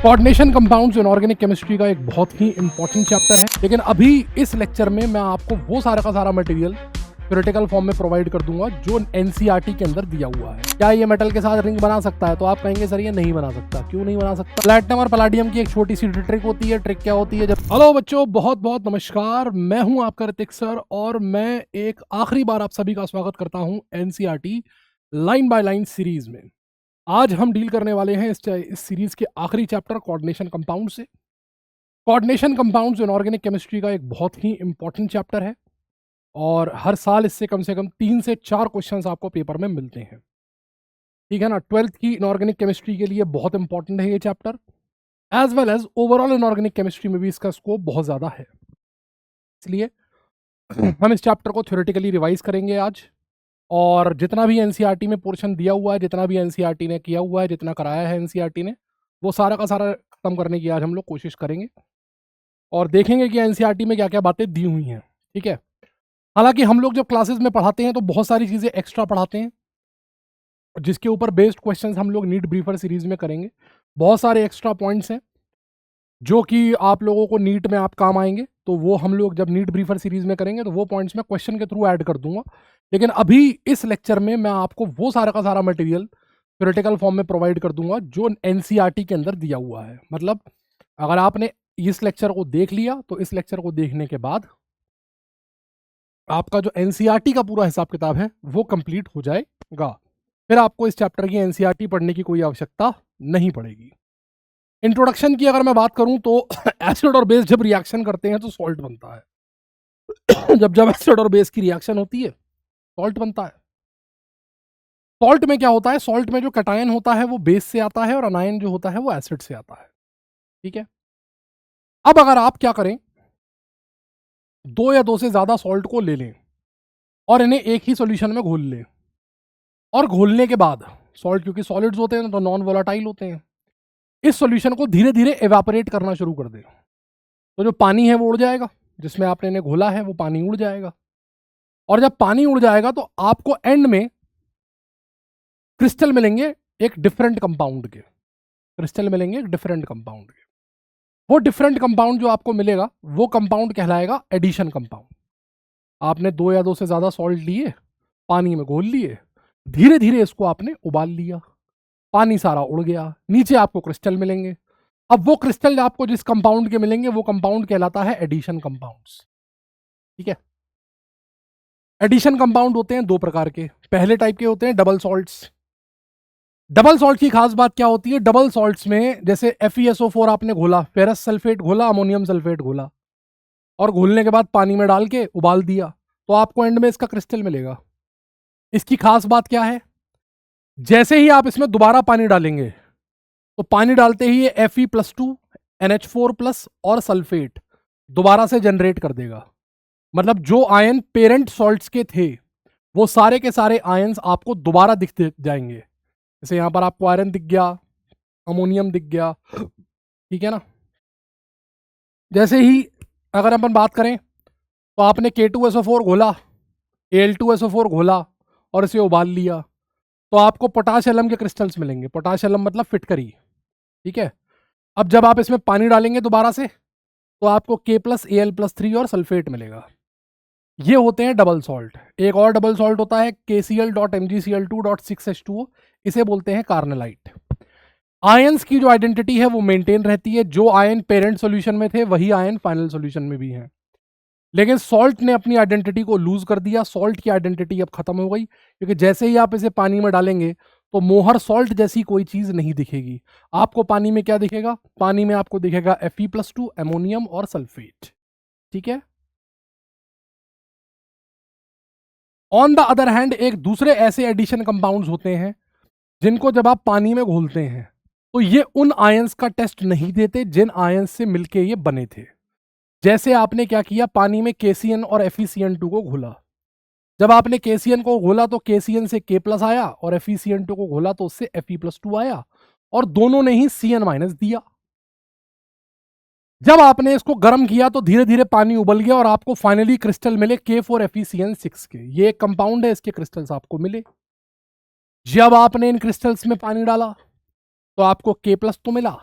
Coordination compounds inorganic chemistry का एक बहुत ही इंपॉर्टेंट चैप्टर है, लेकिन अभी इस लेक्चर में मैं आपको वो सारा का सारा मटेरियल थ्योरेटिकल फॉर्म में प्रोवाइड कर दूंगा जो एनसीईआरटी के अंदर दिया हुआ है। क्या ये मेटल के साथ रिंग बना सकता है? तो आप कहेंगे सर ये नहीं बना सकता। क्यों नहीं बना सकता? प्लैटिनम और पलाडियम की एक छोटी सी ट्रिक होती है। ट्रिक क्या होती है? जब हेलो बच्चों, बहुत बहुत नमस्कार, मैं हूं आपका ऋतिक सर और मैं एक आखिरी बार आप सभी का स्वागत करता हूं NCERT line by line series में। आज हम डील करने वाले हैं इस सीरीज के आखिरी चैप्टर कोऑर्डिनेशन कंपाउंड से। कोऑर्डिनेशन कंपाउंड्स इनऑर्गेनिक केमिस्ट्री का एक बहुत ही इंपॉर्टेंट चैप्टर है और हर साल इससे कम से कम 3 से 4 क्वेश्चंस आपको पेपर में मिलते हैं। ठीक है ना? 12th की इनऑर्गेनिक केमिस्ट्री के लिए बहुत इंपॉर्टेंट है ये चैप्टर, as well as overall inorganic chemistry में भी इसका स्कोप बहुत ज़्यादा है। इसलिए हम इस चैप्टर को थ्योरेटिकली रिवाइज करेंगे आज, और जितना भी एनसीईआरटी में पोर्शन दिया हुआ है, जितना भी एनसीईआरटी ने किया हुआ है, जितना कराया है एनसीईआरटी ने, वो सारा का सारा खत्म करने की आज हम लोग कोशिश करेंगे और देखेंगे कि एनसीईआरटी में क्या क्या बातें दी हुई हैं। ठीक है? हालांकि हम लोग जब क्लासेस में पढ़ाते हैं तो बहुत सारी चीज़ें एक्स्ट्रा पढ़ाते हैं, जिसके ऊपर बेस्ड क्वेश्चंस हम लोग नीट ब्रीफर सीरीज में करेंगे। बहुत सारे एक्स्ट्रा पॉइंट्स हैं जो कि आप लोगों को नीट में आप काम आएंगे, तो वो हम लोग जब नीट ब्रीफर सीरीज में करेंगे तो वो पॉइंट्स मैं क्वेश्चन के थ्रू ऐड कर दूंगा। लेकिन अभी इस लेक्चर में मैं आपको वो सारा का सारा मटेरियल थ्योरेटिकल फॉर्म में प्रोवाइड कर दूंगा जो एनसीईआरटी के अंदर दिया हुआ है। मतलब अगर आपने इस लेक्चर को देख लिया तो इस लेक्चर को देखने के बाद आपका जो एनसीईआरटी का पूरा हिसाब किताब है वो कंप्लीट हो जाएगा। फिर आपको इस चैप्टर की एनसीईआरटी पढ़ने की कोई आवश्यकता नहीं पड़ेगी। इंट्रोडक्शन की अगर मैं बात करूं तो एसिड और बेस जब रिएक्शन करते हैं तो सॉल्ट बनता है। जब जब एसिड और बेस की रिएक्शन होती है सॉल्ट बनता है। सॉल्ट में क्या होता है? सॉल्ट में जो कैटायन होता है वो बेस से आता है और अनायन जो होता है वो एसिड से आता है। ठीक है? अब अगर आप क्या करें, 2 या 2 से ज्यादा सॉल्ट को ले लें और इन्हें एक ही सॉल्यूशन में घोल लें, और घोलने के बाद सॉल्ट क्योंकि सॉलिड्स होते हैं तो नॉन वोलाटाइल होते हैं, इस सॉल्यूशन को धीरे धीरे एवापोरेट करना शुरू कर दें, तो जो पानी है वो उड़ जाएगा, जिसमें आपने इन्हें घोला है वो पानी उड़ जाएगा। और जब पानी उड़ जाएगा तो आपको एंड में क्रिस्टल मिलेंगे एक डिफरेंट कंपाउंड के। क्रिस्टल मिलेंगे एक डिफरेंट कंपाउंड के। वो डिफरेंट कंपाउंड जो आपको मिलेगा वो कंपाउंड कहलाएगा एडिशन कंपाउंड। आपने 2 या 2 से ज्यादा सॉल्ट लिए, पानी में घोल लिए, धीरे धीरे इसको आपने उबाल लिया, पानी सारा उड़ गया, नीचे आपको क्रिस्टल मिलेंगे। अब वो क्रिस्टल आपको जिस कंपाउंड के मिलेंगे वो कंपाउंड कहलाता है एडिशन कंपाउंड्स। ठीक है? एडिशन कंपाउंड होते हैं 2 प्रकार के। पहले टाइप के होते हैं डबल सॉल्ट्स। डबल सॉल्ट की खास बात क्या होती है? डबल सॉल्ट्स में जैसे FeSO4 आपने घोला, फेरस सल्फेट घोला, अमोनियम सल्फेट घोला, और घोलने के बाद पानी में डाल के उबाल दिया, तो आपको एंड में इसका क्रिस्टल मिलेगा। इसकी खास बात क्या है? जैसे ही आप इसमें दोबारा पानी डालेंगे तो पानी डालते ही ये Fe+2 NH4+ और सल्फेट दोबारा से जनरेट कर देगा। मतलब जो आयन पेरेंट सॉल्ट्स के थे वो सारे के सारे आयन्स आपको दोबारा दिख जाएंगे। जैसे यहां पर आपको आयरन दिख गया, अमोनियम दिख गया। ठीक है ना? जैसे ही अगर अपन बात करें तो आपने K2SO4 घोला, Al2SO4 घोला और इसे उबाल लिया, तो आपको पोटाश एलम के क्रिस्टल्स मिलेंगे। पोटाश एलम मतलब फिटकरी। ठीक है? अब जब आप इसमें पानी डालेंगे दोबारा से तो आपको K+Al+3 और सल्फेट मिलेगा। ये होते हैं डबल सॉल्ट। एक और डबल सॉल्ट होता है KCl.MgCl2.6H2O, इसे बोलते हैं कार्नेलाइट। आयंस की जो आइडेंटिटी है वो मेंटेन रहती है। जो आयन पेरेंट सॉल्यूशन में थे वही आयन फाइनल सॉल्यूशन में भी हैं। लेकिन सॉल्ट ने अपनी आइडेंटिटी को लूज कर दिया। सॉल्ट की आइडेंटिटी अब खत्म हो गई, क्योंकि जैसे ही आप इसे पानी में डालेंगे तो मोहर सॉल्ट जैसी कोई चीज नहीं दिखेगी। आपको पानी में क्या दिखेगा? पानी में आपको दिखेगा Fe+2 अमोनियम और सल्फेट। ठीक है? ऑन द अदर हैंड एक दूसरे ऐसे एडिशन कंपाउंड्स होते हैं जिनको जब आप पानी में घोलते हैं तो ये उन आयंस का टेस्ट नहीं देते जिन आयंस से मिलके ये बने थे। जैसे आपने क्या किया, पानी में KCN और FeCN2 को घोला। जब आपने KCN को घोला तो KCN से K+ आया और FeCN2 को घोला तो उससे Fe+2 आया, और दोनों ने ही CN- दिया। जब आपने इसको गर्म किया तो धीरे धीरे पानी उबल गया और आपको फाइनली क्रिस्टल मिले K4FeCN6 के। ये एक कंपाउंड है, इसके क्रिस्टल्स आपको मिले। जब आपने इन क्रिस्टल्स में पानी डाला तो आपको K+ तो मिला,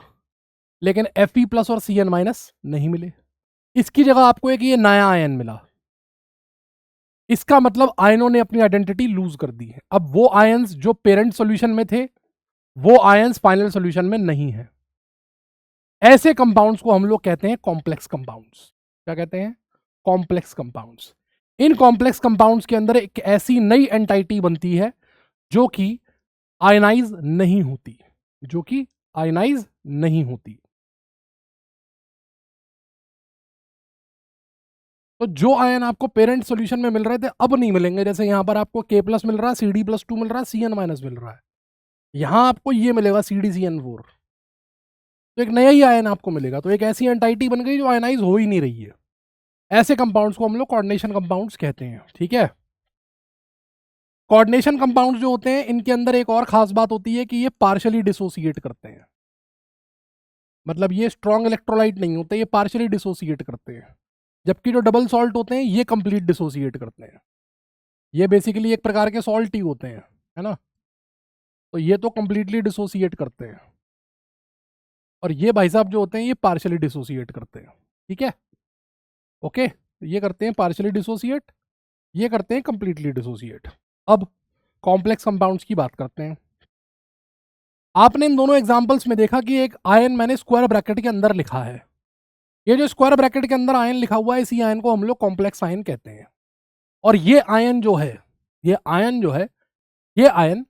लेकिन Fe प्लस और Cn माइनस नहीं मिले। इसकी जगह आपको एक ये नया आयन मिला, इसका मतलब आयनों ने अपनी आइडेंटिटी लूज कर दी है। अब वो आयंस जो पेरेंट सॉल्यूशन में थे वो आयंस फाइनल सॉल्यूशन में नहीं है। ऐसे कंपाउंड्स को हम लोग कहते हैं कॉम्प्लेक्स कंपाउंड्स। क्या कहते हैं? Complex compounds. इन कॉम्प्लेक्स कंपाउंड्स के अंदर एक ऐसी नई एंटाइटी बनती है जो कि आयनाइज नहीं होती, जो कि आयनाइज नहीं होती। तो जो आयन आपको पेरेंट सॉल्यूशन में मिल रहे थे अब नहीं मिलेंगे। जैसे यहां पर आपको K+ मिल रहा है, CD+2 मिल रहा है, Cn- मिल रहा है, यहां आपको ये मिलेगा CdCN4। तो एक नया ही आयन आपको मिलेगा। तो एक ऐसी एंटाइटी बन गई जो आयनाइज हो ही नहीं रही है। ऐसे कंपाउंड्स को हम लोग कोऑर्डिनेशन कंपाउंड्स कहते हैं। ठीक है। कोऑर्डिनेशन कंपाउंड्स जो होते हैं इनके अंदर एक और खास बात होती है कि ये पार्शियली डिसोसिएट करते हैं। मतलब ये स्ट्रॉन्ग इलेक्ट्रोलाइट नहीं होते, ये पार्शियली डिसोसिएट करते हैं। जबकि जो डबल सॉल्ट होते हैं ये कंप्लीट डिसोसिएट करते हैं। ये बेसिकली एक प्रकार के सॉल्ट ही होते हैं, है ना। तो ये तो कंप्लीटली डिसोसिएट करते हैं और ये भाई साहब जो होते हैं ये पार्शियली डिसोसिएट करते हैं। ठीक है, ओके। ये करते हैं पार्शियली डिसोसिएट, ये करते हैं कंप्लीटली डिसोसिएट। अब कॉम्प्लेक्स कंपाउंड्स की बात करते हैं। आपने इन दोनों एग्जांपल्स में देखा कि एक आयन मैंने स्क्वायर ब्रैकेट के अंदर लिखा है। ये जो स्क्वायर ब्रैकेट के अंदर आयन लिखा हुआ है इसी आयन को हम लोग कॉम्प्लेक्स आयन कहते हैं। और ये आयन जो है, ये आयन जो है, ये आयन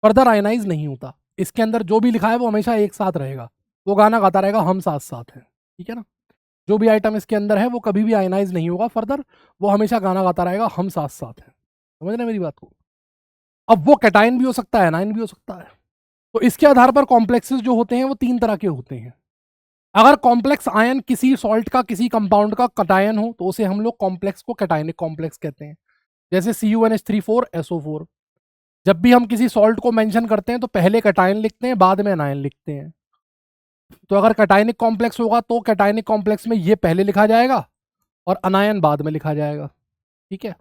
फर्दर आयनाइज नहीं होता। इसके अंदर जो भी लिखा है वो हमेशा एक साथ रहेगा। वो गाना गाता रहेगा हम साथ साथ हैं। ठीक है ना। जो भी आइटम इसके अंदर है वो कभी भी आयनाइज नहीं होगा फर्दर, वो हमेशा गाना गाता रहेगा हम साथ साथ हैं। समझ रहे हैं मेरी बात को? अब वो कैटायन भी हो सकता है, एनायन भी हो सकता है। तो इसके आधार पर कॉम्प्लेक्सेस जो होते हैं वो 3 तरह के होते हैं। अगर कॉम्प्लेक्स आयन किसी सॉल्ट का, किसी कंपाउंड का कटायन हो तो उसे हम लोग कॉम्प्लेक्स को कैटायनिक कॉम्प्लेक्स कहते हैं। जैसे CuNH3,4SO4। जब भी हम किसी सॉल्ट को मेंशन करते हैं तो पहले कैटायन लिखते हैं, बाद में एनायन लिखते हैं। तो अगर कैटायनिक कॉम्प्लेक्स होगा तो कैटायनिक कॉम्प्लेक्स में ये पहले लिखा जाएगा और अनायन बाद में लिखा जाएगा। ठीक है।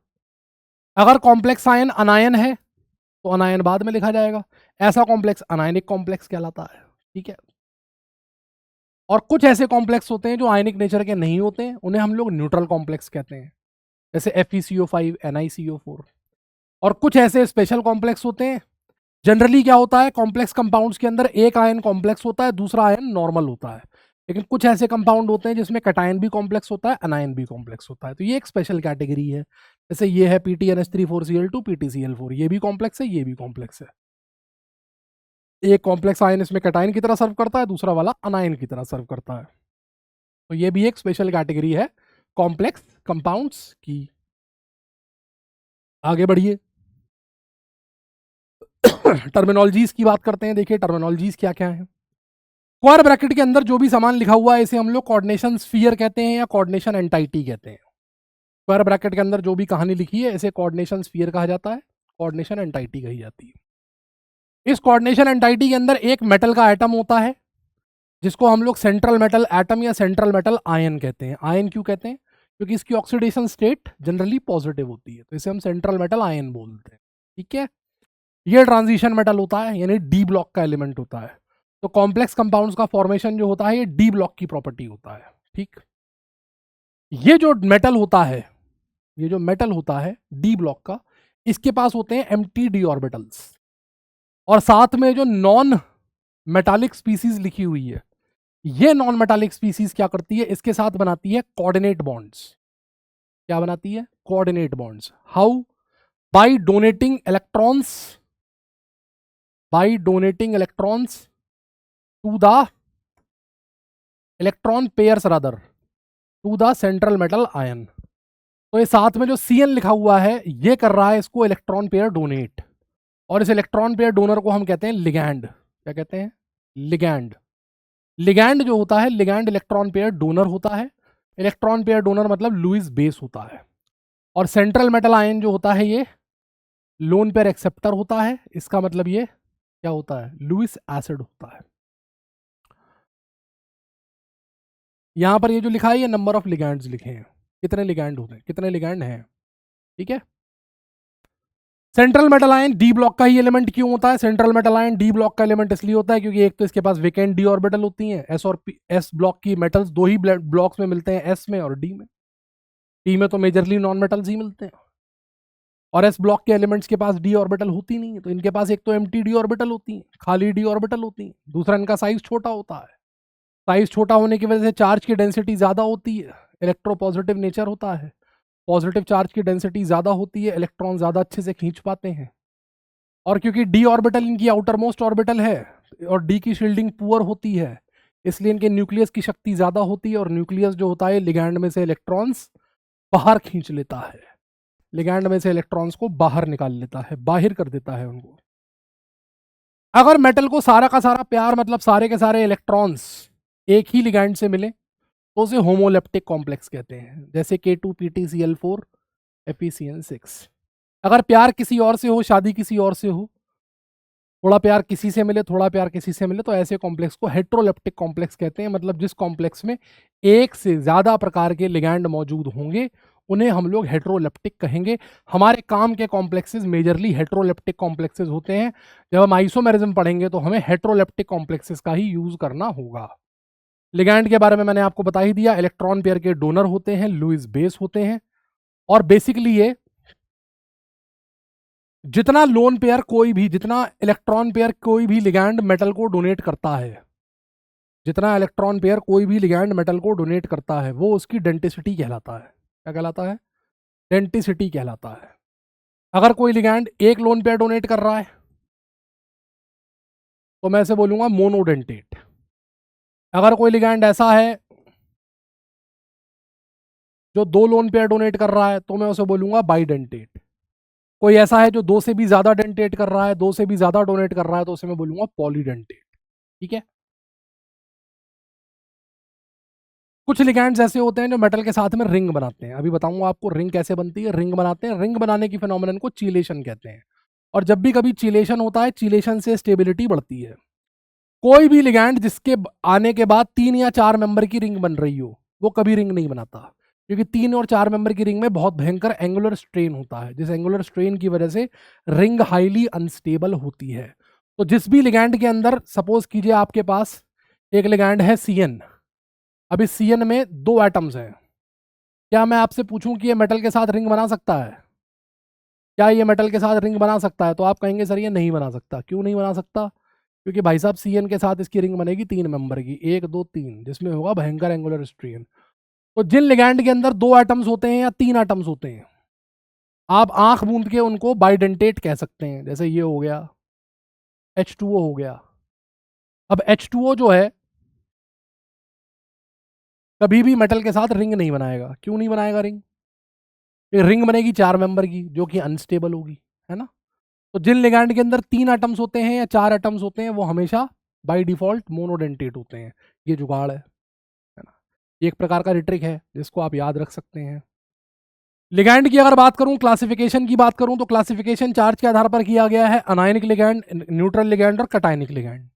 अगर कॉम्प्लेक्स आयन अनायन है तो अनायन बाद में लिखा जाएगा। ऐसा कॉम्प्लेक्स अनायनिक कॉम्प्लेक्स कहलाता है। ठीक है। और कुछ ऐसे कॉम्प्लेक्स होते हैं जो आयनिक नेचर के नहीं होते हैं, उन्हें हम लोग न्यूट्रल कॉम्प्लेक्स कहते हैं। जैसे FeCO5, NiCO4। और कुछ ऐसे स्पेशल कॉम्प्लेक्स होते हैं। जनरली क्या होता है, कॉम्प्लेक्स कंपाउंड्स के अंदर एक आयन कॉम्प्लेक्स होता है, दूसरा आयन नॉर्मल होता है। लेकिन कुछ ऐसे कंपाउंड होते हैं जिसमें कैटायन भी कॉम्प्लेक्स होता है, अनायन भी कॉम्प्लेक्स होता है। तो ये एक स्पेशल कैटेगरी है। जैसे ये है PTNH3,4Cl2 PTCl4, ये भी कॉम्प्लेक्स है, ये भी कॉम्प्लेक्स है। एक कॉम्प्लेक्स आयन इसमें कैटायन की तरह सर्व करता है, दूसरा वाला अनायन की तरह सर्व करता है। तो ये भी एक स्पेशल कैटेगरी है कॉम्प्लेक्स कंपाउंड्स की। आगे बढ़िए। टर्मिनोलॉजीज की बात करते हैं। देखिए टर्मिनोलॉजीज क्या क्या है। स्क्वायर ब्रैकेट के अंदर जो भी सामान लिखा हुआ है इसे हम लोग कोऑर्डिनेशन स्फीयर कहते हैं या कोऑर्डिनेशन एंटाइटी कहते हैं। स्क्वायर ब्रैकेट के अंदर जो भी कहानी लिखी है इसे कोऑर्डिनेशन स्फीयर कहा जाता है, कोऑर्डिनेशन एंटाइटी कही जाती है। इस कोऑर्डिनेशन एंटाइटी के अंदर एक मेटल का एटम होता है जिसको हम लोग सेंट्रल मेटल एटम या सेंट्रल मेटल आयन कहते हैं। आयन क्यों कहते हैं? क्योंकि इसकी ऑक्सीडेशन स्टेट जनरली पॉजिटिव होती है, तो इसे हम सेंट्रल मेटल आयन बोलते हैं। ठीक है। ये ट्रांजिशन मेटल होता है, यानी डी ब्लॉक का एलिमेंट होता है। तो कॉम्प्लेक्स कंपाउंड्स का फॉर्मेशन जो होता है ये डी ब्लॉक की प्रॉपर्टी होता है। ठीक। ये जो मेटल होता है, ये जो मेटल होता है डी ब्लॉक का, इसके पास होते हैं एम्प्टी डी ऑर्बिटल्स। और साथ में जो नॉन मेटालिक स्पीसीज लिखी हुई है, ये नॉन मेटालिक स्पीसीज क्या करती है, इसके साथ बनाती है कोऑर्डिनेट बॉन्ड्स। क्या बनाती है? Coordinate bonds. How? By donating electrons, by donating electrons to the electron pairs rather to the central metal ion. तो ये साथ में जो Cn लिखा हुआ है ये कर रहा है इसको इलेक्ट्रॉन पेयर डोनेट। और इस इलेक्ट्रॉन पेयर डोनर को हम कहते हैं लिगैंड। क्या कहते हैं? लिगैंड। लिगैंड जो होता है, लिगैंड इलेक्ट्रॉन पेयर डोनर होता है। इलेक्ट्रॉन पेयर डोनर मतलब लुईस बेस होता है। और सेंट्रल मेटल आयन जो होता है ये लोन पेयर एक्सेप्टर होता है। इसका मतलब ये क्या होता है? लुईस एसिड होता है। यहां पर ये जो लिखा है ये नंबर ऑफ लिगैंड्स लिखे हैं, कितने लिगैंड होते हैं, कितने लिगैंड हैं। ठीक है। Central metal ion D block का ही एलिमेंट क्यों होता है? Central metal ion D block का एलिमेंट इसलिए होता है क्योंकि एक तो इसके पास वेकेंट डी ऑर्बिटल होती हैं, एस और पी, एस ब्लॉक की मेटल्स दो ही ब्लॉक्स में मिलते हैं, एस में और डी में। पी में तो मेजरली नॉन मेटल्स ही मिलते हैं, और एस ब्लॉक के एलिमेंट्स के पास डी ऑर्बिटल होती नहीं है, तो इनके पास एक तो एम्प्टी डी ऑर्बिटल होती है, खाली डी ऑर्बिटल होती है, दूसरा इनका साइज छोटा होता है। साइज छोटा होने की वजह से चार्ज की डेंसिटी ज़्यादा होती है, इलेक्ट्रोपॉजिटिव नेचर होता है, पॉजिटिव चार्ज की डेंसिटी ज़्यादा होती है, इलेक्ट्रॉन ज़्यादा अच्छे से खींच पाते हैं। और क्योंकि डी ऑर्बिटल इनकी आउटर मोस्ट ऑर्बिटल है और डी की शील्डिंग पुअर होती है, इसलिए इनके न्यूक्लियस की शक्ति ज़्यादा होती है, और न्यूक्लियस जो होता है लिगैंड में से इलेक्ट्रॉन्स बाहर खींच लेता है, लिगैंड में से इलेक्ट्रॉन्स को बाहर निकाल लेता है, बाहर कर देता है उनको। अगर मेटल को सारा का सारा प्यार मतलब सारे के सारे इलेक्ट्रॉन्स एक ही लिगैंड से मिले तो उसे होमोलेप्टिक कॉम्प्लेक्स कहते हैं, जैसे K2PtCl4 FeCN6। अगर प्यार किसी और से हो, शादी किसी और से हो, थोड़ा प्यार किसी से मिले, थोड़ा प्यार किसी से मिले, तो ऐसे कॉम्प्लेक्स को हेट्रोलेप्टिक कॉम्प्लेक्स कहते हैं। मतलब जिस कॉम्प्लेक्स में एक से ज़्यादा प्रकार के लिगैंड मौजूद होंगे उन्हें हम लोग हेट्रोलेप्टिक कहेंगे। हमारे काम के कॉम्प्लेक्सेस मेजरली हेट्रोलेप्टिक कॉम्प्लेक्सेस होते हैं। जब हम आइसोमेरिज्म पढ़ेंगे तो हमें हेट्रोलेप्टिक कॉम्प्लेक्सेस का ही यूज़ करना होगा। लिगैंड के बारे में मैंने आपको बता ही दिया, इलेक्ट्रॉन पेयर के डोनर होते हैं, लुईस बेस होते हैं, और बेसिकली ये जितना लोन पेयर कोई भी, जितना इलेक्ट्रॉन पेयर कोई भी लिगैंड मेटल को डोनेट करता है, जितना इलेक्ट्रॉन पेयर कोई भी लिगैंड मेटल को डोनेट करता है, वो उसकी डेंटिसिटी कहलाता है। क्या कहलाता है? डेंटिसिटी कहलाता है। अगर कोई लिगैंड एक लोन पेयर डोनेट कर रहा है तो मैं इसे बोलूंगा मोनोडेंटेट। अगर कोई लिगैंड ऐसा है जो दो लोन पेयर डोनेट कर रहा है तो मैं उसे बोलूंगा बाइडेंटेट। कोई ऐसा है जो दो से भी ज्यादा डेंटेट कर रहा है, दो से भी ज्यादा डोनेट कर रहा है, तो उसे मैं बोलूंगा पॉलीडेंटेट। ठीक है। कुछ लिगैंड्स ऐसे होते हैं जो मेटल के साथ में रिंग बनाते हैं। अभी बताऊंगा आपको रिंग कैसे बनती है। रिंग बनाते हैं, रिंग बनाने की फिनोमिनन को चीलेशन कहते हैं। और जब भी कभी चीलेशन होता है, चीलेशन से स्टेबिलिटी बढ़ती है। कोई भी लिगैंड जिसके आने के बाद 3 या 4 मेंबर की रिंग बन रही हो, वो कभी रिंग नहीं बनाता, क्योंकि 3 और 4 मेंबर की रिंग में बहुत भयंकर एंगुलर स्ट्रेन होता है, जिस एंगुलर स्ट्रेन की वजह से रिंग हाईली अनस्टेबल होती है। तो जिस भी लिगैंड के अंदर, सपोज कीजिए आपके पास एक लिगैंड है CN, अब इस CN में 2 एटम्स हैं, क्या मैं आपसे पूछूं कि ये मेटल के साथ रिंग बना सकता है? क्या ये मेटल के साथ रिंग बना सकता है? तो आप कहेंगे सर ये नहीं बना सकता। क्यों नहीं बना सकता? क्योंकि भाई साहब CN के साथ इसकी रिंग बनेगी 3 मेंबर की, 1 2 3, जिसमें होगा भयंकर एंगुलर स्ट्रेन। तो जिन लिगैंड के अंदर 2 एटम्स होते हैं या 3 एटम्स होते हैं, आप आंख मूंद के उनको बाइडेंटेट कह सकते हैं। जैसे ये हो गया H2O हो गया। अब H2O जो है कभी भी मेटल के साथ रिंग नहीं बनाएगा। क्यों नहीं बनाएगा रिंग? रिंग बनेगी 4 मेंबर की, जो कि अनस्टेबल होगी, है ना। तो जिन लिगैंड के अंदर 3 एटम्स होते हैं या 4 एटम्स होते हैं, वो हमेशा बाय डिफॉल्ट मोनोडेंटेट होते हैं। ये जुगाड़ है ना। ये एक प्रकार का रिट्रिक है जिसको आप याद रख सकते हैं। लिगैंड की अगर बात करूं, क्लासिफिकेशन की बात करूं, तो क्लासिफिकेशन चार्ज के आधार पर किया गया है। अनायनिक लिगैंड, न्यूट्रल लिगैंड और कटायनिक लिगैंड।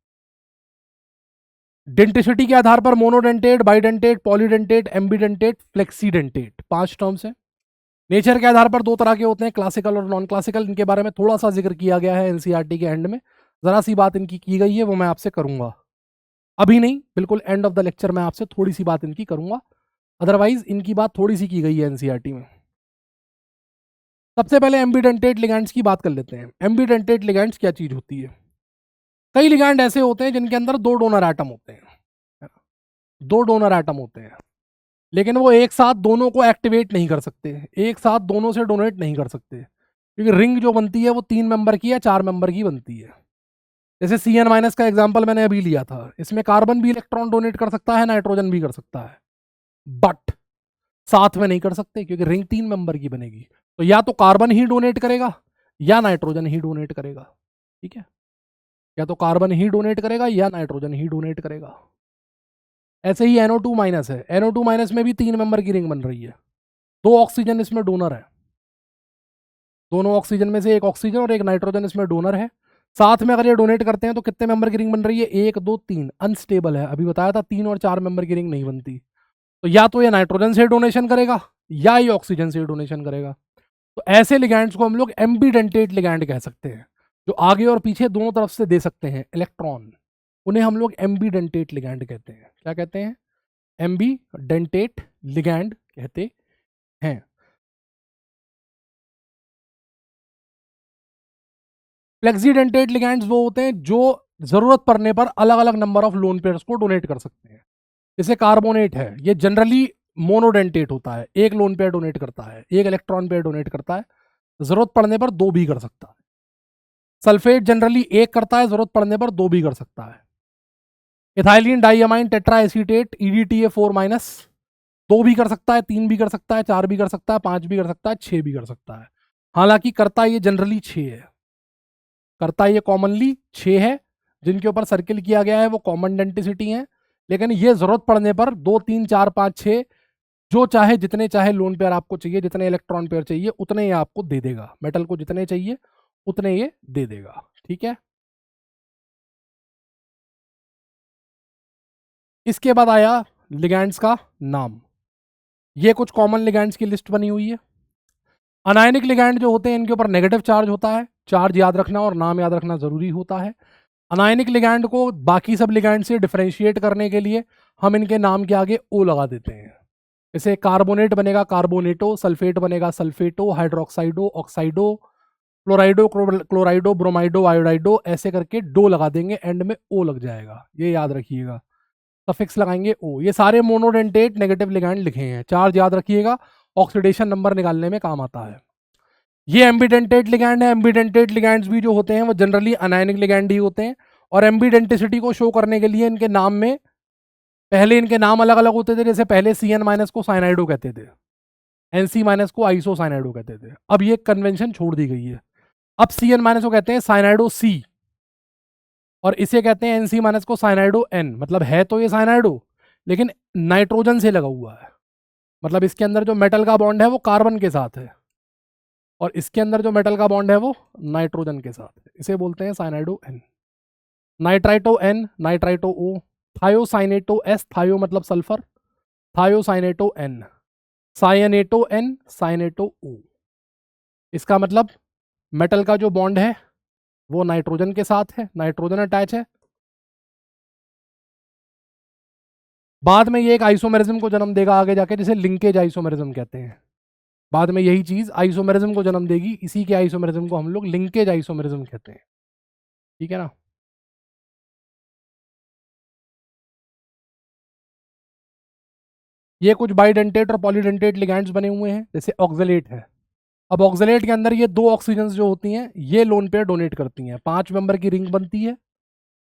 डेंटिसिटी के आधार पर monodentate, bidentate, polydentate, ambidentate, flexidentate, 5 terms हैं। नेचर के आधार पर 2 तरह के होते हैं, क्लासिकल और नॉन क्लासिकल। इनके बारे में थोड़ा सा जिक्र किया गया है एनसीईआरटी के एंड में, जरा सी बात इनकी की गई है, वो मैं आपसे करूंगा। अभी नहीं, बिल्कुल एंड ऑफ द लेक्चर में आपसे थोड़ी सी बात इनकी करूंगा, अदरवाइज इनकी बात थोड़ी सी की गई है एनसीईआरटी में। सबसे पहले एम्बीडेंटेट लिगैंड्स की बात कर लेते हैं। एम्बीडेंटेट लिगैंड्स क्या चीज होती है? कई लिगैंड ऐसे होते हैं जिनके अंदर 2 डोनर एटम होते हैं, 2 डोनर एटम होते हैं, लेकिन वो एक साथ दोनों को एक्टिवेट नहीं कर सकते, एक साथ दोनों से डोनेट नहीं कर सकते, क्योंकि रिंग जो बनती है वो 3 मेंबर की या 4 मेंबर की बनती है। जैसे CN- का एग्जांपल मैंने अभी लिया था, इसमें कार्बन भी इलेक्ट्रॉन डोनेट कर सकता है, नाइट्रोजन भी कर सकता है, बट साथ में नहीं कर सकते क्योंकि रिंग 3 मेंबर की बनेगी। तो या तो कार्बन ही डोनेट करेगा या नाइट्रोजन ही डोनेट करेगा। ठीक है, या तो कार्बन ही डोनेट करेगा या नाइट्रोजन ही डोनेट करेगा। ऐसे ही NO2- है, NO2- में भी 3 मेंबर की रिंग बन रही है, 2 ऑक्सीजन इसमें डोनर है, दोनों ऑक्सीजन में से एक ऑक्सीजन और एक नाइट्रोजन इसमें डोनर है। साथ में अगर ये डोनेट करते हैं तो कितने मेंबर की रिंग बन रही है? 1 2 3। अनस्टेबल है, अभी बताया था 3 और 4 मेंबर की रिंग नहीं बनती। तो या तो ये नाइट्रोजन से डोनेशन करेगा या ये ऑक्सीजन से डोनेशन करेगा। तो ऐसे लिगैंड्स को हम लोग एम्बीडेंटेट लिगैंड कह सकते हैं, जो आगे और पीछे दोनों तरफ से दे सकते हैं इलेक्ट्रॉन, उन्हें हम लोग एम्बीडेंटेट लिगैंड कहते हैं। क्या कहते हैं? एम्बीडेंटेट लिगैंड कहते हैं। फ्लेक्सीडेंटेट लिगैंड्स वो होते हैं जो जरूरत पड़ने पर अलग अलग नंबर ऑफ लोन पेयर्स को डोनेट कर सकते हैं। जैसे कार्बोनेट है, ये जनरली मोनोडेंटेट होता है, एक लोन पेयर डोनेट करता है, एक इलेक्ट्रॉन पेयर डोनेट करता है, जरूरत पड़ने पर दो भी कर सकता है। सल्फेट जनरली एक करता है, जरूरत पड़ने पर दो भी कर सकता है। Ethylene diamine tetra acetate EDTA4 minus दो भी कर सकता है, तीन भी कर सकता है, चार भी कर सकता है, पांच भी कर सकता है, छह भी कर सकता है। हालांकि करता ये जनरली छह है, करता ये कॉमनली छह है, जिनके ऊपर सर्किल किया गया है वो कॉमन डेंटिसिटी है। लेकिन ये जरूरत पड़ने पर दो, तीन, चार, पांच, छह, जो चाहे जितने चाहे लोन पेयर आपको चाहिए, जितने इलेक्ट्रॉन पेयर चाहिए उतने ये आपको दे देगा। मेटल को जितने चाहिए उतने ये दे देगा। ठीक है। इसके बाद आया लिगैंड्स का नाम। ये कुछ कॉमन लिगैंड्स की लिस्ट बनी हुई है। अनायनिक लिगैंड जो होते हैं इनके ऊपर नेगेटिव चार्ज होता है, चार्ज याद रखना और नाम याद रखना जरूरी होता है। अनायनिक लिगैंड को बाकी सब लिगैंड से डिफरेंशिएट करने के लिए हम इनके नाम के आगे ओ लगा देते हैं। जैसे कार्बोनेट बनेगा कार्बोनेटो, सल्फेट बनेगा सल्फेटो, हाइड्रोक्साइडो ऑक्साइडो, क्लोराइडो क्लोराइडो, ब्रोमाइडो आयोडाइडो, ऐसे करके डो लगा देंगे, एंड में ओ लग जाएगा, ये याद रखिएगा। सफिक्स लगाएंगे ओ। ये सारे मोनोडेंटेट नेगेटिव लिगैंड लिखे हैं, चार्ज याद रखिएगा, ऑक्सीडेशन नंबर निकालने में काम आता है। ये एम्बीडेंटेट लिगैंड है। एम्बीडेंटेट लिगैंड्स भी जो होते हैं वो जनरली अनायनिक लिगैंड ही होते हैं, और एम्बीडेंटिसिटी को शो करने के लिए इनके नाम में पहले इनके नाम अलग अलग होते थे। जैसे पहले CN माइनस को साइनाइडो कहते थे, NC माइनस को आइसो साइनाइडो कहते थे। अब ये कन्वेंशन छोड़ दी गई है, अब CN माइनस को कहते हैं साइनाइडो C, और इसे कहते हैं NC माइनस को साइनाइडो N। मतलब है तो ये साइनाइडो, लेकिन नाइट्रोजन से लगा हुआ है, मतलब इसके अंदर जो मेटल का बॉन्ड है वो कार्बन के साथ है, और इसके अंदर जो मेटल का बॉन्ड है वो नाइट्रोजन के साथ है। इसे बोलते हैं साइनाइडो N। Nitrito N, nitrito O, thiocyanato S, थायो मतलब sulphur, thiocyanato N, साइनेटो N, साइनेटो O। इसका मतलब मेटल का जो बॉन्ड है वो नाइट्रोजन के साथ है, नाइट्रोजन अटैच है। बाद में ये एक आइसोमेरिज्म को जन्म देगा आगे जाके, जिसे लिंकेज आइसोमेरिज्म कहते हैं। बाद में यही चीज आइसोमेरिज्म को जन्म देगी, इसी के आइसोमेरिज्म को हम लोग लिंकेज आइसोमेरिज्म कहते हैं। ठीक है ना। ये कुछ बाइडेंटेट और पॉलीडेंटेट लिगैंड्स बने हुए हैं, जैसे ऑक्सलेट है। अब ऑक्सलेट के अंदर ये दो ऑक्सीजन जो होती हैं ये लोन पेयर डोनेट करती हैं, 5 मेंबर की रिंग बनती है।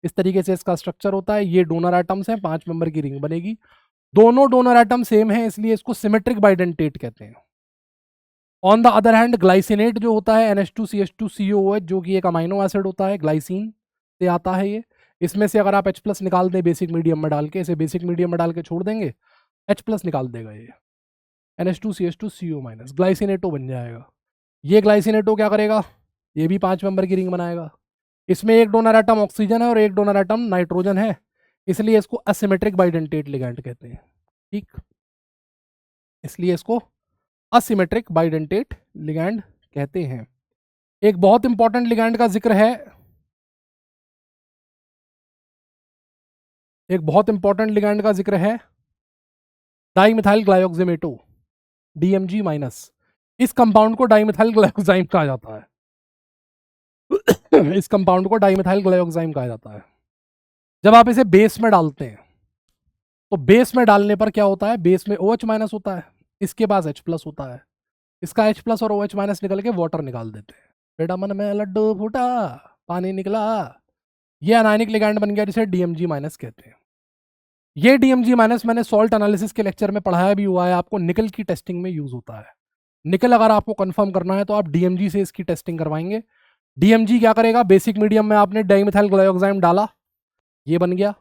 इस तरीके से इसका स्ट्रक्चर होता है। ये डोनर एटम्स हैं, 5 मेंबर की रिंग बनेगी। दोनों डोनर एटम सेम है, इसलिए इसको सिमेट्रिक बाइडेंटेट कहते हैं। On the other hand glycinate जो होता है NH2CH2COOH, जो कि एक अमाइनो एसिड होता है, ग्लाइसिन से आता है ये। इसमें से अगर आप H+ निकाल दें बेसिक मीडियम में डाल के, इसे बेसिक मीडियम में डाल के छोड़ देंगे, H+ निकाल देगा ये, NH2CH2CO- ग्लाइसिनेटो बन जाएगा। ये ग्लाइसिनेटो क्या करेगा, ये भी 5 मेंबर की रिंग बनाएगा। इसमें एक डोनर एटम ऑक्सीजन है और एक डोनर एटम नाइट्रोजन है, इसलिए इसको असिमेट्रिक बाइडेंटेट लिगैंड कहते हैं। ठीक, इसलिए इसको असिमेट्रिक बाइडेंटेट लिगैंड कहते हैं। एक बहुत इंपॉर्टेंट लिगैंड का जिक्र है, एक बहुत इंपॉर्टेंट लिगैंड का जिक्र है, डाइमिथाइल ग्लाइऑक्सिमेटो, DMG-। इस कंपाउंड को डाइमिथाइल ग्लाइऑक्साइम कहा जाता है। इस कंपाउंड को डाइमिथाइल ग्लाइऑक्साइम कहा जाता है। जब आप इसे बेस में डालते हैं तो बेस में डालने पर क्या होता है, बेस में OH- होता है, इसके पास H+ होता है। इसका H+ और OH- निकल के वाटर निकाल देते हैं। बेटा मन में लड्डू फूटा, पानी निकला, ये अनायनिक लिगैंड बन गया, जिसे DMG- कहते हैं। ये DMG- मैंने सॉल्ट एनालिसिस के लेक्चर में पढ़ाया भी हुआ है आपको, निकल की टेस्टिंग में यूज होता है। निकल अगर आपको कंफर्म करना है तो आप DMG से इसकी टेस्टिंग करवाएंगे। DMG क्या करेगा, बेसिक मीडियम में आपने डाइमिथाइल ग्लाइऑक्साइम डाला, ये बन गया।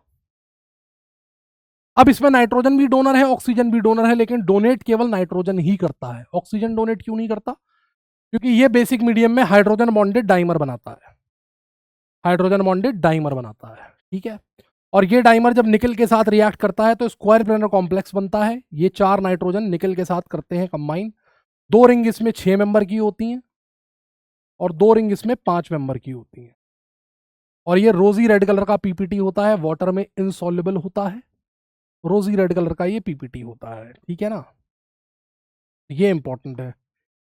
अब इसमें नाइट्रोजन भी डोनर है, ऑक्सीजन भी डोनर है, लेकिन डोनेट केवल नाइट्रोजन ही करता है, ऑक्सीजन डोनेट क्यों नहीं करता, क्योंकि ये बेसिक मीडियम में हाइड्रोजन बॉन्डेड डाइमर बनाता है, हाइड्रोजन बॉन्डेड डाइमर बनाता है। ठीक है, और ये डाइमर जब निकल के साथ रिएक्ट करता है तो स्क्वायर प्लेनर कॉम्प्लेक्स बनता है। ये 4 नाइट्रोजन निकल के साथ करते हैं कंबाइन, 2 रिंग इसमें 6 मेंबर की होती हैं और 2 रिंग इसमें 5 मेंबर की होती हैं। और ये रोजी रेड कलर का पीपीटी होता है, वाटर में इनसॉल्युबल होता है। रोजी रेड कलर का ये पीपीटी होता है, ठीक है ना। ये इंपॉर्टेंट है।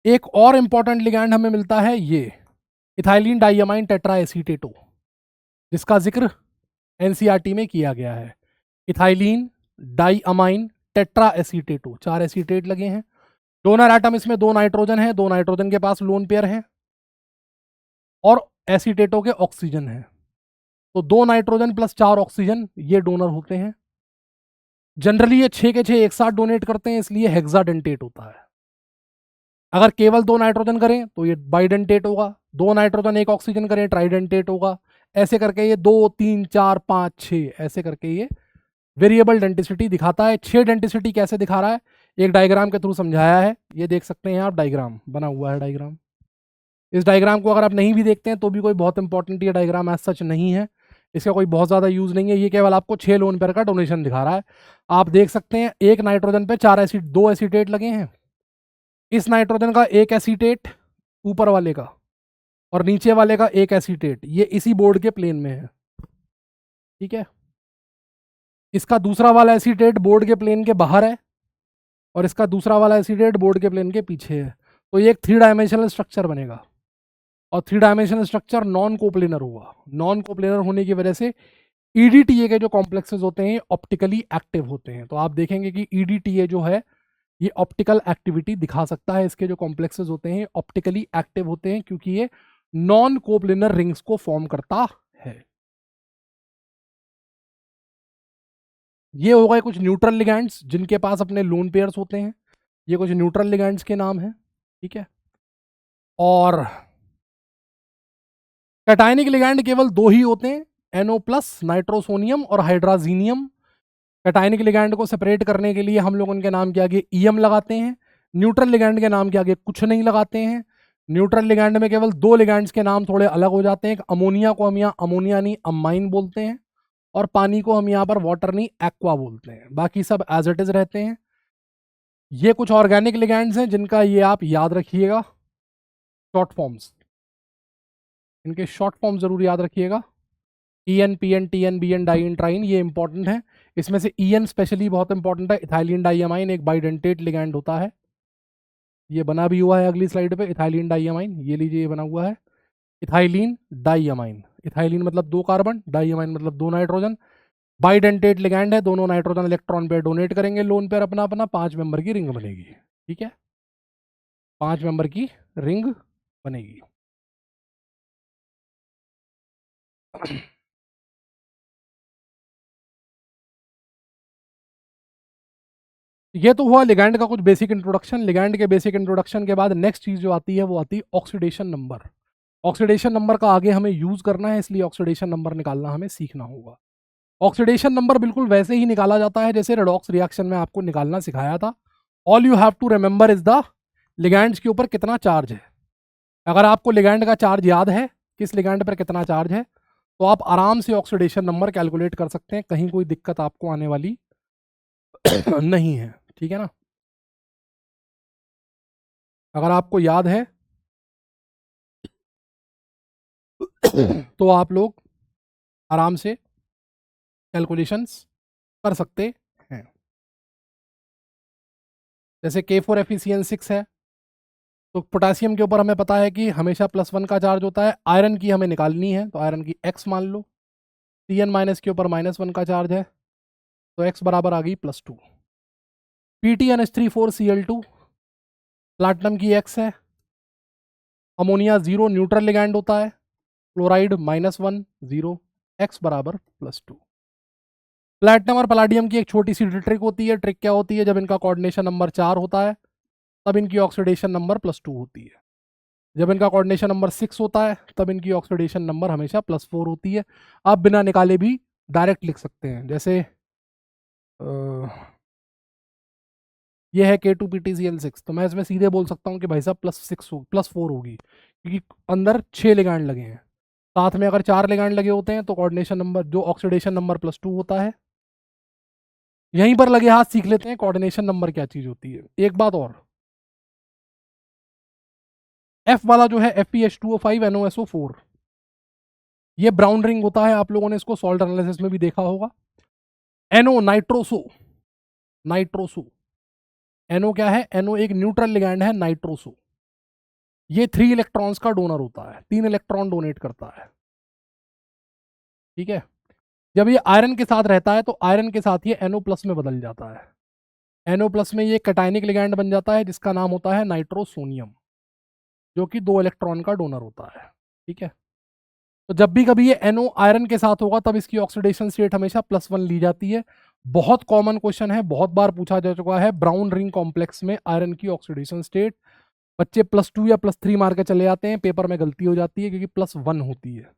एक और इंपॉर्टेंट लिगैंड हमें मिलता है, ये इथाइलिन डाइअमाइन टेट्रा एसीटेटो, जिसका जिक्र एनसीईआरटी में किया गया है। इथाइलिन डाइअमाइन टेट्रा एसीटेटो, 4 एसीटेट लगे हैं। डोनर एटम इसमें 2 नाइट्रोजन है, 2 नाइट्रोजन के पास लोन पेयर है और एसीटेटो के ऑक्सीजन है। तो 2 नाइट्रोजन प्लस 4 ऑक्सीजन ये डोनर होते हैं। जनरली ये 6 के 6 एक साथ डोनेट करते हैं, इसलिए हेक्साडेंटेट होता है। अगर केवल 2 नाइट्रोजन करें तो ये बाइडेंटेट होगा, 2 नाइट्रोजन 1 ऑक्सीजन करें ट्राइडेंटेट होगा। ऐसे करके ये 2 3 4 5 6 ऐसे करके ये वेरिएबल डेंटिसिटी दिखाता है। 6 डेंटिसिटी कैसे दिखा रहा है, एक डायग्राम के थ्रू समझाया है। ये देख सकते हैं आप, डायग्राम बना हुआ है। डायग्राम, इस डायग्राम को अगर आप नहीं भी देखते हैं तो भी कोई बहुत इंपॉर्टेंट ये डायग्राम एज सच नहीं है, इसका कोई बहुत ज़्यादा यूज़ नहीं है। ये केवल आपको 6 लोन पेयर का डोनेशन दिखा रहा है। आप देख सकते हैं एक नाइट्रोजन पे 4 एसिड 2 एसीटेट लगे हैं। इस नाइट्रोजन का एक एसीटेट ऊपर वाले का और नीचे वाले का एक एसीटेट, ये इसी बोर्ड के प्लेन में है, ठीक है। इसका दूसरा वाला एसीटेट बोर्ड के प्लेन के बाहर है और इसका दूसरा वाला एसीटेट बोर्ड के प्लेन के पीछे है। तो ये एक 3 डायमेंशनल स्ट्रक्चर बनेगा और 3 डायमेंशनल स्ट्रक्चर नॉन कोप्लेनर होगा। नॉन कोप्लेनर होने की वजह से ईडीटीए के जो कॉम्प्लेक्सेस होते हैं ऑप्टिकली एक्टिव होते हैं। तो आप देखेंगे कि ईडीटीए जो है ये ऑप्टिकल एक्टिविटी दिखा सकता है। इसके जो कॉम्प्लेक्सेस होते हैं ऑप्टिकली एक्टिव होते हैं क्योंकि ये नॉन कोप्लेनर रिंग्स को फॉर्म करता है। ये हो गए कुछ न्यूट्रल लिगैंड्स जिनके पास अपने लोन पेयर्स होते हैं। ये कुछ न्यूट्रल लिगैंड्स के नाम हैं, ठीक है। और कैटायनिक लिगैंड केवल 2 ही होते हैं, NO प्लस नाइट्रोसोनियम और हाइड्राजीनियम। कैटायनिक लिगैंड को सेपरेट करने के लिए हम लोग उनके नाम के आगे EM लगाते हैं। न्यूट्रल लिगैंड के नाम के आगे कुछ नहीं लगाते हैं। न्यूट्रल लिगैंड में केवल 2 लिगैंड्स के नाम थोड़े अलग हो जाते हैं। एक अमोनिया को हम यहाँ अमोनिया नहीं अमाइन बोलते हैं और पानी को हम यहाँ पर वाटर नहीं एक्वा बोलते हैं। बाकी सब एज इट इज रहते हैं। ये कुछ ऑर्गेनिक लिगैंड्स हैं जिनका ये आप याद रखिएगा, शॉर्ट फॉर्म्स, इनके शॉर्ट फॉर्म जरूर याद रखिएगा। EN PN TN BN dien trien, ये इंपॉर्टेंट है। इसमें से EN स्पेशली बहुत इंपॉर्टेंट है। इथाइलिन डाइअमाइन एक बाइडेंटेट लिगैंड होता है, ये बना भी हुआ है अगली स्लाइड पे। इथाइलिन डाइअमाइन, ये लीजिए, ये बना हुआ है इथाइलिन डाइअमाइन। इथाइलिन मतलब 2 कार्बन, डाइअमाइन मतलब 2 नाइट्रोजन। बाइडेंटेट लिगैंड है, दोनों नाइट्रोजन इलेक्ट्रॉन पेयर डोनेट करेंगे लोन पेयर अपना अपना, 5 मेंबर की रिंग बनेगी, ठीक है। 5 मेंबर की रिंग बनेगी। ये तो हुआ लिगैंड का कुछ बेसिक इंट्रोडक्शन। लिगैंड के बेसिक इंट्रोडक्शन के बाद नेक्स्ट चीज जो आती है वो आती है ऑक्सीडेशन नंबर। ऑक्सीडेशन नंबर का आगे हमें यूज करना है, इसलिए ऑक्सीडेशन नंबर निकालना हमें सीखना होगा। ऑक्सीडेशन नंबर बिल्कुल वैसे ही निकाला जाता है जैसे रेडॉक्स रिएक्शन में आपको निकालना सिखाया था। All you have to remember is the ligands के ऊपर कितना चार्ज है। अगर आपको लिगैंड का चार्ज याद है, किस लिगैंड पर कितना चार्ज है, तो आप आराम से ऑक्सीडेशन नंबर कैलकुलेट कर सकते हैं। कहीं कोई दिक्कत आपको आने वाली नहीं है, ठीक है ना। अगर आपको याद है तो आप लोग आराम से कैलकुलेशंस कर सकते हैं। जैसे K4FeCN6 है, तो पोटेशियम के ऊपर हमें पता है कि हमेशा +1 का चार्ज होता है। आयरन की हमें निकालनी है तो आयरन की X मान लो। CN- के ऊपर -1 का चार्ज है तो X बराबर आ गई +2। PTNH34Cl2 प्लैटिनम की X है। अमोनिया 0 न्यूट्रल लिगैंड होता है। क्लोराइड -1 0, X बराबर +2। प्लैटिनम और पलाडियम की एक छोटी सी ट्रिक होती है। ट्रिक क्या होती है, जब इनका कोऑर्डिनेशन नंबर 4 होता है तब इनकी ऑक्सीडेशन नंबर +2 होती है। जब इनका कोऑर्डिनेशन नंबर 6 होता है तब इनकी ऑक्सीडेशन नंबर हमेशा +4 होती है। आप बिना निकाले भी डायरेक्ट लिख सकते हैं। जैसे ये है K2PtCl6, तो मैं इसमें सीधे बोल सकता हूँ कि भाई साहब +4 होगी क्योंकि अंदर 6 लिगैंड लगे हैं। साथ में अगर 4 लिगैंड लगे होते हैं तो कोऑर्डिनेशन नंबर जो ऑक्सीडेशन नंबर +2 होता है। यहीं पर लगे हाथ सीख लेते हैं कोऑर्डिनेशन नंबर क्या चीज़ होती है। एक बात और, F वाला जो है FeH2O5 NOSO4, ये ब्राउन रिंग होता है, आप लोगों ने इसको सॉल्ट एनालिसिस में भी देखा होगा। NO नाइट्रोसो, नाइट्रोसो NO क्या है, NO एक न्यूट्रल लिगैंड है नाइट्रोसो, ये 3 इलेक्ट्रॉन्स का डोनर होता है, 3 इलेक्ट्रॉन डोनेट करता है, ठीक है। जब ये आयरन के साथ रहता है तो आयरन के साथ ये NO प्लस में बदल जाता है, NO प्लस में ये कैटायनिक लिगैंड बन जाता है जिसका नाम होता है नाइट्रोसोनियम, जो कि 2 इलेक्ट्रॉन का डोनर होता है, ठीक है। तो जब भी कभी ये NO आयरन के साथ होगा तब इसकी ऑक्सीडेशन स्टेट हमेशा +1 ली जाती है। बहुत कॉमन क्वेश्चन है, बहुत बार पूछा जा चुका है, ब्राउन रिंग कॉम्प्लेक्स में आयरन की ऑक्सीडेशन स्टेट, बच्चे +2 या +3 मार के चले जाते हैं, पेपर में गलती हो जाती है क्योंकि +1 होती है,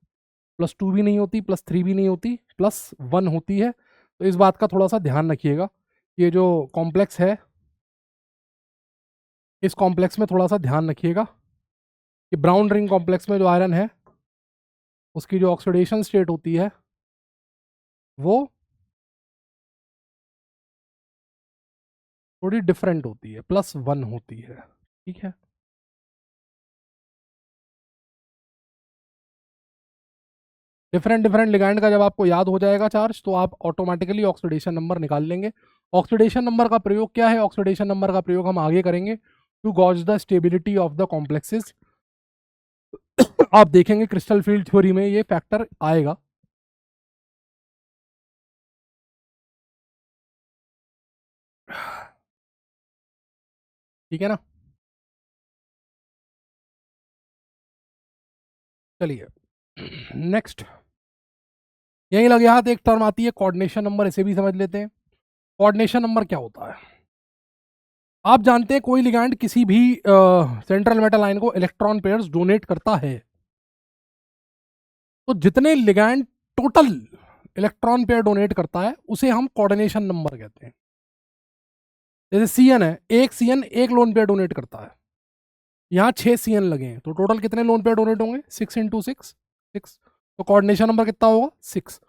+2 भी नहीं होती, +3 भी नहीं होती, +1 होती है। तो इस बात का थोड़ा सा ध्यान रखिएगा, ये जो कॉम्प्लेक्स है इस कॉम्प्लेक्स में थोड़ा सा ध्यान रखिएगा कि ब्राउन रिंग कॉम्प्लेक्स में जो आयरन है उसकी जो ऑक्सीडेशन स्टेट होती है वो थोड़ी डिफरेंट होती है, +1 होती है, ठीक है। डिफरेंट डिफरेंट लिगैंड का जब आपको याद हो जाएगा चार्ज तो आप ऑटोमेटिकली ऑक्सीडेशन नंबर निकाल लेंगे। ऑक्सीडेशन नंबर का प्रयोग क्या है, ऑक्सीडेशन नंबर का प्रयोग हम आगे करेंगे to gauge the stability of the complexes. आप देखेंगे क्रिस्टल फील्ड थ्योरी में ये फैक्टर आएगा। ठीक है ना, चलिए नेक्स्ट, यही लगे हाथ एक टर्म आती है कोऑर्डिनेशन नंबर, इसे भी समझ लेते हैं। कोऑर्डिनेशन नंबर क्या होता है, आप जानते हैं कोई लिगैंड किसी भी सेंट्रल मेटल आयन को इलेक्ट्रॉन पेयर्स डोनेट करता है तो जितने ligand total electron pair donate करता है उसे हम कोऑर्डिनेशन नंबर कहते हैं। जैसे CN है, एक CN एक लोन पेयर डोनेट करता है, यहाँ 6 CN लगे हैं तो टोटल कितने लोन पेयर डोनेट होंगे, 6 × 6 6, तो कोऑर्डिनेशन नंबर कितना होगा 6।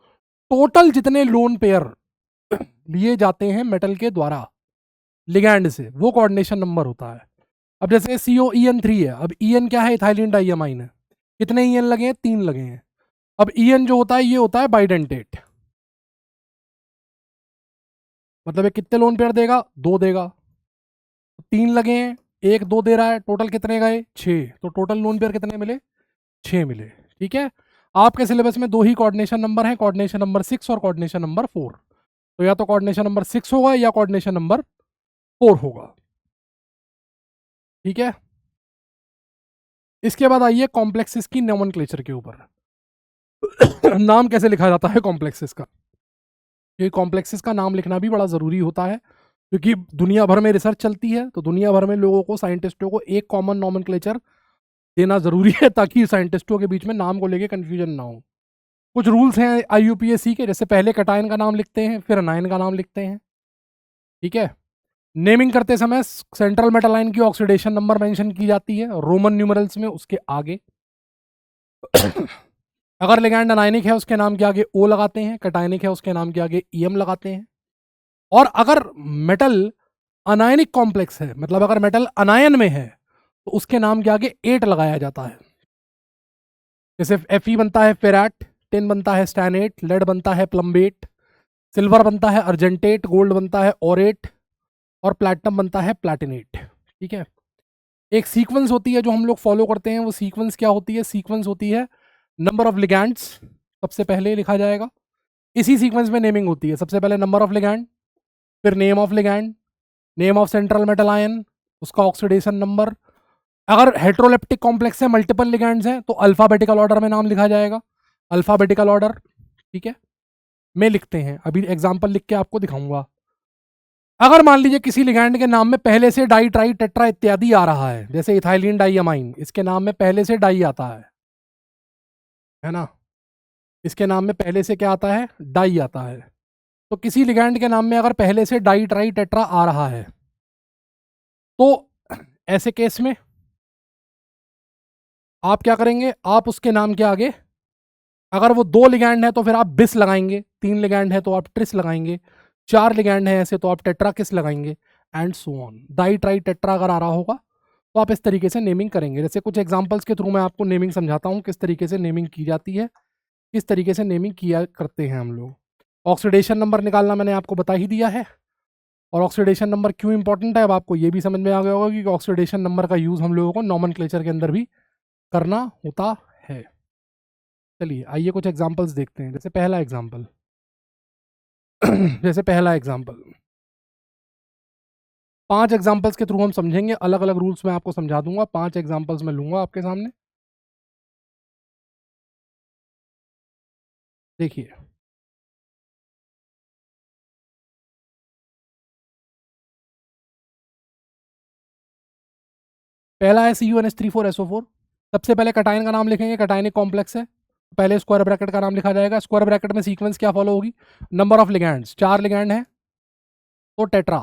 टोटल जितने लोन पेयर लिए जाते हैं मेटल के द्वारा लिगैंड से वो कोऑर्डिनेशन नंबर होता है। अब जैसे COEN3 है, अब EN क्या है, इथाइलिन डाइअमाइन है, कितने EN लगे हैं, 3 लगे हैं। अब EN जो होता है ये होता है बाइडेंटेट, मतलब ये कितने लोन पेयर देगा, 2 देगा, 3 लगे हैं, 1 2 दे रहा है, टोटल कितने गए 6, तो टोटल लोन पेयर कितने मिले, 6 मिले, ठीक है। आपके सिलेबस में 2 ही कोऑर्डिनेशन नंबर हैं, कोऑर्डिनेशन नंबर 6 और कोऑर्डिनेशन नंबर 4, तो या तो कोऑर्डिनेशन नंबर 6 होगा या कोऑर्डिनेशन नंबर 4 होगा, ठीक है। इसके बाद आइए कॉम्प्लेक्सेस की नोमेनक्लेचर के ऊपर नाम कैसे लिखा जाता है कॉम्प्लेक्सेस का, ये कॉम्प्लेक्सेस का नाम लिखना भी बड़ा ज़रूरी होता है क्योंकि दुनिया भर में रिसर्च चलती है तो दुनिया भर में लोगों को, साइंटिस्टों को एक कॉमन नोमेनक्लेचर देना ज़रूरी है ताकि साइंटिस्टों के बीच में नाम को लेके कन्फ्यूजन ना हो। कुछ रूल्स हैं IUPAC के, जैसे पहले कैटायन का नाम लिखते हैं फिर अनायन का नाम लिखते हैं, ठीक है। नेमिंग करते समय सेंट्रल मेटल आयन की ऑक्सीडेशन नंबर मेंशन की जाती है रोमन न्यूमरल्स में उसके आगे अगर लिगैंड अनायनिक है उसके नाम के आगे O लगाते हैं, कैटायनिक है उसके नाम के आगे EM लगाते हैं। और अगर मेटल अनायनिक कॉम्प्लेक्स है, मतलब अगर मेटल अनायन में है तो उसके नाम के आगे 8 लगाया जाता है। जैसे Fe बनता है फेराट, टिन बनता है स्टैनेट, लेड बनता है प्लम्बेट, सिल्वर बनता है अर्जेंटेट, गोल्ड बनता है ऑरेट और प्लैटिनम बनता है प्लैटिनेट, ठीक है। एक सीक्वेंस होती है जो हम लोग फॉलो करते हैं, वो सीक्वेंस क्या होती है, सीक्वेंस होती है नंबर ऑफ लिगैंड्स सबसे पहले लिखा जाएगा, इसी सीक्वेंस में नेमिंग होती है, सबसे पहले नंबर ऑफ लिगैंड, फिर name of ligand, name of central metal ion, उसका ऑक्सीडेशन नंबर। अगर हेट्रोलेप्टिक कॉम्प्लेक्स है, मल्टीपल लिगैंड्स हैं, तो अल्फाबेटिकल ऑर्डर में नाम लिखा जाएगा, अल्फाबेटिकल ऑर्डर, ठीक है, में लिखते हैं। अभी एग्जांपल लिख के आपको दिखाऊंगा। अगर मान लीजिए किसी लिगैंड के नाम में पहले से डाई ट्राई टेट्रा इत्यादि आ रहा है, जैसे इथाइलिन डाइअमाइन, इसके नाम में पहले से डाई आता है ना, इसके नाम में पहले से क्या आता है, डाई आता है। तो किसी लिगैंड के नाम में अगर पहले से डाई ट्राई टेट्रा आ रहा है तो ऐसे केस में आप क्या करेंगे, आप उसके नाम के आगे, अगर वो 2 लिगैंड है तो फिर आप बिस लगाएंगे, 3 लिगैंड है तो आप ट्रिस लगाएंगे, 4 लिगैंड है ऐसे तो आप टेट्रा किस लगाएंगे, and so on. Di tri tetra अगर आ रहा होगा तो आप इस तरीके से नेमिंग करेंगे। जैसे कुछ एग्जांपल्स के थ्रू मैं आपको नेमिंग समझाता हूँ किस तरीके से नेमिंग की जाती है, किस तरीके से नेमिंग किया करते हैं हम लोग। ऑक्सीडेशन नंबर निकालना मैंने आपको बता ही दिया है, और ऑक्सीडेशन नंबर क्यों इंपॉर्टेंट है अब आपको ये भी समझ में आ गया होगा कि ऑक्सीडेशन नंबर का यूज़ हम लोगों को नॉमेनक्लेचर के अंदर भी करना होता है। चलिए आइए कुछ एग्जांपल्स देखते हैं। जैसे पहला एग्जांपल जैसे पहला एग्जांपल 5 एग्जांपल्स के थ्रू हम समझेंगे, अलग अलग रूल्स मैं आपको समझा दूंगा। 5 एग्जांपल्स मैं लूंगा आपके सामने, देखिए। पहला है CuNH3,4SO4। सबसे पहले कटायन का नाम लिखेंगे, कटायनिक कॉम्प्लेक्स है। पहले स्क्वायर ब्रैकेट का नाम लिखा जाएगा। स्क्वायर ब्रैकेट में सीक्वेंस क्या फॉलो होगी, नंबर ऑफ लिगैंड्स, 4 लिगैंड है तो टेट्रा,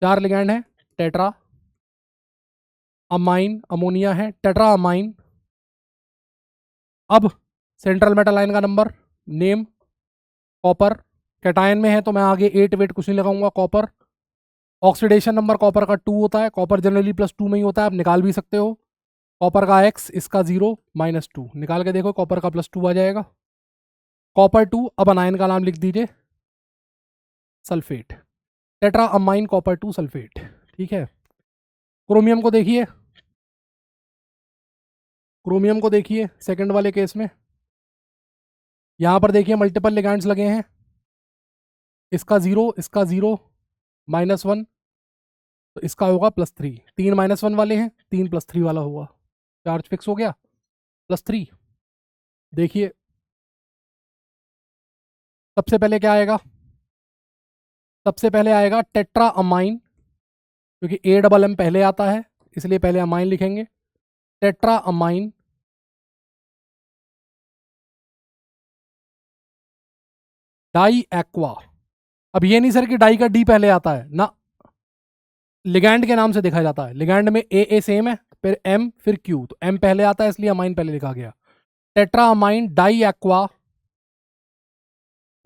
4 लिगैंड है टेट्रा। अमाइन अमोनिया है, टेट्रा अमाइन। अब सेंट्रल मेटल आयन का नंबर, नेम कॉपर, कैटायन में है तो मैं आगे 8 वेट कुछ नहीं लगाऊंगा, कॉपर। ऑक्सीडेशन नंबर कॉपर का 2 होता है, कॉपर जनरली +2 में ही होता है, आप निकाल भी सकते हो। कॉपर का x, इसका 0 -2, निकाल के देखो कॉपर का +2 आ जाएगा। कॉपर 2, अब अनायन का नाम लिख दीजिए sulphate, tetra amine copper 2 sulphate, ठीक है। क्रोमियम को देखिए, क्रोमियम को देखिए सेकंड वाले केस में, यहां पर देखिए मल्टीपल लिगैंड्स लगे हैं, इसका 0, इसका 0 -1, तो इसका होगा +3। 3 -1 वाले हैं, 3 +3 वाला होगा, चार्ज फिक्स हो गया +3। देखिए सबसे पहले क्या आएगा, सबसे पहले आएगा टेट्रा अमाइन, क्योंकि A MM पहले आता है इसलिए पहले अमाइन लिखेंगे, टेट्रा अमाइन। डाई एक्वा, अब ये नहीं सर कि डाई का डी पहले आता है ना, लिगैंड के नाम से देखा जाता है। लिगैंड में A सेम है, फिर M, फिर Q, तो M पहले आता है इसलिए अमाइन पहले लिखा गया। Tetra amine di aqua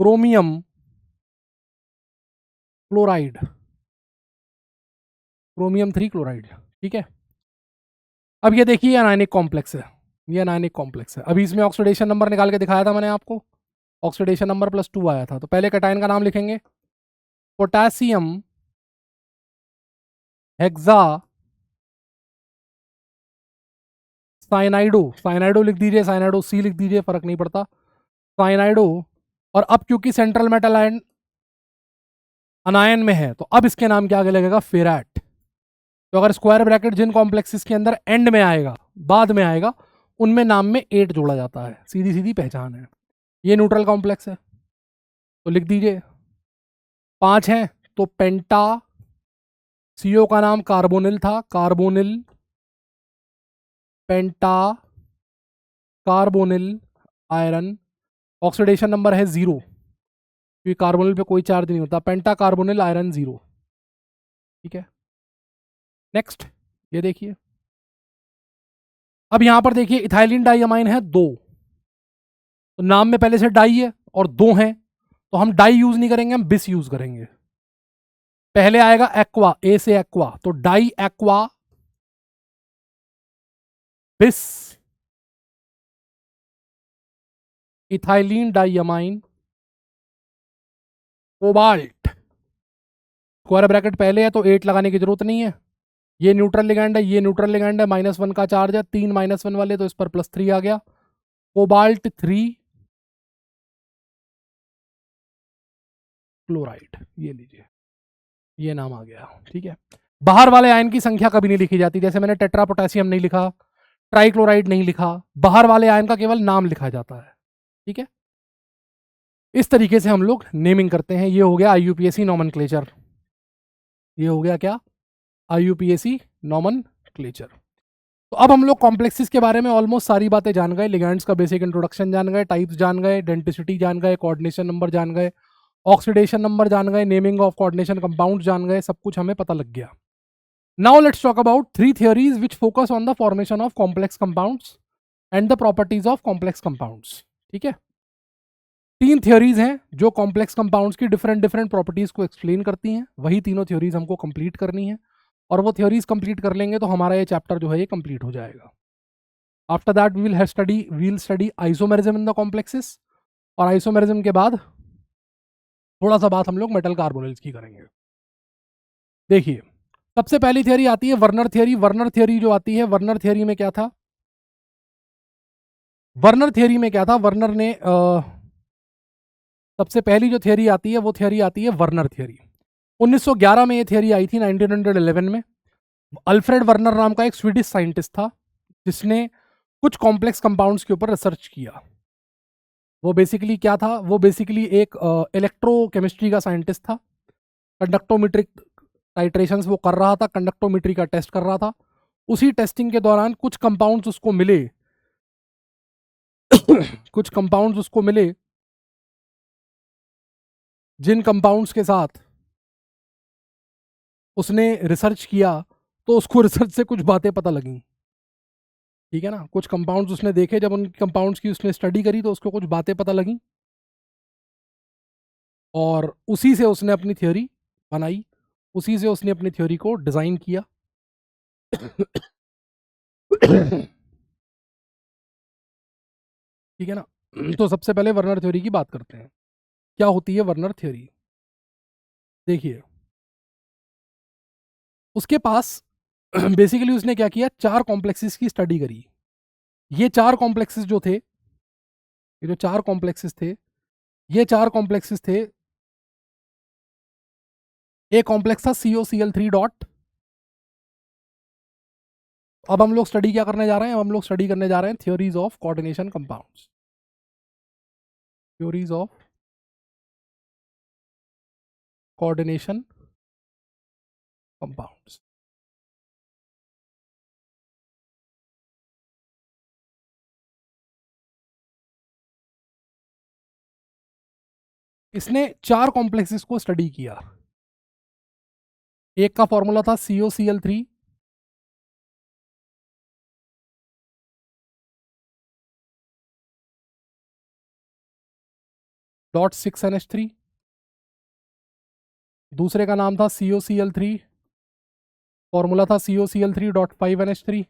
chromium chloride, chromium 3 chloride, ठीक है। अब ये देखिए अनायनिक कॉम्प्लेक्स है, ये अनायनिक कॉम्प्लेक्स है। अभी इसमें ऑक्सीडेशन नंबर निकाल के दिखाया था मैंने आपको, ऑक्सीडेशन नंबर +2 आया था। तो पहले कैटायन का नाम लिखेंगे, पोटेशियम हेक्सा साइनाइडो, साइनाइडो लिख दीजिए, साइनाइडो C लिख दीजिए, फर्क नहीं पड़ता, साइनाइडो। और अब क्योंकि सेंट्रल मेटल आयन अनायन में है तो अब इसके नाम के आगे लगेगा फेरैट। तो अगर स्क्वायर ब्रैकेट जिन कॉम्प्लेक्सेस के अंदर एंड में आएगा, बाद में आएगा, उनमें नाम में 8 जोड़ा जाता है, सीधी सीधी पहचान है। ये न्यूट्रल कॉम्प्लेक्स है तो लिख दीजिए। 5 हैं तो पेंटा, CO का नाम कार्बोनिल था, कार्बोनिल, पेंटा कार्बोनिल आयरन। ऑक्सीडेशन नंबर है 0, क्योंकि कार्बोनिल पे कोई चार्ज नहीं होता, पेंटा कार्बोनिल आयरन 0, ठीक है। नेक्स्ट ये देखिए, अब यहां पर देखिए इथाइलिन डाइअमाइन है 2, तो नाम में पहले से डाई है और 2 हैं, तो हम डाई यूज नहीं करेंगे, हम बिस यूज करेंगे। पहले आएगा एक्वा, A से एक्वा, तो डाई एक्वा बिस ethylene diamine cobalt. Square bracket पहले है तो 8 लगाने की जरूरत नहीं है। ये न्यूट्रल लिगैंड है, ये न्यूट्रल लिगैंड है, -1 का चार्ज है, 3 -1 वाले तो इस पर +3 आ गया, कोबाल्ट 3 क्लोराइड, ये लीजिए, ये नाम आ गया, ठीक है। बाहर वाले आयन की संख्या कभी नहीं लिखी जाती, जैसे मैंने टेट्रा पोटेशियम नहीं लिखा, ट्राइक्लोराइड नहीं लिखा, बाहर वाले आयन का केवल नाम लिखा जाता है, ठीक है। इस तरीके से हम लोग नेमिंग करते हैं। ये हो गया IUPAC नॉमेनक्लेचर, ये हो गया क्या, IUPAC नॉमेनक्लेचर। तो अब हम लोग कॉम्प्लेक्सेस के बारे में ऑलमोस्ट सारी बातें जान गए, लिगैंड्स का बेसिक इंट्रोडक्शन जान गए, टाइप्स जान गए, डेंटिसिटी जान गए, कोऑर्डिनेशन नंबर जान गए, ऑक्सीडेशन नंबर जान गए, नेमिंग ऑफ कोऑर्डिनेशन कंपाउंड जान गए, सब कुछ हमें पता लग गया। Now let's talk about 3 theories which focus on the formation of complex compounds and the properties of complex compounds, ठीक है। 3 थ्योरीज हैं जो कॉम्प्लेक्स कंपाउंड्स की डिफरेंट प्रॉपर्टीज को एक्सप्लेन करती हैं, वही तीनों थ्योरीज हमको कंप्लीट करनी है। और वो थ्योरीज कंप्लीट कर लेंगे तो हमारा ये चैप्टर जो है ये कंप्लीट हो जाएगा। After that we'll study isomerism in the complexes, और आइसोमेरिज्म के बाद थोड़ा सा बात हम लोग मेटल कार्बोनिल्स की करेंगे। देखिए, सबसे पहली थियरी आती है वर्नर थियरी। वर्नर थियरी जो आती है, वर्नर थियरी में क्या था, वर्नर थियरी में क्या था, वर्नर ने सबसे पहली जो थियरी आती है वो थियरी आती है वर्नर थियरी। 1911 में ये थियरी आई थी, 1911 में। अल्फ्रेड वर्नर नाम का एक स्वीडिश साइंटिस्ट था जिसने कुछ कॉम्प्लेक्स कंपाउंड्स के ऊपर रिसर्च किया। वो बेसिकली क्या था, वो बेसिकली एक इलेक्ट्रोकेमिस्ट्री का साइंटिस्ट था। कंडक्टोमेट्रिक टाइट्रेशंस वो कर रहा था, कंडक्टोमेट्री का टेस्ट कर रहा था। उसी टेस्टिंग के दौरान कुछ कंपाउंड्स उसको मिले कुछ कंपाउंड्स उसको मिले जिन कंपाउंड्स के साथ उसने रिसर्च किया तो उसको रिसर्च से कुछ बातें पता लगी। ठीक है ना, कुछ कंपाउंड्स उसने देखे, जब उन कंपाउंड्स की उसने स्टडी करी तो उसको कुछ बातें पता लगी और उसी से उसने अपनी थ्योरी बनाई, उसी से उसने अपनी थ्योरी को डिजाइन किया। ठीक है ना। तो सबसे पहले वर्नर थ्योरी की बात करते हैं। क्या होती है वर्नर थ्योरी? देखिए, उसके पास बेसिकली उसने क्या किया, 4 कॉम्प्लेक्सेस की स्टडी करी। ये 4 कॉम्प्लेक्सेस जो थे, ये जो 4 कॉम्प्लेक्सेस थे, ये 4 कॉम्प्लेक्सेस थे। एक कॉम्प्लेक्स था COCl3 डॉट। अब हम लोग स्टडी क्या करने जा रहे हैं, हम लोग स्टडी करने जा रहे हैं theories of coordination compounds. Theories of coordination compounds. इसने 4 कॉम्प्लेक्सेस को स्टडी किया। एक का फॉर्मूला था COCl3 डॉट 6NH3। दूसरे का नाम था COCl3, फॉर्मूला था COCl3 डॉट 5NH3।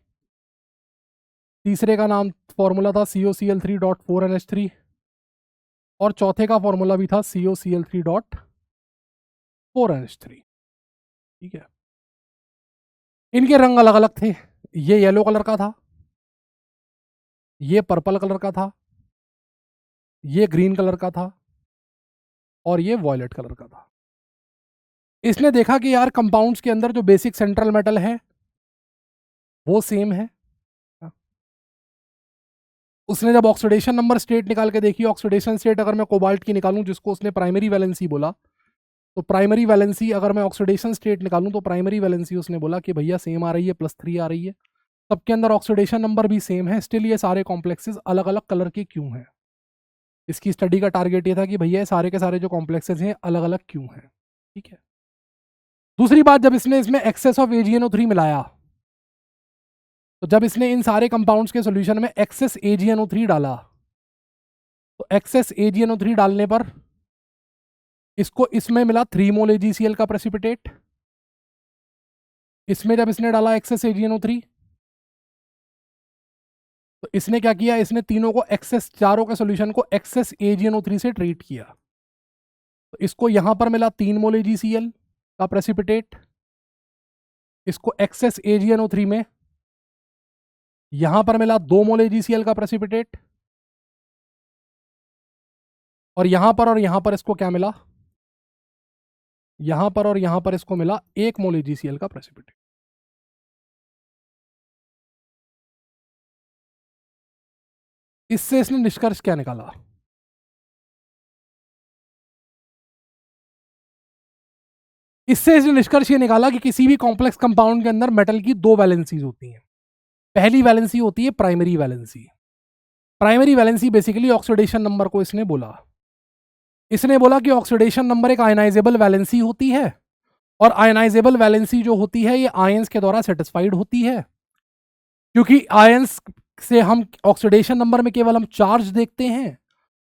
तीसरे का नाम फॉर्मूला था COCl3 डॉट 4NH3 और चौथे का फॉर्मूला भी था COCl3 डॉट 4NH3। ठीक है, इनके रंग अलग अलग थे। ये येलो कलर का था, ये पर्पल कलर का था, ये ग्रीन कलर का था और ये वॉयलेट कलर का था। इसने देखा कि यार कंपाउंड्स के अंदर जो बेसिक सेंट्रल मेटल है वो सेम है। उसने जब ऑक्सीडेशन नंबर स्टेट निकाल के देखी, ऑक्सीडेशन स्टेट अगर मैं कोबाल्ट की निकालूं जिसको उसने प्राइमरी वैलेंसी बोला, तो प्राइमरी वैलेंसी अगर मैं ऑक्सीडेशन स्टेट निकालूं तो प्राइमरी वैलेंसी उसने बोला कि भैया सेम आ रही है, +3 आ रही है। सबके अंदर ऑक्सीडेशन नंबर भी सेम है, स्टिल ये सारे कॉम्प्लेक्सेस अलग अलग कलर के क्यों हैं? इसकी स्टडी का टारगेट ये था कि भैया सारे के सारे जो कॉम्प्लेक्सेस हैं अलग अलग क्यों हैं। ठीक है। दूसरी बात, जब इसने इसमें एक्सेस ऑफ AgNO3 मिलाया, तो जब इसने इन सारे कंपाउंड्स के सॉल्यूशन में एक्सेस AgNO3 डाला, तो एक्सेस AgNO3 डालने पर इसको इसमें मिला 3 मोल AgCl का प्रेसिपिटेट। इसमें जब इसने डाला एक्सेस AgNO3, तो इसने क्या किया, इसने तीनों को एक्सेस, चारों के सॉल्यूशन को एक्सेस AgNO3 से ट्रीट किया। तो इसको यहां पर मिला 3 मोल AgCl का प्रेसिपिटेट, इसको एक्सेस AgNO3 में यहां पर मिला 2 मोल AgCl का प्रेसिपिटेट, और यहां पर इसको क्या मिला, यहां पर और यहां पर इसको मिला 1 मोल AgCl का प्रेसिपिटेट। इससे इसने निष्कर्ष क्या निकाला? इससे इसने निष्कर्ष ये निकाला कि किसी भी कॉम्प्लेक्स कंपाउंड के अंदर मेटल की 2 वैलेंसीज होती हैं। पहली वैलेंसी होती है primary valency. Primary valency basically oxidation number को इसने बोला। इसने बोला कि ऑक्सीडेशन नंबर एक आयनाइजेबल वैलेंसी होती है, और आयनाइजेबल वैलेंसी जो होती है ये आयंस के द्वारा सेटिस्फाइड होती है, क्योंकि आयंस से हम ऑक्सीडेशन नंबर में केवल हम चार्ज देखते हैं,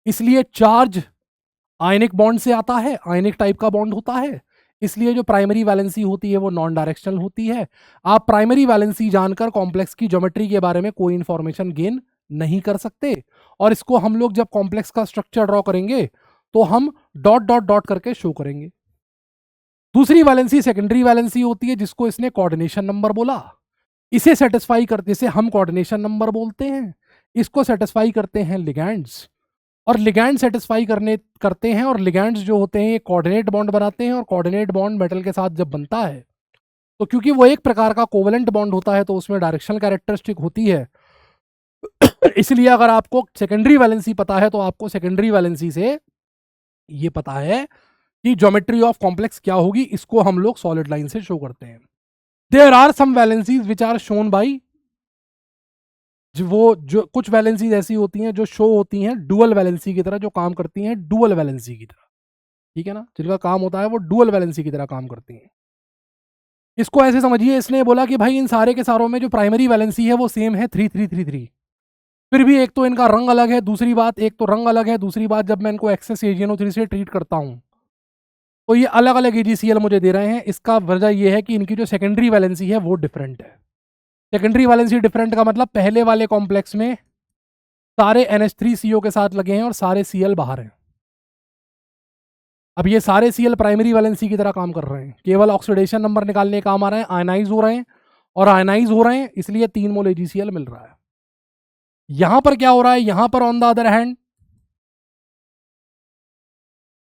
इसलिए चार्ज आयनिक बॉन्ड से आता है, आयनिक टाइप का बॉन्ड होता है, इसलिए जो प्राइमरी वैलेंसी होती है वो नॉन डायरेक्शनल होती है। आप प्राइमरी वैलेंसी जानकर कॉम्प्लेक्स की ज्योमेट्री के बारे में कोई इंफॉर्मेशन गेन नहीं कर सकते। और इसको हम लोग जब कॉम्प्लेक्स का स्ट्रक्चर ड्रॉ करेंगे तो हम डॉट डॉट डॉट करके शो करेंगे। दूसरी वैलेंसी सेकेंडरी वैलेंसी होती है, जिसको इसने कोऑर्डिनेशन नंबर बोला। इसे सेटिस्फाई करते से हम कोऑर्डिनेशन नंबर बोलते हैं। इसको सेटिस्फाई करते हैं लिगैंड्स, और लिगैंड सेटिस्फाई करते हैं, और लिगैंड्स जो होते हैं ये कोऑर्डिनेट बॉन्ड बनाते हैं। और कोऑर्डिनेट बॉन्ड मेटल के साथ जब बनता है तो क्योंकि वो एक प्रकार का कोवेलेंट बॉन्ड होता है तो उसमें डायरेक्शनल कैरेक्टरिस्टिक होती है। इसलिए अगर आपको सेकेंडरी वैलेंसी पता है तो आपको सेकेंडरी वैलेंसी से ये पता है कि ज्योमेट्री ऑफ कॉम्प्लेक्स क्या होगी। इसको हम लोग सॉलिड लाइन से शो करते हैं। There are some valencies which are shown by, जो कुछ वैलेंसीज ऐसी होती हैं जो शो होती हैं डुअल वैलेंसी की तरह, जो काम करती हैं डुअल वैलेंसी की तरह, ठीक है ना, जिनका काम होता है वो डुअल वैलेंसी की तरह काम करती हैं। इसको ऐसे समझिए, इसने बोला कि भाई इन सारे के सारों में जो प्राइमरी वैलेंसी है वो सेम है 3333। फिर भी एक तो इनका रंग अलग है, दूसरी बात एक तो रंग अलग है, दूसरी बात जब मैं इनको एक्सेस AgNO3 से ट्रीट करता हूं तो ये अलग अलग AgCl मुझे दे रहे हैं। इसका वजह ये है कि इनकी जो सेकेंडरी वैलेंसी है वो डिफरेंट है। सेकेंडरी वैलेंसी डिफरेंट का मतलब पहले वाले कॉम्प्लेक्स में सारे NH3CO के साथ लगे हैं और सारे Cl बाहर हैं। अब ये सारे Cl प्राइमरी वैलेंसी की तरह काम कर रहे हैं, केवल ऑक्सीडेशन नंबर निकालने काम आ रहे हैं, आयनाइज हो रहे हैं, और आयनाइज हो रहे हैं इसलिए 3 मोल AgCl मिल रहा है। यहां पर क्या हो रहा है, यहां पर ऑन द अदर हैंड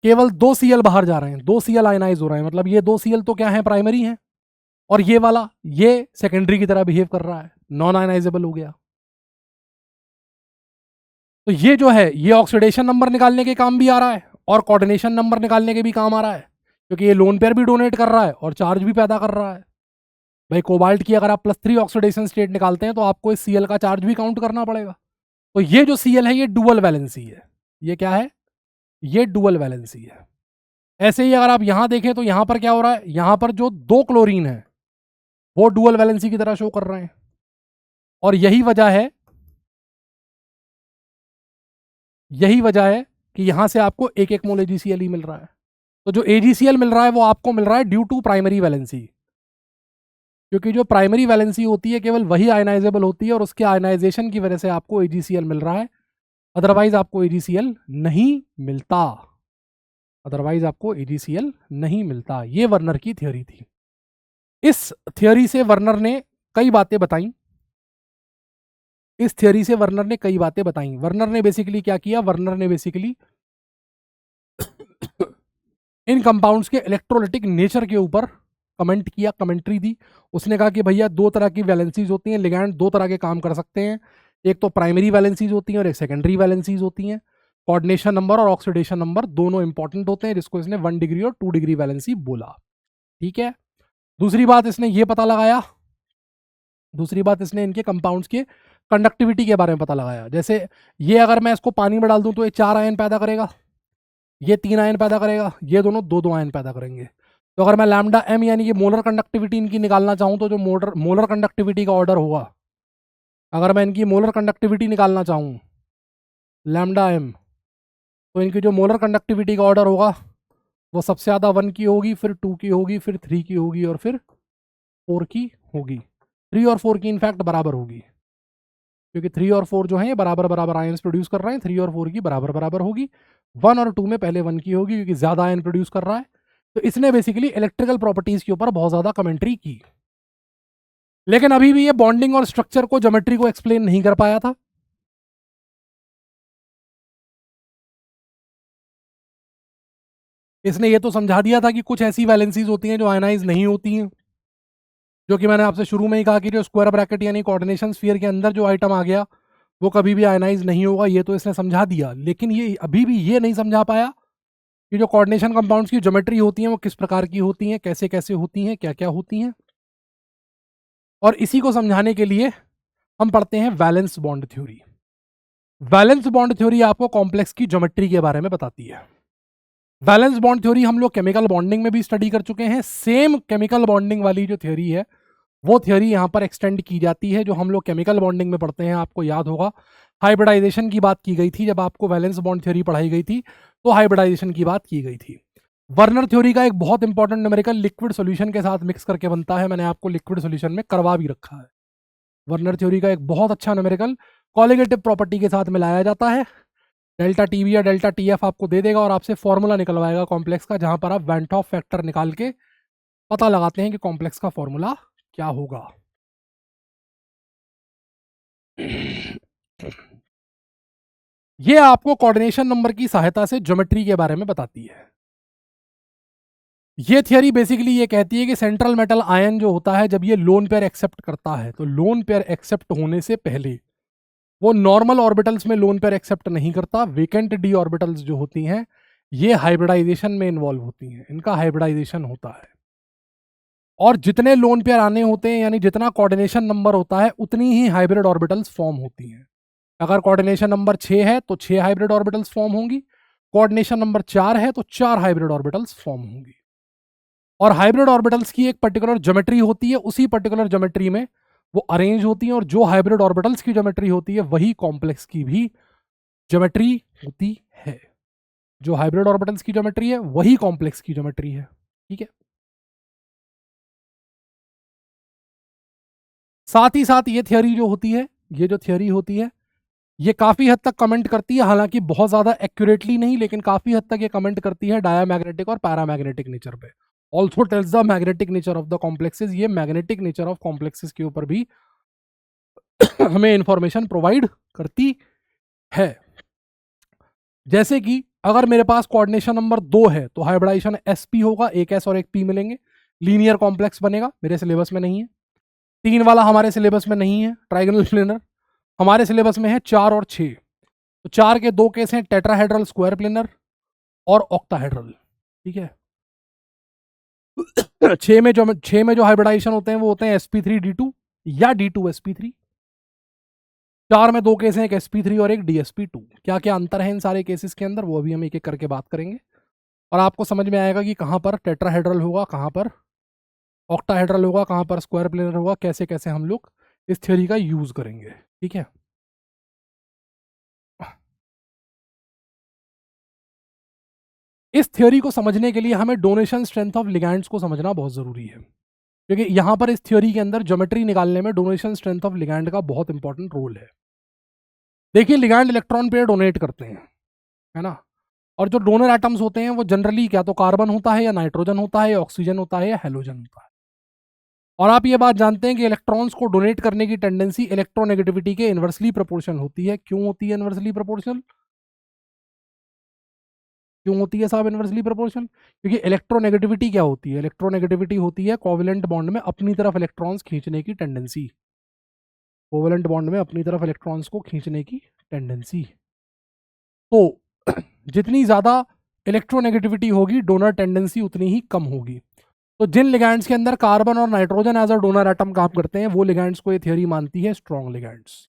केवल 2 Cl बाहर जा रहे हैं, 2 Cl आयनाइज हो रहे हैं। मतलब ये 2 Cl तो क्या है, प्राइमरी है, और ये वाला ये सेकेंडरी की तरह बिहेव कर रहा है, नॉन आयनाइजेबल हो गया। तो ये जो है ये ऑक्सीडेशन नंबर निकालने के काम भी आ रहा है और कोऑर्डिनेशन नंबर निकालने के भी काम आ रहा है, क्योंकि ये लोन पेयर भी डोनेट कर रहा है और चार्ज भी पैदा कर रहा है। भाई कोबाल्ट की अगर आप +3 ऑक्सीडेशन स्टेट निकालते हैं तो आपको इस Cl का चार्ज भी काउंट करना पड़ेगा। तो ये जो Cl है ये डुअल वैलेंसी है। ये क्या है, ये डुअल वैलेंसी है। ऐसे ही अगर आप यहां देखें तो यहां पर क्या हो रहा है, यहां पर जो 2 क्लोरीन है वो डुअल वैलेंसी की तरह शो कर रहे हैं, और यही वजह है कि यहां से आपको 1-1 मोल AgCl ही मिल रहा है। तो जो AgCl मिल रहा है वो आपको मिल रहा है ड्यू टू प्राइमरी वैलेंसी, क्योंकि जो प्राइमरी वैलेंसी होती है केवल वही आयनाइजेबल होती है और उसके आयनाइजेशन की वजह से आपको AgCl मिल रहा है, अदरवाइज आपको AgCl नहीं मिलता। अदरवाइज आपको AgCl नहीं मिलता। ये वर्नर की थ्योरी थी। इस थ्योरी से वर्नर ने कई बातें बताई। वर्नर ने बेसिकली क्या किया, वर्नर ने बेसिकली इन कंपाउंड्स के इलेक्ट्रोलिटिक नेचर के ऊपर कमेंट किया, कमेंट्री दी। उसने कहा कि भैया 2 तरह की वैलेंसीज होती हैं, लिगैंड 2 तरह के काम कर सकते हैं, एक तो प्राइमरी वैलेंसीज होती हैं और एक सेकेंडरी वैलेंसीज होती हैं। कोऑर्डिनेशन नंबर और ऑक्सीडेशन नंबर दोनों इंपॉर्टेंट होते हैं, जिसको इसने 1 डिग्री और 2 डिग्री वैलेंसी बोला। ठीक है, दूसरी बात इसने इनके कंपाउंड्स के कंडक्टिविटी के बारे में पता लगाया। जैसे ये अगर मैं इसको पानी में डाल दूं तो ये 4 आयन पैदा करेगा, ये 3 आयन पैदा करेगा, ये दोनों 2-2 आयन पैदा करेंगे। तो अगर मैं लैम्डा m यानी कि मोलर कंडक्टिविटी इनकी निकालना चाहूँ तो जो मोलर कंडक्टिविटी का ऑर्डर होगा, अगर मैं इनकी मोलर कंडक्टिविटी निकालना चाहूँ लैम्डा m, तो इनकी जो मोलर कंडक्टिविटी का ऑर्डर होगा वो सबसे ज़्यादा 1 की होगी, फिर 2 की होगी, फिर 3 की होगी और फिर 4 की होगी। 3 और 4 की इनफैक्ट बराबर होगी, क्योंकि 3 और 4 जो है ये बराबर आयन्स प्रोड्यूस कर रहे हैं। 3 और 4 की बराबर होगी। 1 और 2 में पहले 1 की होगी क्योंकि ज़्यादा आयन प्रोड्यूस कर रहा है। तो इसने बेसिकली इलेक्ट्रिकल प्रॉपर्टीज के ऊपर बहुत ज़्यादा कमेंट्री की, लेकिन अभी भी ये बॉन्डिंग और स्ट्रक्चर को, ज्योमेट्री को एक्सप्लेन नहीं कर पाया था। इसने ये तो समझा दिया था कि कुछ ऐसी वैलेंसीज होती हैं जो आयनाइज नहीं होती हैं, जो कि मैंने आपसे शुरू में ही कहा कि जो स्क्वायर ब्रैकेट यानी कोऑर्डिनेशन स्फीयर के अंदर जो आइटम आ गया वो कभी भी आयनाइज नहीं होगा। ये तो इसने समझा दिया, लेकिन ये अभी भी ये नहीं समझा पाया कि जो कोऑर्डिनेशन कंपाउंड्स की ज्योमेट्री होती हैं वो किस प्रकार की होती हैं, कैसे कैसे होती हैं, क्या क्या होती हैं। और इसी को समझाने के लिए हम पढ़ते हैं valence bond theory. Valence bond theory आपको कॉम्प्लेक्स की ज्योमेट्री के बारे में बताती है। वैलेंस बॉन्ड थ्योरी हम लोग केमिकल बॉन्डिंग में भी स्टडी कर चुके हैं। सेम केमिकल बॉन्डिंग वाली जो थ्योरी है वो थ्योरी यहाँ पर एक्सटेंड की जाती है, जो हम लोग केमिकल बॉन्डिंग में पढ़ते हैं। आपको याद होगा हाइब्रिडाइजेशन की बात की गई थी, जब आपको वैलेंस बॉन्ड थ्योरी पढ़ाई गई थी तो हाइब्रिडाइजेशन की बात की गई थी। वर्नर थ्योरी का एक बहुत इंपॉर्टेंट न्यूमेरिकल लिक्विड सॉल्यूशन के साथ मिक्स करके बनता है, मैंने आपको लिक्विड सॉल्यूशन में करवा भी रखा है। वर्नर थ्योरी का एक बहुत अच्छा न्यूमेरिकल कॉलिगेटिव प्रॉपर्टी के साथ मिलाया जाता है। डेल्टा टीवी या डेल्टा टीएफ आपको दे देगा और आपसे फॉर्मूला निकलवाएगा कॉम्प्लेक्स का, जहां पर आप वेंट ऑफ फैक्टर निकाल के पता लगाते हैं कि कॉम्प्लेक्स का फॉर्मूला क्या होगा। ये आपको कोऑर्डिनेशन नंबर की सहायता से ज्योमेट्री के बारे में बताती है। ये थियरी बेसिकली ये कहती है कि सेंट्रल मेटल आयन जो होता है, जब ये लोन पेयर एक्सेप्ट करता है, तो लोन पेयर एक्सेप्ट होने से पहले वो नॉर्मल ऑर्बिटल्स में लोन पेयर एक्सेप्ट नहीं करता। वेकेंट डी ऑर्बिटल्स जो होती हैं ये हाइब्रिडाइजेशन में इन्वॉल्व होती हैं, इनका हाइब्रिडाइजेशन होता है। और जितने लोन पेयर आने होते हैं, यानी जितना कोऑर्डिनेशन नंबर होता है, उतनी ही हाइब्रिड ऑर्बिटल्स फॉर्म होती हैं। अगर कोऑर्डिनेशन नंबर 6 है तो 6 हाइब्रिड ऑर्बिटल्स फॉर्म होंगी, कोऑर्डिनेशन नंबर 4 है तो 4 हाइब्रिड ऑर्बिटल्स फॉर्म होंगी। और हाइब्रिड ऑर्बिटल्स की एक पर्टिकुलर ज्योमेट्री होती है, उसी पर्टिकुलर ज्योमेट्री में वो अरेंज होती हैं, और जो हाइब्रिड ऑर्बिटल्स की ज्योमेट्री होती है वही कॉम्प्लेक्स की भी ज्योमेट्री होती है। जो हाइब्रिड ऑर्बिटल्स की ज्योमेट्री है वही कॉम्प्लेक्स की ज्योमेट्री है। ठीक है। साथ ही साथ ये थियोरी जो होती है, ये जो थियोरी होती है, ये काफी हद तक कमेंट करती है, हालांकि बहुत ज्यादा एक्यूरेटली नहीं, लेकिन काफी हद तक ये कमेंट करती है डायामैग्नेटिक और पैरामैग्नेटिक नेचर पे। Also tells the magnetic nature of the complexes. ये मैग्नेटिक नेचर ऑफ कॉम्प्लेक्सेस के ऊपर भी हमें इंफॉर्मेशन प्रोवाइड करती है। जैसे कि अगर मेरे पास कोऑर्डिनेशन नंबर 2 है तो हाइब्रिडाइजेशन sp होगा, एक s और एक p मिलेंगे, लीनियर कॉम्प्लेक्स बनेगा। मेरे सिलेबस में नहीं है। 3 वाला हमारे सिलेबस में नहीं है, ट्राइगोनल प्लेनर। हमारे सिलेबस में है 4 और 6। तो 4 के 2 केस हैं, टेट्राहेड्रल स्क्वायर प्लेनर और ऑक्टाहेड्रल। ठीक है। 6 में जो हाइब्रिडाइजेशन होते हैं वो होते हैं sp3d2 या d2sp3। 4 में 2 केस हैं, एक sp3 और एक dsp2। क्या क्या अंतर है इन सारे केसेस के अंदर, वो अभी हम एक एक करके बात करेंगे, और आपको समझ में आएगा कि कहां पर टेट्राहेड्रल होगा, कहां पर ऑक्टाहेड्रल होगा, कहां पर स्क्वायर प्लेनर होगा, कैसे कैसे हम लोग इस थ्योरी का यूज करेंगे। ठीक है। इस थ्योरी को समझने के लिए हमें डोनेशन स्ट्रेंथ ऑफ लिगैंड्स को समझना बहुत जरूरी है, क्योंकि यहां पर इस थ्योरी के अंदर ज्योमेट्री निकालने में डोनेशन स्ट्रेंथ ऑफ लिगैंड का बहुत इंपॉर्टेंट रोल है। देखिए, लिगैंड इलेक्ट्रॉन पेयर डोनेट करते हैं, है ना, और जो डोनर एटम्स होते हैं वो जनरली क्या तो कार्बन होता है, या नाइट्रोजन होता है, या ऑक्सीजन होता है, या हेलोजन होता है। और आप ये बात जानते हैं कि इलेक्ट्रॉन्स को डोनेट करने की टेंडेंसी इलेक्ट्रोनेगेटिविटी के इनवर्सली प्रोपोर्शनल होती है। क्यों होती है इनवर्सली प्रोपोर्शनल? क्यों होती है साहब इनवर्सली प्रोपोर्शनल? क्योंकि इलेक्ट्रोनेगेटिविटी क्या होती है? इलेक्ट्रोनेगेटिविटी होती है कोवेलेंट बॉन्ड में अपनी तरफ इलेक्ट्रॉन्स खींचने की टेंडेंसी। कोवेलेंट बॉन्ड में अपनी तरफ इलेक्ट्रॉन्स को खींचने की टेंडेंसी। तो जितनी ज्यादा इलेक्ट्रोनेगेटिविटी होगी, डोनर टेंडेंसी उतनी ही कम होगी। तो जिन लिगैंड्स के अंदर कार्बन और nitrogen as a donor atom काम करते हैं, वो लिगैंड्स को ये थियरी मानती है स्ट्रॉन्ग लिगैंड्स।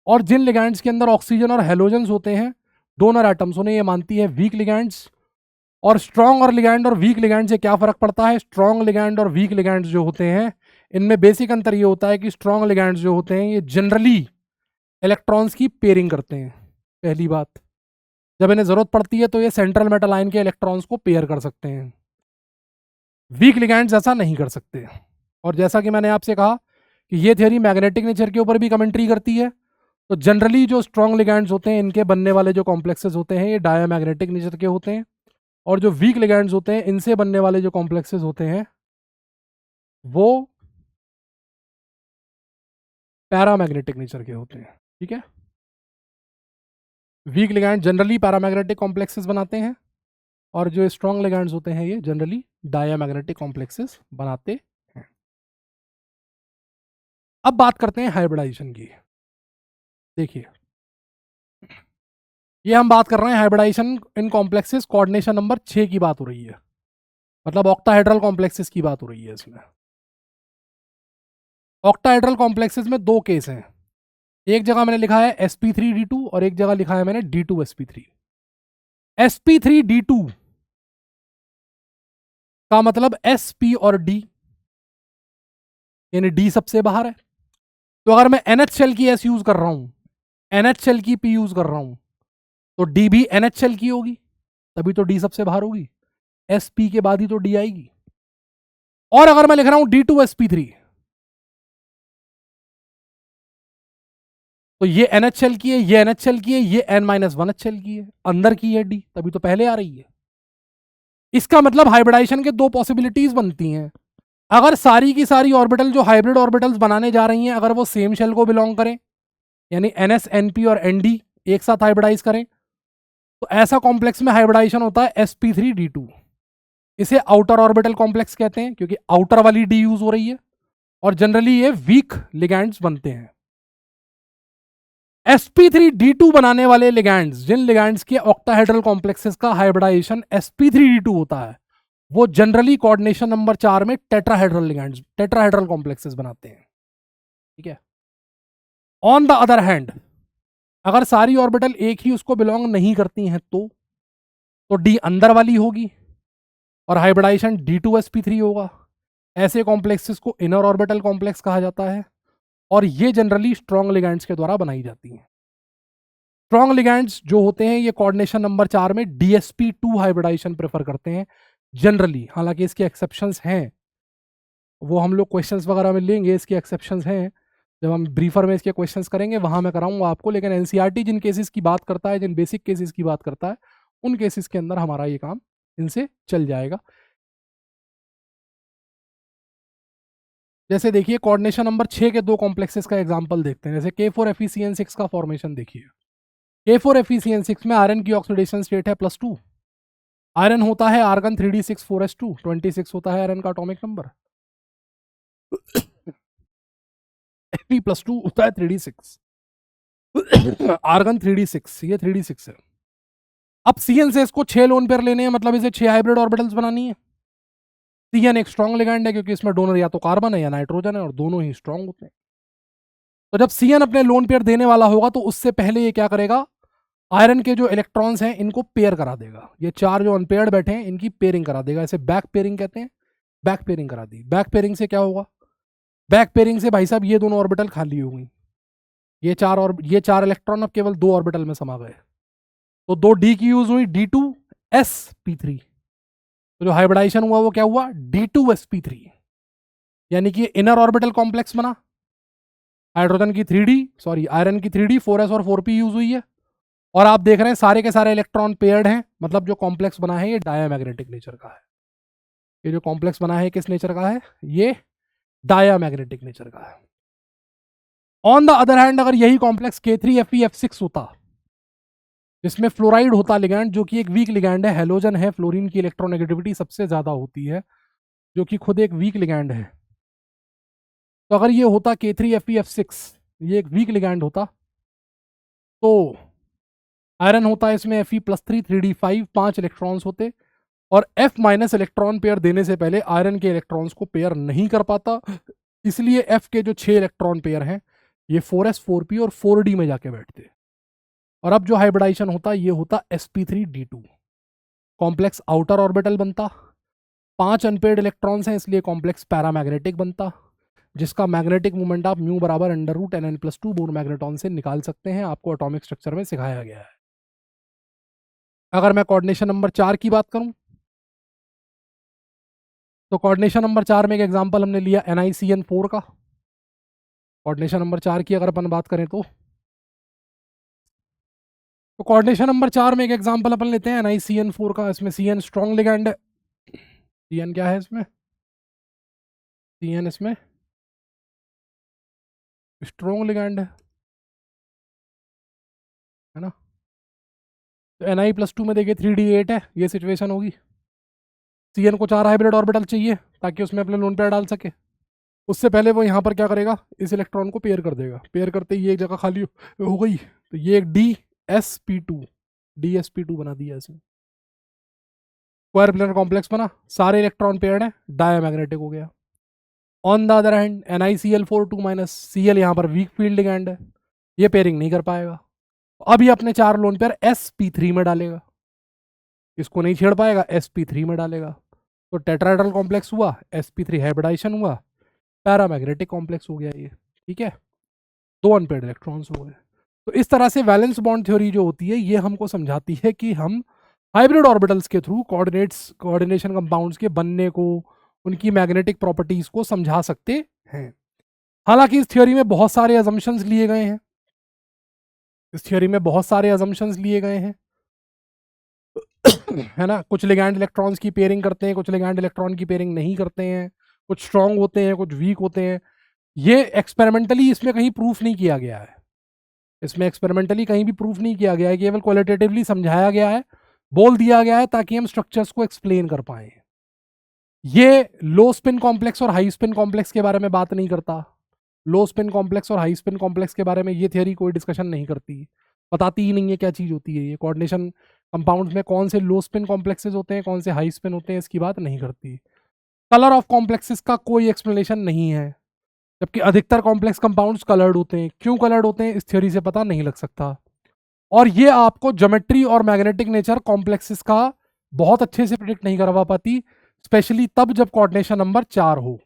और जिन लिगैंड्स के अंदर ऑक्सीजन और हेलोजेंस होते हैं, डोनर एटम्स, उन्हें ये मानती है वीक लिगैंड्स। और स्ट्रॉन्ग और लिगैंड और वीक लिगैंड से क्या फर्क पड़ता है? स्ट्रॉन्ग लिगैंड और वीक लिगैंड्स जो होते हैं, इनमें बेसिक अंतर ये होता है कि स्ट्रॉन्ग लिगैंड्स जो होते हैं ये जनरली इलेक्ट्रॉन्स की पेयरिंग करते हैं। पहली बात, जब इन्हें जरूरत पड़ती है तो ये सेंट्रल मेटल आयन के इलेक्ट्रॉन्स को पेयर कर सकते हैं। वीक लिगैंड्स ऐसा नहीं कर सकते। और जैसा कि मैंने आपसे कहा कि ये थियरी मैग्नेटिक नेचर के ऊपर भी कमेंट्री करती है, तो जनरली जो स्ट्रॉन्ग लिगैंड्स होते हैं, इनके बनने वाले जो कॉम्प्लेक्सेस होते हैं ये डायामैग्नेटिक नेचर के होते हैं, और जो वीक लिगैंड्स होते हैं, इनसे बनने वाले जो कॉम्प्लेक्सेस होते हैं वो पैरामैग्नेटिक नेचर के होते हैं। ठीक है। Weak ligand generally paramagnetic complexes बनाते हैं, और जो स्ट्रॉन्ग लिगैंड्स होते हैं ये जनरली डायामैग्नेटिक कॉम्प्लेक्सेस बनाते हैं। अब बात करते हैं हाइब्रिडाइजेशन की। देखिए, ये हम बात कर रहे हैं हाइब्रिडाइजेशन इन कॉम्प्लेक्सेस, कोऑर्डिनेशन नंबर 6 की बात हो रही है, मतलब ऑक्टाहेड्रल कॉम्प्लेक्सेस की बात हो रही है इसमें। ऑक्टाहेड्रल कॉम्प्लेक्सेस में 2 केस हैं। एक जगह मैंने लिखा है sp3d2 और एक जगह लिखा है मैंने d2sp3। sp3d2 का मतलब sp और d, यानी d सबसे बाहर है। तो अगर मैं NH शेल की s यूज कर रहा हूं, NH शेल की p यूज कर रहा हूं, तो d भी NH शेल की होगी, तभी तो d सबसे बाहर होगी। sp के बाद ही तो d आएगी। और अगर मैं लिख रहा हूं D2sp3, तो ये NHL की है, ये NHL की है, ये N-1 HL की है, अंदर की है D, तभी तो पहले आ रही है। इसका मतलब हाइब्रिडाइजेशन के दो पॉसिबिलिटीज बनती हैं। अगर सारी की सारी ऑर्बिटल जो हाइब्रिड ऑर्बिटल्स बनाने जा रही हैं अगर वो सेम शेल को बिलोंग करें, यानी NS NP और ND एक साथ हाइब्रिडाइज करें, तो ऐसा कॉम्प्लेक्स में हाइब्रिडाइजेशन होता है sp3d2। इसे आउटर ऑर्बिटल कॉम्प्लेक्स कहते हैं क्योंकि आउटर वाली डी यूज हो रही है, और जनरली ये वीक लिगैंड्स बनते हैं। sp3d2 बनाने वाले लिगैंड्स, जिन लिगैंड्स के ऑक्टाहेड्रल कॉम्प्लेक्सेस का हाइब्रिडाइजेशन sp3d2 होता है, वो जनरली कोऑर्डिनेशन नंबर 4 में टेट्राहेड्रल लिगैंड्स, टेट्राहेड्रल कॉम्प्लेक्सेस बनाते हैं। ठीक है। ऑन द अदर हैंड, अगर सारी ऑर्बिटल एक ही उसको बिलोंग नहीं करती हैं तो डी अंदर वाली होगी और हाइब्रिडाइजेशन D2sp3 होगा। ऐसे कॉम्प्लेक्सेस को इनर ऑर्बिटल कॉम्प्लेक्स कहा जाता है और ये जनरली स्ट्रॉन्ग लिगैंड्स के द्वारा बनाई जाती हैं। स्ट्रॉन्ग लिगैंड्स जो होते हैं ये कोऑर्डिनेशन नंबर 4 में DsP2 हाइब्रिडाइजेशन प्रेफर करते हैं जनरली, हालांकि इसके एक्सेप्शंस हैं, वो हम लोग क्वेश्चंस वगैरह में लेंगे, इसके एक्सेप्शंस हैं, जब हम ब्रीफर में इसके क्वेश्चंस करेंगे वहां मैं कराऊंगा आपको। लेकिन एनसीईआरटी जिन केसेस की बात करता है, जिन बेसिक केसेस की बात करता है, उन केसेस के अंदर हमारा ये काम इनसे चल जाएगा। जैसे देखिए कोऑर्डिनेशन नंबर 6 के दो कॉम्प्लेक्सेस का एग्जांपल देखते हैं। जैसे K4FeCN6 का फॉर्मेशन देखिए। K4FeCN6 में आयरन की ऑक्सीडेशन स्टेट है +2। आयरन होता है आर्गन 3d6 4s2, 26 होता है आयरन का एटॉमिक नंबर। Fe+2 होता है 3d6, आर्गन 3d6, ये 3d6 है। अब CN से इसको 6 लोन पेयर लेने हैं, मतलब इसे 6 हाइब्रिड ऑर्बिटल्स बनानी है। CN एक स्ट्रॉन्ग लिगैंड है क्योंकि इसमें डोनर या तो कार्बन है या नाइट्रोजन है और दोनों ही स्ट्रॉन्ग होते हैं। तो जब CN अपने लोन पेयर देने वाला होगा तो उससे पहले ये क्या करेगा, आयरन के जो इलेक्ट्रॉन्स हैं इनको पेयर करा देगा। ये 4 जो अनपेयर्ड बैठे हैं इनकी पेयरिंग करा देगा, इसे बैक पेयरिंग कहते हैं। बैक पेयरिंग करा दी। बैक पेयरिंग से क्या होगा, बैक पेयरिंग से भाई साहब ये दोनों ऑर्बिटल खाली हो गई, ये 4 इलेक्ट्रॉन अब केवल 2 ऑर्बिटल में समा गए, तो 2 डी की यूज हुई D2sp3। तो जो हाइब्रिडाइजेशन हुआ वो क्या हुआ, D2sp3, यानी कि इनर ऑर्बिटल कॉम्प्लेक्स बना। हाइड्रोजन की 3D, सॉरी आयरन की 3D 4s और 4p यूज हुई है, और आप देख रहे हैं सारे के सारे इलेक्ट्रॉन पेयर्ड हैं, मतलब जो कॉम्प्लेक्स बना है ये डायामैग्नेटिक नेचर का है। ये जो कॉम्प्लेक्स बना है किस नेचर का है, ये डायामैग्नेटिक नेचर का है। ऑन द अदर हैंड अगर यही कॉम्प्लेक्स K3FeF6 होता, जिसमें फ्लोराइड होता लिगैंड, जो कि एक वीक लिगैंड है, हेलोजन है, फ्लोरीन की इलेक्ट्रोनेगेटिविटी सबसे ज्यादा होती है, जो कि खुद एक वीक लिगैंड है। तो अगर ये होता K3FeF6, ये एक वीक लिगैंड होता, तो आयरन होता है इसमें Fe+3 3d5, 5 इलेक्ट्रॉन्स होते, और F- इलेक्ट्रॉन पेयर देने से पहले आयरन के इलेक्ट्रॉन्स को पेयर नहीं कर पाता, इसलिए F के जो 6 इलेक्ट्रॉन पेयर हैं ये 4s 4p और 4d में जाके बैठते। और अब जो हाइब्रिडाइजेशन होता ये होता sp3d2, कॉम्प्लेक्स आउटर ऑर्बिटल बनता, 5 अनपेयर्ड इलेक्ट्रॉन्स हैं इसलिए कॉम्प्लेक्स पैरामैग्नेटिक बनता, जिसका मैग्नेटिक मोमेंट आप म्यू बराबर √NN+2 बोर मैग्नेटॉन से निकाल सकते हैं, आपको एटॉमिक स्ट्रक्चर में सिखाया गया है। अगर मैं कोऑर्डिनेशन नंबर 4 की बात करूं, तो कोऑर्डिनेशन नंबर 4 में एक एग्जांपल हमने लिया NiCN4 का। कोऑर्डिनेशन नंबर 4 की अगर अपन बात करें तो कोऑर्डिनेशन नंबर 4 में एक एग्जांपल अपन लेते हैं NiCN4 का। इसमें CN स्ट्रॉन्ग लिगैंड है। CN क्या है इसमें, CN इसमें स्ट्रॉन्ग लिगैंड है ना। तो Ni+2 में देखिए 3d8 है, ये सिचुएशन होगी। CN को 4 हाइब्रिड ऑर्बिटल चाहिए ताकि उसमें अपने लोन पेयर डाल सके। उससे पहले वो यहाँ पर क्या करेगा, इस इलेक्ट्रॉन को पेयर कर देगा। पेयर करते ही ये एक जगह खाली हो गई, तो ये एक DsP2 बना दिया इसने, स्क्वायर प्लेनर कॉम्प्लेक्स बना, सारे इलेक्ट्रॉन पेयर्ड है, डायामैग्नेटिक हो गया। On the other hand NiCl4 - Cl यहाँ पर वीक फील्ड लिगैंड है, ये पेयरिंग नहीं कर पाएगा। अब ये अपने 4 लोन पेयर sp3 में डालेगा, इसको नहीं छेड़ पाएगा, sp3 में डालेगा, तो टेट्राहेड्रल कॉम्प्लेक्स हुआ, sp3 हाइब्रिडाइजेशन हुआ, पैरामैग्नेटिक कॉम्प्लेक्स हो गया ये। ठीक है, 2 अनपेयर्ड इलेक्ट्रॉन्स हो गए। तो इस तरह से वैलेंस बॉन्ड थ्योरी जो होती है ये हमको समझाती है कि हम हाइब्रिड ऑर्बिटल्स के थ्रू कोऑर्डिनेशन कंपाउंड्स के बनने को, उनकी मैग्नेटिक प्रॉपर्टीज को समझा सकते हैं। हालांकि इस थ्योरी में बहुत सारे अजम्पशंस लिए गए हैं, इस थ्योरी में बहुत सारे अजम्पशंस लिए गए हैं, है ना। कुछ लिगैंड इलेक्ट्रॉन्स की पेयरिंग करते हैं, कुछ लिगैंड इलेक्ट्रॉन की पेयरिंग नहीं करते हैं, कुछ स्ट्रांग होते हैं, कुछ वीक होते हैं। ये एक्सपेरिमेंटली इसमें कहीं प्रूफ नहीं किया गया है, इसमें एक्सपेरिमेंटली कहीं भी प्रूफ नहीं किया गया है, केवल क्वालिटेटिवली समझाया गया है, बोल दिया गया है ताकि हम स्ट्रक्चर्स को एक्सप्लेन कर पाए। ये लो स्पिन कॉम्प्लेक्स और हाई स्पिन कॉम्प्लेक्स के बारे में बात नहीं करता, लो स्पिन कॉम्प्लेक्स और हाई स्पिन कॉम्प्लेक्स के बारे में ये थियरी कोई डिस्कशन नहीं करती, बताती ही नहीं है क्या चीज़ होती है ये। कोऑर्डिनेशन कंपाउंड्स में कौन से लो स्पिन कॉम्प्लेक्सेस होते हैं, कौन से हाई स्पिन होते हैं, इसकी बात नहीं करती। कलर ऑफ कॉम्प्लेक्सेस का कोई एक्सप्लेनेशन नहीं है, जबकि अधिकतर कॉम्प्लेक्स कंपाउंड्स कलर्ड होते हैं। क्यों कलर्ड होते हैं इस थ्योरी से पता नहीं लग सकता। और ये आपको ज्योमेट्री और मैग्नेटिक नेचर कॉम्प्लेक्सेस का बहुत अच्छे से प्रिडिक्ट नहीं करवा पाती, स्पेशली तब जब कोऑर्डिनेशन नंबर 4 हो,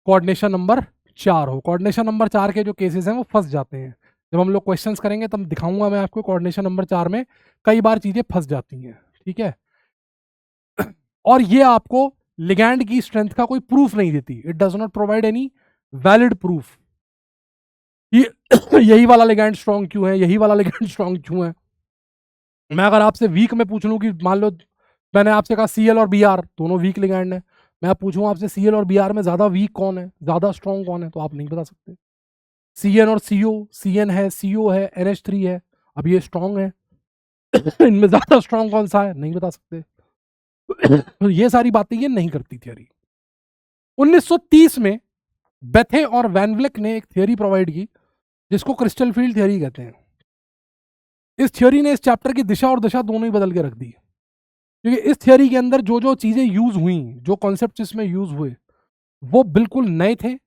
कोऑर्डिनेशन नंबर 4 हो। कोऑर्डिनेशन नंबर 4 के जो केसेस हैं वो फंस जाते हैं। जब हम लोग क्वेश्चंस करेंगे तब दिखाऊंगा मैं आपको, कोऑर्डिनेशन नंबर 4 में कई बार चीजें फंस जाती हैं, ठीक है। और ये आपको लिगैंड की स्ट्रेंथ का कोई प्रूफ नहीं देती, it does not provide any valid proof. यही वाला लिगैंड स्ट्रॉन्ग क्यों है, यही वाला लिगैंड स्ट्रॉन्ग क्यों है। मैं अगर आपसे वीक में पूछ लूं कि मान लो मैंने आपसे कहा Cl और Br दोनों वीक लिगैंड है, मैं पूछूं आपसे Cl और Br में ज्यादा वीक कौन है, ज्यादा स्ट्रॉन्ग कौन है, तो आप नहीं बता सकते। Cn और CO, Cn है, CO है, NH3 है, अब ये स्ट्रॉन्ग है इनमें ज्यादा स्ट्रॉन्ग कौन सा है, नहीं बता सकते। तो ये सारी बातें ये नहीं करती थियरी। 1930 में बेथे और वैन ने एक थियरी प्रोवाइड की जिसको क्रिस्टल फील्ड थियरी कहते हैं। इस थियरी ने इस चैप्टर की दिशा और दशा दोनों ही बदल के रख दी, क्योंकि इस थियरी के अंदर जो जो चीजें यूज हुई, जो कॉन्सेप्ट इसमें यूज हुए वो बिल्कुल नए थे,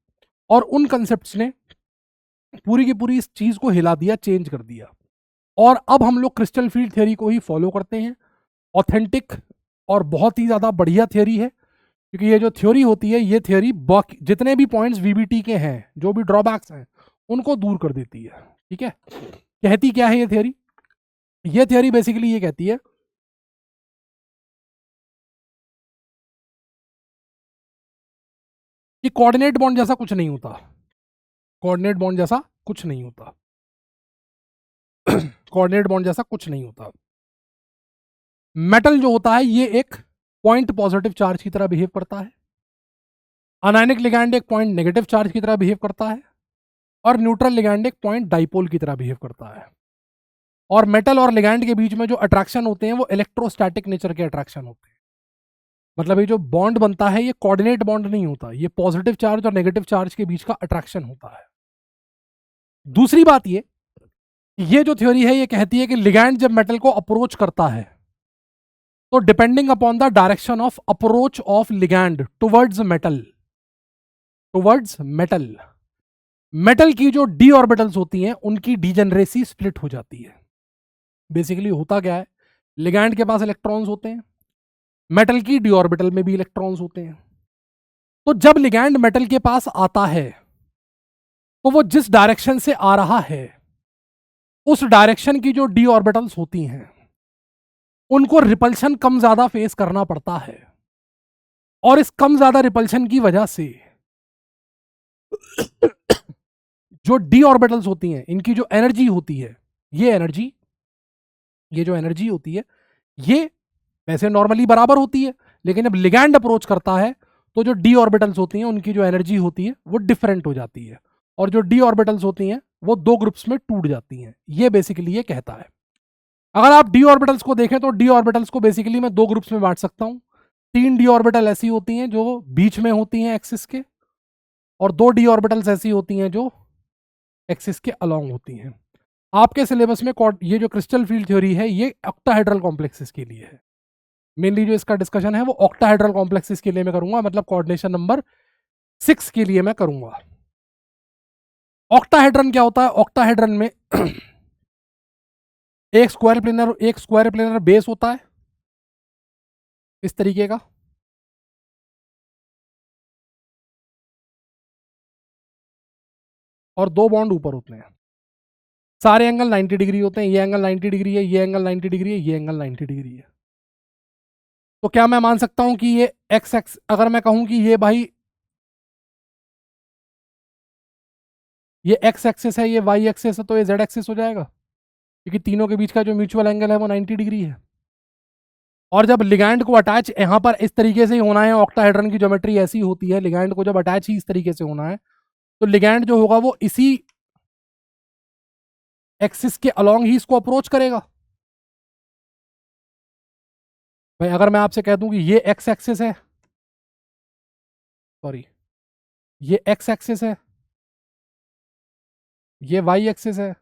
और उन कॉन्सेप्ट्स ने पूरी की पूरी इस चीज को हिला दिया, चेंज कर दिया। और अब हम लोग क्रिस्टल फील्ड थियरी को ही फॉलो करते हैं। ऑथेंटिक और बहुत ही ज्यादा बढ़िया थियरी है, क्योंकि ये जो थ्योरी होती है, ये थ्योरी जितने भी पॉइंट्स वीबीटी के हैं, जो भी ड्रॉबैक्स हैं, उनको दूर कर देती है, ठीक है। कहती क्या है ये थ्योरी? ये थ्योरी बेसिकली ये कहती है कि कोऑर्डिनेट बॉन्ड जैसा कुछ नहीं होता, कोऑर्डिनेट बॉन्ड जैसा कुछ नहीं होता कोऑर्डिनेट बॉन्ड जैसा कुछ नहीं होता। मेटल जो होता है ये एक पॉइंट पॉजिटिव चार्ज की तरह बिहेव करता है, अनायनिक लिगैंड एक पॉइंट नेगेटिव चार्ज की तरह बिहेव करता है, और न्यूट्रल लिगैंड एक पॉइंट डाइपोल की तरह बिहेव करता है। और मेटल और लिगैंड के बीच में जो अट्रैक्शन होते हैं वो इलेक्ट्रोस्टैटिक नेचर के अट्रैक्शन होते हैं। मतलब ये जो बॉन्ड बनता है ये कोऑर्डिनेट बॉन्ड नहीं होता, ये पॉजिटिव चार्ज और नेगेटिव चार्ज के बीच का अट्रैक्शन होता है। दूसरी बात ये जो थ्योरी है ये कहती है कि लिगैंड जब मेटल को अप्रोच करता है तो depending upon the direction of approach of ligand towards metal, metal की जो डी ऑर्बिटल्स होती हैं उनकी डीजेनरेसी स्प्लिट हो जाती है। बेसिकली होता क्या है, लिगैंड के पास इलेक्ट्रॉन्स होते हैं, मेटल की डी ऑर्बिटल में भी इलेक्ट्रॉन्स होते हैं। तो जब लिगैंड मेटल के पास आता है तो वो जिस डायरेक्शन से आ रहा है उस डायरेक्शन की जो डी ऑर्बिटल्स होती हैं उनको रिपल्शन कम ज्यादा फेस करना पड़ता है, और इस कम ज्यादा रिपल्शन की वजह से जो डी ऑर्बिटल्स होती हैं इनकी जो एनर्जी होती है, ये जो एनर्जी होती है ये वैसे नॉर्मली बराबर होती है, लेकिन जब लिगैंड अप्रोच करता है तो जो डी ऑर्बिटल्स होती हैं उनकी जो एनर्जी होती है वो डिफरेंट हो जाती है, और जो डी ऑर्बिटल्स होती हैं वो दो ग्रुप्स में टूट जाती हैं। ये बेसिकली ये कहता है। अगर आप डी ऑर्बिटल्स को देखें तो डी ऑर्बिटल्स को बेसिकली मैं दो ग्रुप्स में बांट सकता हूं। 3 डी ऑर्बिटल ऐसी होती हैं जो बीच में होती हैं एक्सिस के, और 2 डी ऑर्बिटल्स ऐसी होती हैं जो एक्सिस के अलोंग होती हैं। आपके सिलेबस में ये जो क्रिस्टल फील्ड थ्योरी है ये ऑक्टाहेड्रल कॉम्प्लेक्सेस के लिए है। मेनली जो इसका डिस्कशन है वो ऑक्टाहेड्रल कॉम्प्लेक्सेस के लिए मैं करूंगा, मतलब कोऑर्डिनेशन नंबर 6 के लिए मैं करूंगा। ऑक्टाहेड्रन क्या होता है? ऑक्टाहेड्रन में एक स्क्वायर प्लेनर बेस होता है इस तरीके का, और 2 बॉन्ड ऊपर होते हैं। सारे एंगल 90 डिग्री होते हैं, ये एंगल 90 डिग्री है, ये एंगल 90 डिग्री है, ये एंगल 90 डिग्री है। तो क्या मैं मान सकता हूं कि ये एक्स एक्स, अगर मैं कहूं कि ये भाई ये एक्स एक्सिस है, ये वाई एक्सिस है, तो ये जेड एक्सिस हो जाएगा, क्योंकि तीनों के बीच का जो म्यूचुअल एंगल है वो 90 डिग्री है। और जब लिगैंड को अटैच यहाँ पर इस तरीके से ही होना है, ऑक्टाहेड्रन की ज्योमेट्री ऐसी होती है, लिगैंड को जब अटैच ही इस तरीके से होना है, तो लिगैंड जो होगा वो इसी एक्सिस के अलोंग ही इसको अप्रोच करेगा। भाई अगर मैं आपसे कह दूं कि ये एक्स एक्सिस है, सॉरी ये एक्स एक्सिस है, ये वाई एक्सिस है,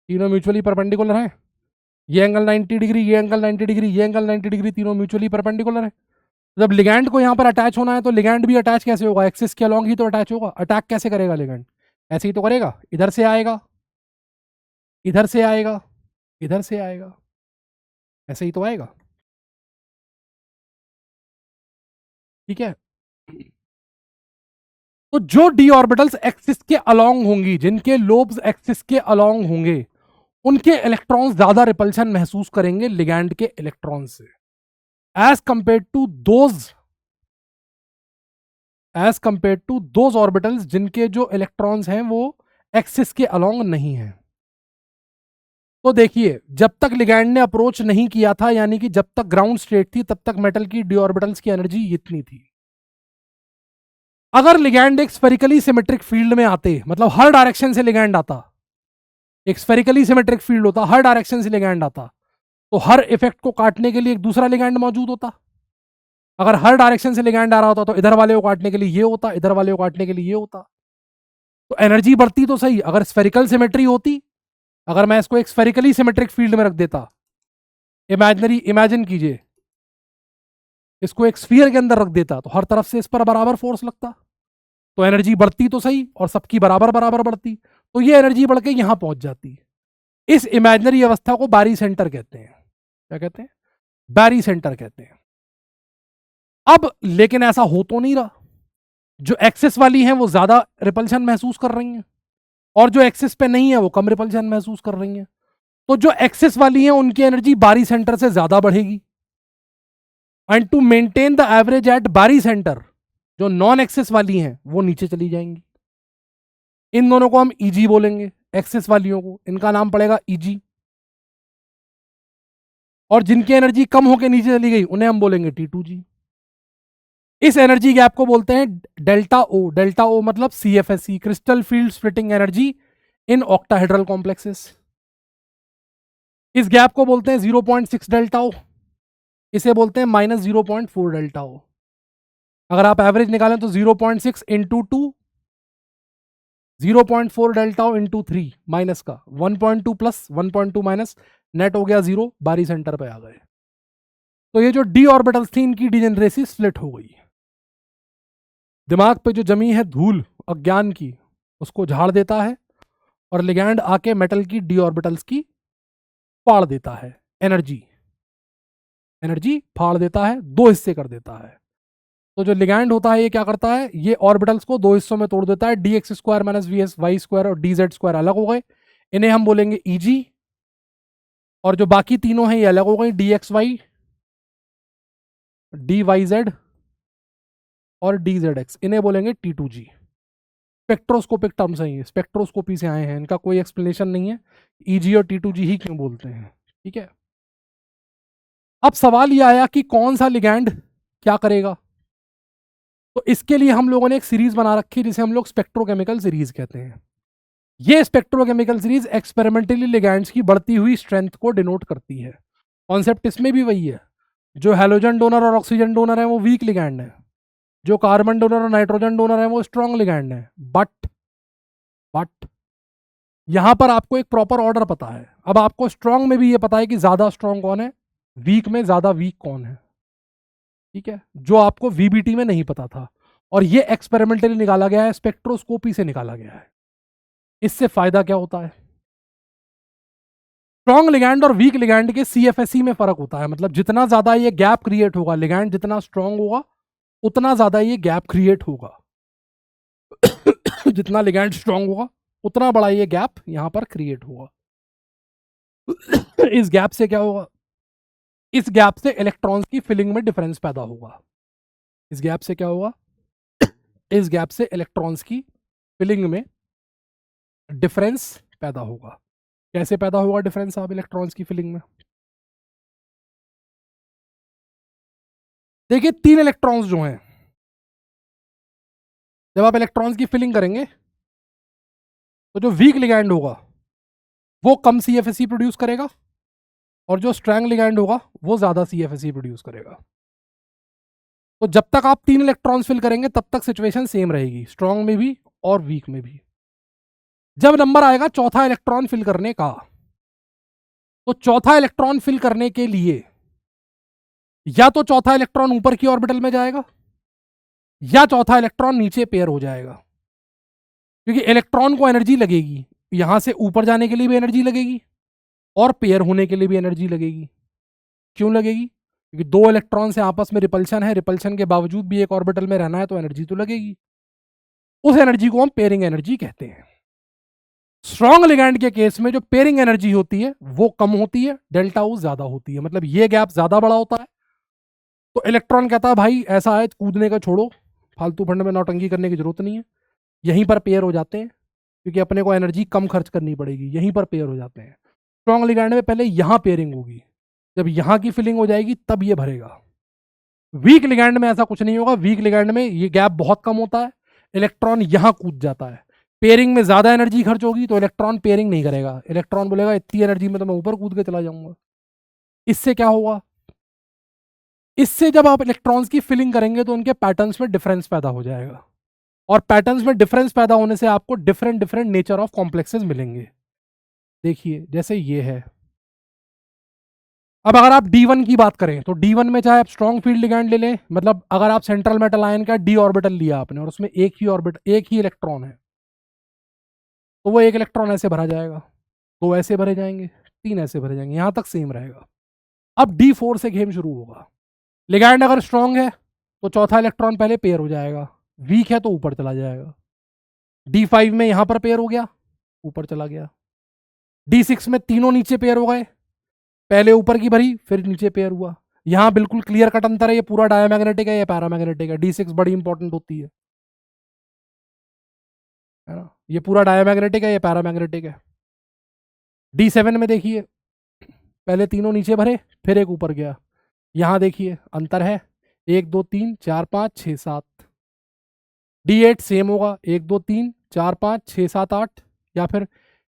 तीनों म्यूचुअली परपेंडिकुलर हैं, ये एंगल 90 डिग्री, ये एंगल 90 डिग्री, ये एंगल 90 डिग्री, तीनों म्यूचुअली परपेंडिकुलर है। जब लिगैंड को यहाँ पर अटैच होना है तो लिगैंड भी अटैच कैसे होगा, एक्सिस के अलोंग ही तो अटैच होगा। अटैक कैसे करेगा लिगैंड, ऐसे ही तो करेगा, इधर से आएगा, इधर से आएगा, इधर से आएगा, ऐसे ही तो आएगा, ठीक है। तो जो डी ऑर्बिटल्स एक्सिस के अलोंग होंगी, जिनके लोब्स एक्सिस के अलोंग होंगे, उनके इलेक्ट्रॉन्स ज्यादा रिपल्शन महसूस करेंगे लिगैंड के इलेक्ट्रॉन से, as compare to those orbitals जिनके जो इलेक्ट्रॉन्स हैं वो एक्सिस के अलोंग नहीं है। तो देखिए, जब तक लिगैंड ने अप्रोच नहीं किया था, यानी कि जब तक ग्राउंड स्टेट थी, तब तक मेटल की डी ऑर्बिटल्स की एनर्जी इतनी थी। अगर लिगैंड एक स्फेरिकली सिमेट्रिक फील्ड में आते, मतलब हर डायरेक्शन से लिगैंड आता, एक स्फेरिकली सिमेट्रिक फील्ड होता, हर डायरेक्शन से लिगैंड आता, तो हर इफेक्ट को काटने के लिए एक दूसरा लिगैंड मौजूद होता। अगर हर डायरेक्शन से लिगैंड आ रहा होता तो इधर वाले को काटने के लिए ये होता, इधर वाले को काटने के लिए ये होता, तो एनर्जी बढ़ती तो सही। अगर स्फेरिकल सिमेट्री होती, अगर मैं इसको एक स्फेरिकली सिमेट्रिक फील्ड में रख देता, इमेजिन कीजिए, इसको एक स्फीयर के अंदर रख देता, तो हर तरफ से इस पर बराबर फोर्स लगता, तो एनर्जी बढ़ती तो सही और सबकी बराबर बराबर बढ़ती, तो ये एनर्जी बढ़ के यहां पहुंच जाती। इस इमेजिनरी अवस्था को बारी सेंटर कहते हैं। क्या कहते हैं? बारी सेंटर कहते हैं। अब लेकिन ऐसा हो तो नहीं रहा, जो एक्सिस वाली हैं वो ज्यादा रिपल्शन महसूस कर रही हैं, और जो एक्सिस पे नहीं है वो कम रिपल्शन महसूस कर रही हैं। तो जो एक्सिस वाली हैं उनकी एनर्जी बारी सेंटर से ज्यादा बढ़ेगी, and to maintain the average at barycentre, जो नॉन एक्सिस वाली हैं वो नीचे चली जाएंगी। इन दोनों को हम ईजी बोलेंगे, एक्सिस वालियों को, इनका नाम पड़ेगा ईजी। और जिनकी एनर्जी कम होकर नीचे चली गई उन्हें हम बोलेंगे T2G। इस एनर्जी गैप को बोलते हैं डेल्टा ओ। डेल्टा ओ मतलब CFSE, crystal field splitting energy in octahedral complexes. इस गैप को बोलते हैं 0.6 डेल्टा ओ, इसे बोलते हैं -0.4 डेल्टा ओ। अगर आप एवरेज निकालें तो 0.6 into 2, 0.4 delta O into 3, minus का 1.2 प्लस 1.2 माइनस, नेट हो गया 0, बारी सेंटर पे आ गए। तो ये जो डी ऑर्बिटल्स थी इनकी डिजेनरेसी स्प्लिट हो गई। दिमाग पे जो जमी है धूल अज्ञान की, उसको झाड़ देता है, और लिगैंड आके मेटल की डी ऑर्बिटल्स की फाड़ देता है, एनर्जी फाड़ देता है, दो हिस्से कर देता है। तो जो लिगैंड होता है ये क्या करता है, ये ऑर्बिटल्स को दो हिस्सों में तोड़ देता है, dx स्क्वायर माइनस वीएस वाई स्क्वायर और dz स्क्वायर अलग हो गए, इन्हें हम बोलेंगे Eg। और जो बाकी तीनों हैं ये अलग हो गई, dxy, dyz और dzx, इन्हें बोलेंगे T2G। स्पेक्ट्रोस्कोपिक टर्म्स हैं ये, स्पेक्ट्रोस्कोपी से आए हैं, इनका कोई एक्सप्लेनेशन नहीं है, Eg और T2G ही क्यों बोलते हैं, ठीक है। अब सवाल ये आया कि कौन सा लिगैंड क्या करेगा, तो इसके लिए हम लोगों ने एक सीरीज बना रखी है जिसे हम लोग स्पेक्ट्रोकेमिकल सीरीज कहते हैं। ये स्पेक्ट्रोकेमिकल सीरीज एक्सपेरिमेंटली लिगैंड्स की बढ़ती हुई स्ट्रेंथ को डिनोट करती है। कॉन्सेप्ट इसमें भी वही है, जो हैलोजन डोनर और ऑक्सीजन डोनर है वो वीक लिगैंड है, जो कार्बन डोनर और नाइट्रोजन डोनर है वो स्ट्रॉन्ग लिगैंड है। बट यहां पर आपको एक प्रॉपर ऑर्डर पता है। अब आपको स्ट्रॉन्ग में भी ये पता है कि ज्यादा स्ट्रॉन्ग कौन है, वीक में ज्यादा वीक कौन है, ठीक है, जो आपको वीबीटी में नहीं पता था। और ये एक्सपेरिमेंटली निकाला गया है, स्पेक्ट्रोस्कोपी से निकाला गया है। इससे फायदा क्या होता है? स्ट्रॉन्ग लिगैंड और वीक लिगैंड के सीएफएसई में फर्क होता है, मतलब जितना ज्यादा ये गैप क्रिएट होगा, लिगैंड जितना स्ट्रॉन्ग होगा उतना ज्यादा ये गैप क्रिएट होगा। जितना लिगैंड स्ट्रॉन्ग होगा उतना बड़ा ये गैप यहां पर क्रिएट होगा। इस गैप से क्या होगा? इस गैप से इलेक्ट्रॉन्स की फिलिंग में डिफरेंस पैदा होगा। इस गैप से क्या होगा? इस गैप से इलेक्ट्रॉन्स की फिलिंग में डिफरेंस पैदा होगा। कैसे पैदा होगा डिफरेंस आप इलेक्ट्रॉन्स की फिलिंग में? देखिए 3 इलेक्ट्रॉन्स जो हैं, जब आप इलेक्ट्रॉन्स की फिलिंग करेंगे तो जो वीक लिगैंड होगा वो कम सीएफएसई प्रोड्यूस करेगा और जो स्ट्रॉन्ग लिगैंड होगा वो ज्यादा सीएफएसई प्रोड्यूस करेगा। तो जब तक आप 3 इलेक्ट्रॉन्स फिल करेंगे तब तक सिचुएशन सेम रहेगी, स्ट्रॉन्ग में भी और वीक में भी। जब नंबर आएगा चौथा इलेक्ट्रॉन फिल करने का, तो चौथा इलेक्ट्रॉन फिल करने के लिए या तो चौथा इलेक्ट्रॉन ऊपर की ऑर्बिटल में जाएगा या चौथा इलेक्ट्रॉन नीचे पेयर हो जाएगा, क्योंकि इलेक्ट्रॉन को एनर्जी लगेगी, यहां से ऊपर जाने के लिए भी एनर्जी लगेगी और पेयर होने के लिए भी एनर्जी लगेगी। क्यों लगेगी? क्योंकि 2 इलेक्ट्रॉन से आपस में रिपल्शन है, रिपल्शन के बावजूद भी एक ऑर्बिटल में रहना है तो एनर्जी तो लगेगी। उस एनर्जी को हम पेयरिंग एनर्जी कहते हैं। स्ट्रॉन्ग लिगैंड के केस में जो पेयरिंग एनर्जी होती है वो कम होती है, डेल्टा U ज्यादा होती है, मतलब ये गैप ज्यादा बड़ा होता है। तो इलेक्ट्रॉन कहता है भाई ऐसा है कूदने का छोड़ो, फालतू फंड में नौटंकी करने की जरूरत नहीं है, यहीं पर पेयर हो जाते हैं, क्योंकि अपने को एनर्जी कम खर्च करनी पड़ेगी, यहीं पर पेयर हो जाते हैं। स्ट्रॉन्ग लिगैंड में पहले यहां पेयरिंग होगी, जब यहां की फिलिंग हो जाएगी तब ये भरेगा। वीक लिगैंड में ऐसा कुछ नहीं होगा, वीक लिगैंड में ये गैप बहुत कम होता है, इलेक्ट्रॉन यहां कूद जाता है। पेयरिंग में ज्यादा एनर्जी खर्च होगी तो इलेक्ट्रॉन पेयरिंग नहीं करेगा, इलेक्ट्रॉन बोलेगा इतनी एनर्जी में तो मैं ऊपर कूद के चला जाऊंगा। इससे क्या होगा? इससे जब आप इलेक्ट्रॉन्स की फिलिंग करेंगे तो उनके पैटर्न्स में डिफरेंस पैदा हो जाएगा, और पैटर्न्स में डिफरेंस पैदा होने से आपको different different nature of complexes मिलेंगे। देखिए जैसे ये है, अब अगर आप D1 की बात करें तो D1 में चाहे आप स्ट्रॉन्ग फील्ड लिगैंड ले लें, मतलब अगर आप सेंट्रल मेटल आयन का d ऑर्बिटल लिया आपने और उसमें एक ही इलेक्ट्रॉन है, तो वो एक इलेक्ट्रॉन ऐसे भरा जाएगा, 2 ऐसे भरे जाएंगे, 3 ऐसे भरे जाएंगे, यहां तक सेम रहेगा। अब D4 से गेम शुरू होगा। लिगैंड अगर स्ट्रॉन्ग है तो चौथा इलेक्ट्रॉन पहले पेयर हो जाएगा, वीक है तो ऊपर चला जाएगा। D5 में यहां पर पेयर हो गया, ऊपर चला गया। D6 में तीनों नीचे पेयर हो गए, पहले ऊपर की भरी फिर नीचे पेयर हुआ। यहां बिल्कुल क्लियर कट अंतर है, ये पूरा डायमैग्नेटिक है, ये पैरामैग्नेटिक है। D6 बड़ी इंपॉर्टेंट होती है ना, ये पूरा डायमैग्नेटिक है, ये पैरामैग्नेटिक है। D7 में देखिए पहले तीनों नीचे भरे फिर एक ऊपर गया, यहां देखिए अंतर है, 1 2 3 4 5 6 7। D8 सेम होगा, 1 2 3 4 5 6 7 8, या फिर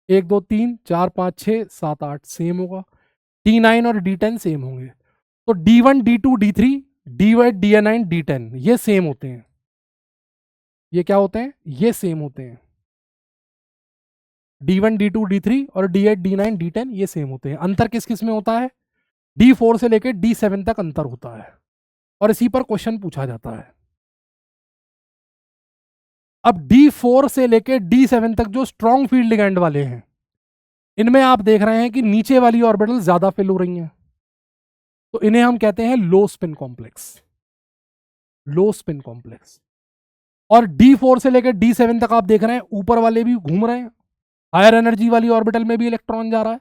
1 2 3 4 5 6 7 8 सेम होगा। D9 और D10 सेम होंगे। तो D1 D2 D3 D8 D9 D10 ये सेम होते हैं। ये क्या होते हैं? ये सेम होते हैं। D1 D2 D3 और D8 D9 D10 ये सेम होते हैं। अंतर किस किस में होता है? D4 से लेकर D7 तक अंतर होता है, और इसी पर क्वेश्चन पूछा जाता है। अब D4 से लेकर D7 तक जो स्ट्रॉन्ग फील्ड लिगैंड वाले हैं, इनमें आप देख रहे हैं कि नीचे वाली ऑर्बिटल ज्यादा फिल हो रही हैं, तो इन्हें हम कहते हैं लो स्पिन कॉम्प्लेक्स। लो स्पिन कॉम्प्लेक्स। और D4 से लेकर D7 तक आप देख रहे हैं ऊपर वाले भी घूम रहे हैं, हायर एनर्जी वाली ऑर्बिटल में भी इलेक्ट्रॉन जा रहा है,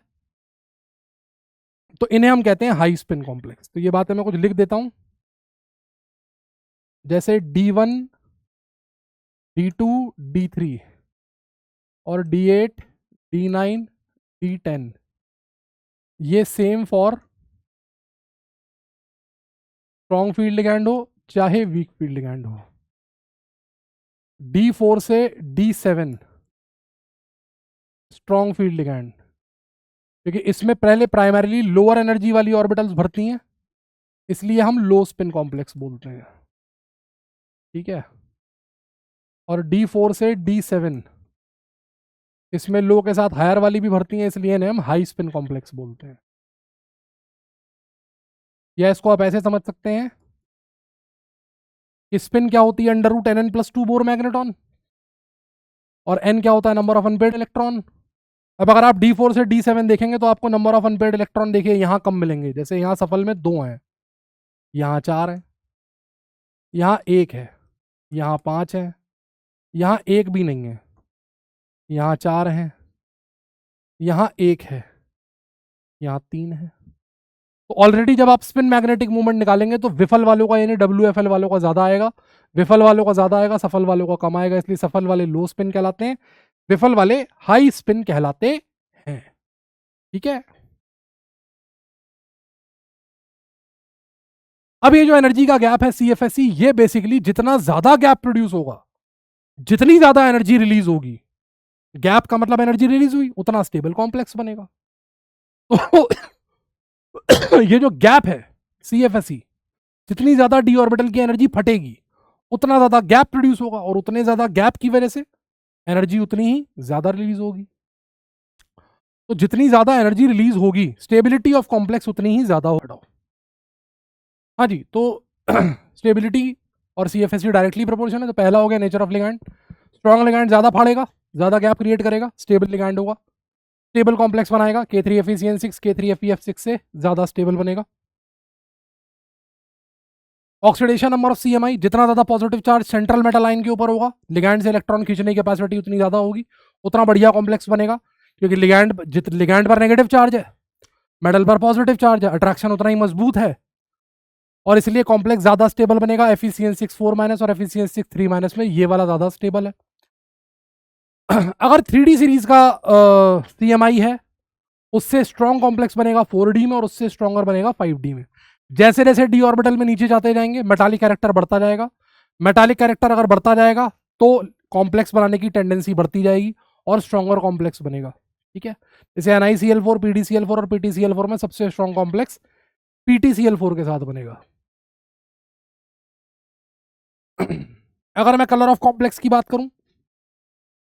तो इन्हें हम कहते हैं हाई स्पिन कॉम्प्लेक्स। तो ये बातें मैं कुछ लिख देता हूं, जैसे D1 D2 D3 और D8 D9 D10 ये same for strong field ligand हो चाहे वीक फील्ड लिगैंड हो। D4 से D7 स्ट्रॉन्ग फील्ड लिगैंड, क्योंकि इसमें पहले प्राइमरीली लोअर एनर्जी वाली ऑर्बिटल्स भरती हैं, इसलिए हम लो स्पिन कॉम्प्लेक्स बोलते हैं, ठीक है। और D4 से D7 इसमें लो के साथ हायर वाली भी भरती हैं, इसलिए इन्हें हम हाई स्पिन कॉम्प्लेक्स बोलते हैं। या इसको आप ऐसे समझ सकते हैं कि स्पिन क्या होती है under root nn+2 Bohr magneton, और n क्या होता है नंबर ऑफ अनपेयर्ड इलेक्ट्रॉन। अब अगर आप D4 से D7 देखेंगे तो आपको नंबर ऑफ अनपेयर्ड इलेक्ट्रॉन देखिए यहाँ कम मिलेंगे, जैसे यहाँ सफल में 2 हैं, यहाँ 4 हैं, यहाँ 1 है, यहाँ 5 है, यहाँ 1 भी नहीं है, यहाँ 4 है, यहाँ 1 है, यहाँ 3 है। तो ऑलरेडी जब आप स्पिन मैग्नेटिक मूवमेंट निकालेंगे तो विफल वालों का यानी WFL वालों का ज्यादा आएगा, विफल वालों का ज्यादा आएगा, सफल वालों का कम आएगा, इसलिए सफल वाले लो स्पिन कहलाते हैं, विफल वाले हाई स्पिन कहलाते हैं। ठीक है, अब ये जो एनर्जी का गैप है CFSE, ये बेसिकली जितना ज्यादा गैप प्रोड्यूस होगा, जितनी ज्यादा एनर्जी रिलीज होगी, गैप का मतलब एनर्जी रिलीज हुई, उतना स्टेबल कॉम्प्लेक्स बनेगा। तो ये जो गैप है CFSE, जितनी ज्यादा डी ऑर्बिटल की एनर्जी फटेगी उतना ज्यादा गैप प्रोड्यूस होगा, और उतने ज्यादा गैप की वजह से एनर्जी उतनी ही ज्यादा रिलीज होगी। तो जितनी ज्यादा एनर्जी रिलीज होगी स्टेबिलिटी ऑफ कॉम्प्लेक्स उतनी ही ज्यादा होगा। हाँ जी, तो स्टेबिलिटी और CFSE डायरेक्टली प्रोपोर्शनल है। तो पहला हो गया nature of ligand, strong ligand ज्यादा फाड़ेगा, ज्यादा गैप क्रिएट करेगा, स्टेबल लिगैंड होगा, स्टेबल कॉम्प्लेक्स बनाएगा, K3FeCN6 K3FeF6 से ज्यादा स्टेबल बनेगा। ऑक्सीडेशन नंबर ऑफ CMI, जितना ज्यादा positive charge central metal ion के ऊपर होगा, लिगैंड से इलेक्ट्रॉन खींचने की कैपेसिटी उतनी ज्यादा होगी, उतना बढ़िया कॉम्प्लेक्स बनेगा, क्योंकि लिगैंड पर नेगेटिव चार्ज है, मेटल पर पॉजिटिव चार्ज है, अट्रैक्शन उतना ही मजबूत है, और इसलिए कॉम्प्लेक्स ज्यादा स्टेबल बनेगा। FeCN6 4- और FeCN6 3- में ये वाला ज्यादा स्टेबल है। अगर 3D सीरीज का CMI है, उससे स्ट्रॉन्ग कॉम्प्लेक्स बनेगा 4D में, और उससे स्ट्रॉन्गर बनेगा 5D में। जैसे जैसे डी ऑर्बिटल में नीचे जाते जाएंगे मेटालिक कैरेक्टर बढ़ता जाएगा, मेटालिक कैरेक्टर अगर बढ़ता जाएगा तो कॉम्प्लेक्स बनाने की टेंडेंसी बढ़ती जाएगी और स्ट्रॉन्गर कॉम्प्लेक्स बनेगा। ठीक है, जैसे NiCl4 PdCl4 और PtCl4 में सबसे स्ट्रॉन्ग कॉम्प्लेक्स PtCl4 के साथ बनेगा। अगर मैं कलर ऑफ कॉम्प्लेक्स की बात करूं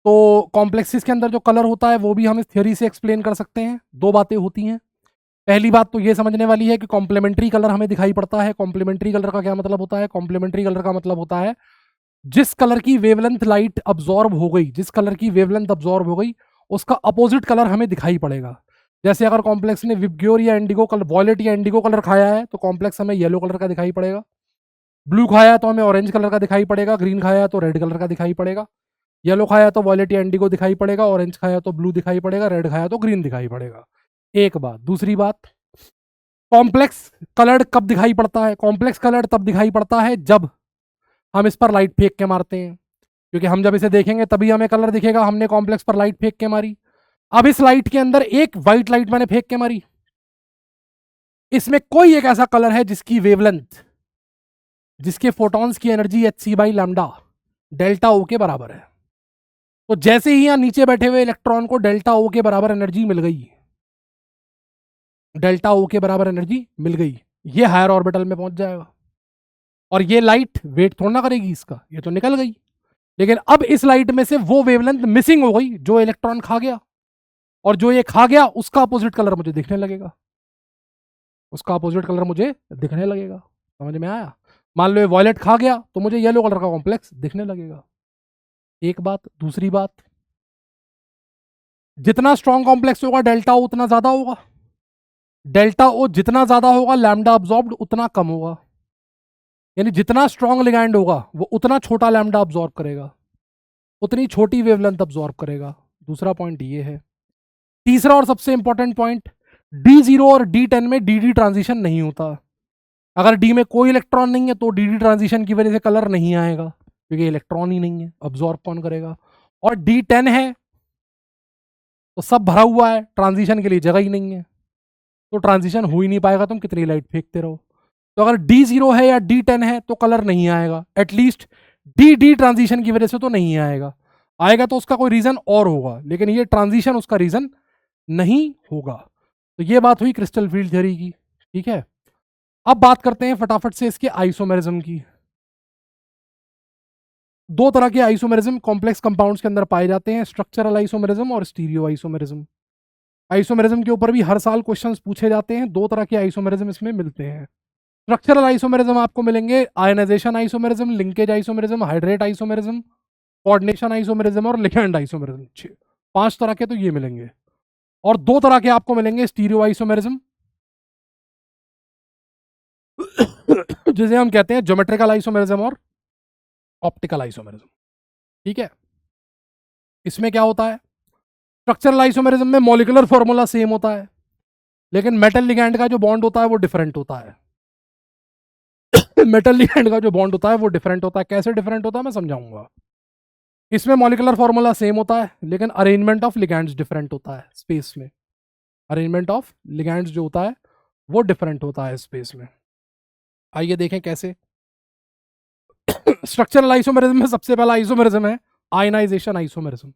तो कॉम्प्लेक्सेस के अंदर जो कलर होता है वो भी हम इस थ्योरी से एक्सप्लेन कर सकते हैं। दो बातें होती हैं, पहली बात तो ये समझने वाली है कि कॉम्प्लीमेंट्री कलर हमें दिखाई पड़ता है। कॉम्प्लीमेंट्री कलर का क्या मतलब होता है? कॉम्प्लीमेंट्री कलर का मतलब होता है जिस कलर की वेवलेंथ लाइट अब्जॉर्ब हो गई, जिस कलर की वेवलेंथ अब्जॉर्ब हो गई उसका अपोजिट कलर हमें दिखाई पड़ेगा। जैसे अगर कॉम्प्लेक्स ने विबग्योर या इंडिगो कलर, वॉयलेट या इंडिगो कलर खाया है तो कॉम्प्लेक्स हमें येलो कलर का दिखाई पड़ेगा, ब्लू खाया है तो हमें ऑरेंज कलर का दिखाई पड़ेगा, ग्रीन खाया है तो रेड कलर का दिखाई पड़ेगा, येलो खाया तो वॉयलेट या इंडिगो दिखाई पड़ेगा, ऑरेंज खाया तो ब्लू दिखाई पड़ेगा, रेड खाया तो ग्रीन दिखाई पड़ेगा। एक बात। दूसरी बात, कॉम्प्लेक्स कलर्ड कब दिखाई पड़ता है? कॉम्प्लेक्स कलर्ड तब दिखाई पड़ता है जब हम इस पर लाइट फेंक के मारते हैं, क्योंकि हम जब इसे देखेंगे तभी हमें कलर दिखेगा। हमने कॉम्प्लेक्स पर लाइट फेंक के मारी, अब इस लाइट के अंदर एक व्हाइट लाइट मैंने फेंक के मारी, इसमें कोई एक ऐसा कलर है जिसकी वेवलेंथ, जिसके फोटॉन्स की एनर्जी hc/λ डेल्टा ओ के बराबर है। तो जैसे ही यहां नीचे बैठे हुए इलेक्ट्रॉन को डेल्टा ओ के बराबर एनर्जी मिल गई, डेल्टा ओ के बराबर एनर्जी मिल गई, ये हायर ऑर्बिटल में पहुंच जाएगा और ये लाइट वेट थोड़ा ना करेगी इसका, ये तो निकल गई। लेकिन अब इस लाइट में से वो वेवलेंथ मिसिंग हो गई जो इलेक्ट्रॉन खा गया, और जो ये खा गया उसका अपोजिट कलर मुझे दिखने लगेगा, उसका अपोजिट कलर मुझे दिखने लगेगा। समझ में आया? मान लो ये वॉयलेट खा गया तो मुझे येलो कलर का कॉम्प्लेक्स दिखने लगेगा। एक बात। दूसरी बात, जितना स्ट्रॉन्ग कॉम्प्लेक्स होगा डेल्टा ओ उतना ज्यादा होगा, डेल्टा ओ जितना ज्यादा होगा लैम्डा अब्जॉर्ब्ड उतना कम होगा, यानी जितना स्ट्रॉन्ग लिगैंड होगा वो उतना छोटा लैम्डा अब्जॉर्ब करेगा, उतनी छोटी वेवलेंथ अब्जॉर्ब करेगा। दूसरा पॉइंट ये है। तीसरा और सबसे इंपॉर्टेंट पॉइंट, D0 और D10 में DD ट्रांजिशन नहीं होता। अगर D में कोई इलेक्ट्रॉन नहीं है तो DD ट्रांजिशन की वजह से कलर नहीं आएगा, क्योंकि इलेक्ट्रॉन ही नहीं है, अब्जॉर्ब कौन करेगा? और D10 है तो सब भरा हुआ है, ट्रांजिशन के लिए जगह ही नहीं है, तो ट्रांजिशन हो ही नहीं पाएगा, तुम कितनी लाइट फेंकते रहो। तो अगर D0 है या D10 है तो कलर नहीं आएगा, एटलीस्ट D ट्रांजिशन की वजह से तो नहीं आएगा। आएगा तो उसका कोई रीजन और होगा, लेकिन ये ट्रांजिशन उसका रीजन नहीं होगा। तो ये बात हुई क्रिस्टल फील्ड थ्योरी की। ठीक है, अब बात करते हैं फटाफट से इसके आइसोमेरिज्म की। दो तरह के आइसोमेरिज्म कॉम्प्लेक्स कंपाउंड्स के अंदर पाए जाते हैं, स्ट्रक्चरल आइसोमेरिज्म और स्टीरियो आइसोमेरिज्म। आइसोमेरिज्म के ऊपर भी हर साल क्वेश्चंस पूछे जाते हैं, दो तरह के आइसोमेरिज्म इसमें मिलते हैं। स्ट्रक्चरल आइसोमेरिज्म आपको मिलेंगे ionisation isomerism, linkage isomerism, hydrate isomerism, coordination isomerism और लिगैंड आइसोमेरिज्म। 5 तरह के तो ये मिलेंगे, और 2 तरह के आपको मिलेंगे स्टीरियो आइसोमेरिज्म जिसे हम कहते हैं ज्योमेट्रिकल आइसोमेरिज्म और ऑप्टिकल आइसोमेरिज्म। ठीक है, इसमें क्या होता है, स्ट्रक्चरल आइसोमेरिज्म में मॉलिक्यूलर फॉर्मूला सेम होता है, लेकिन मेटल लिगैंड का जो बॉन्ड होता है वो डिफरेंट होता है। मेटल लिगैंड का जो बॉन्ड होता है वो डिफरेंट होता है। कैसे डिफरेंट होता है मैं समझाऊंगा। इसमें मॉलिक्यूलर फॉर्मूला सेम होता है, लेकिन अरेंजमेंट ऑफ लिगैंड्स डिफरेंट होता है स्पेस में। अरेंजमेंट ऑफ लिगैंड्स जो होता है वो डिफरेंट होता है स्पेस में। आइए देखें कैसे। स्ट्रक्चरल आइसोमेरिज्म में सबसे पहला आइसोमेरिज्म है आयनाइजेशन आइसोमेरिज्म।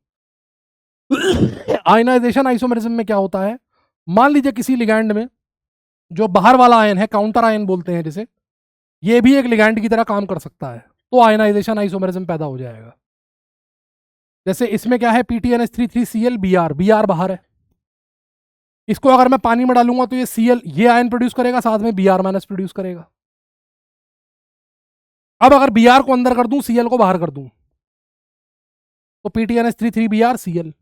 आयनाइजेशन आइसोमेरिज्म में क्या होता है, मान लीजिए किसी लिगैंड में जो बाहर वाला आयन है, काउंटर आयन बोलते हैं जिसे, ये भी एक लिगैंड की तरह काम कर सकता है, तो आयनाइजेशन आइसोमेरिज्म पैदा हो जाएगा। जैसे इसमें क्या है, PTNH3 Br, Br बाहर है, इसको अगर मैं पानी में डालूंगा तो ये Cl, ये आयन प्रोड्यूस करेगा, साथ में Br माइनस प्रोड्यूस करेगा। अब अगर Br को अंदर कर दूं, Cl को बाहर कर दूं, तो PTNH3 Cl।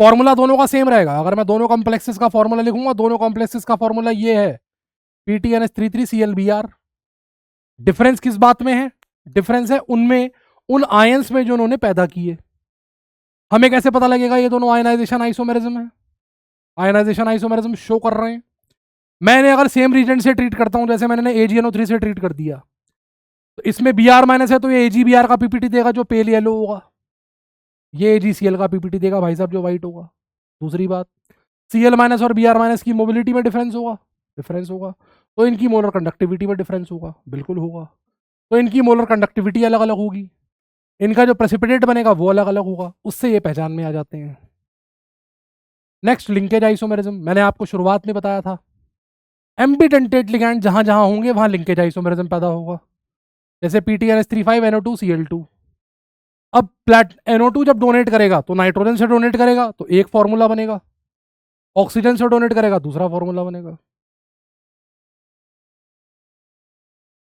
फॉर्मूला दोनों का सेम रहेगा। अगर मैं दोनों कॉम्प्लेक्सेस का फॉर्मूला लिखूंगा, दोनों कॉम्प्लेक्सेस का फॉर्मूला ये है PTNH3 Cl Br। डिफरेंस किस बात में है, डिफरेंस है उनमें, उन आयंस में जो उन्होंने पैदा किए। हमें कैसे पता लगेगा ये दोनों आयनाइजेशन आइसोमेरिज्म है, आयनाइजेशन आइसोमेरिज्म शो कर रहे हैं। मैंने अगर सेम रीजन से ट्रीट करता हूं, जैसे मैंने AgNO3 से ट्रीट कर दिया, तो इसमें Br माइनस है तो ये AgBr का पीपीटी देगा जो पेल येलो होगा, ये AgCl का पीपीटी देगा भाई साहब जो व्हाइट होगा। दूसरी बात, Cl माइनस और Br माइनस की मोबिलिटी में डिफरेंस होगा, डिफरेंस होगा, तो इनकी मोलर कंडक्टिविटी में डिफरेंस होगा, बिल्कुल होगा, तो इनकी मोलर कंडक्टिविटी अलग अलग होगी, इनका जो प्रेसिपिटेट बनेगा वो अलग अलग होगा, उससे ये पहचान में आ जाते हैं। Next, linkage isomerism. मैंने आपको शुरुआत में बताया था, एम्बिडेंटेट लिगैंड जहां जहां होंगे वहां लिंकेज आइसोमेरिज्म पैदा होगा। जैसे PTNH3 5NO2 Cl2। अब NO2 जब डोनेट करेगा तो नाइट्रोजन से डोनेट करेगा तो एक फॉर्मूला बनेगा, ऑक्सीजन से डोनेट करेगा दूसरा फॉर्मूला बनेगा।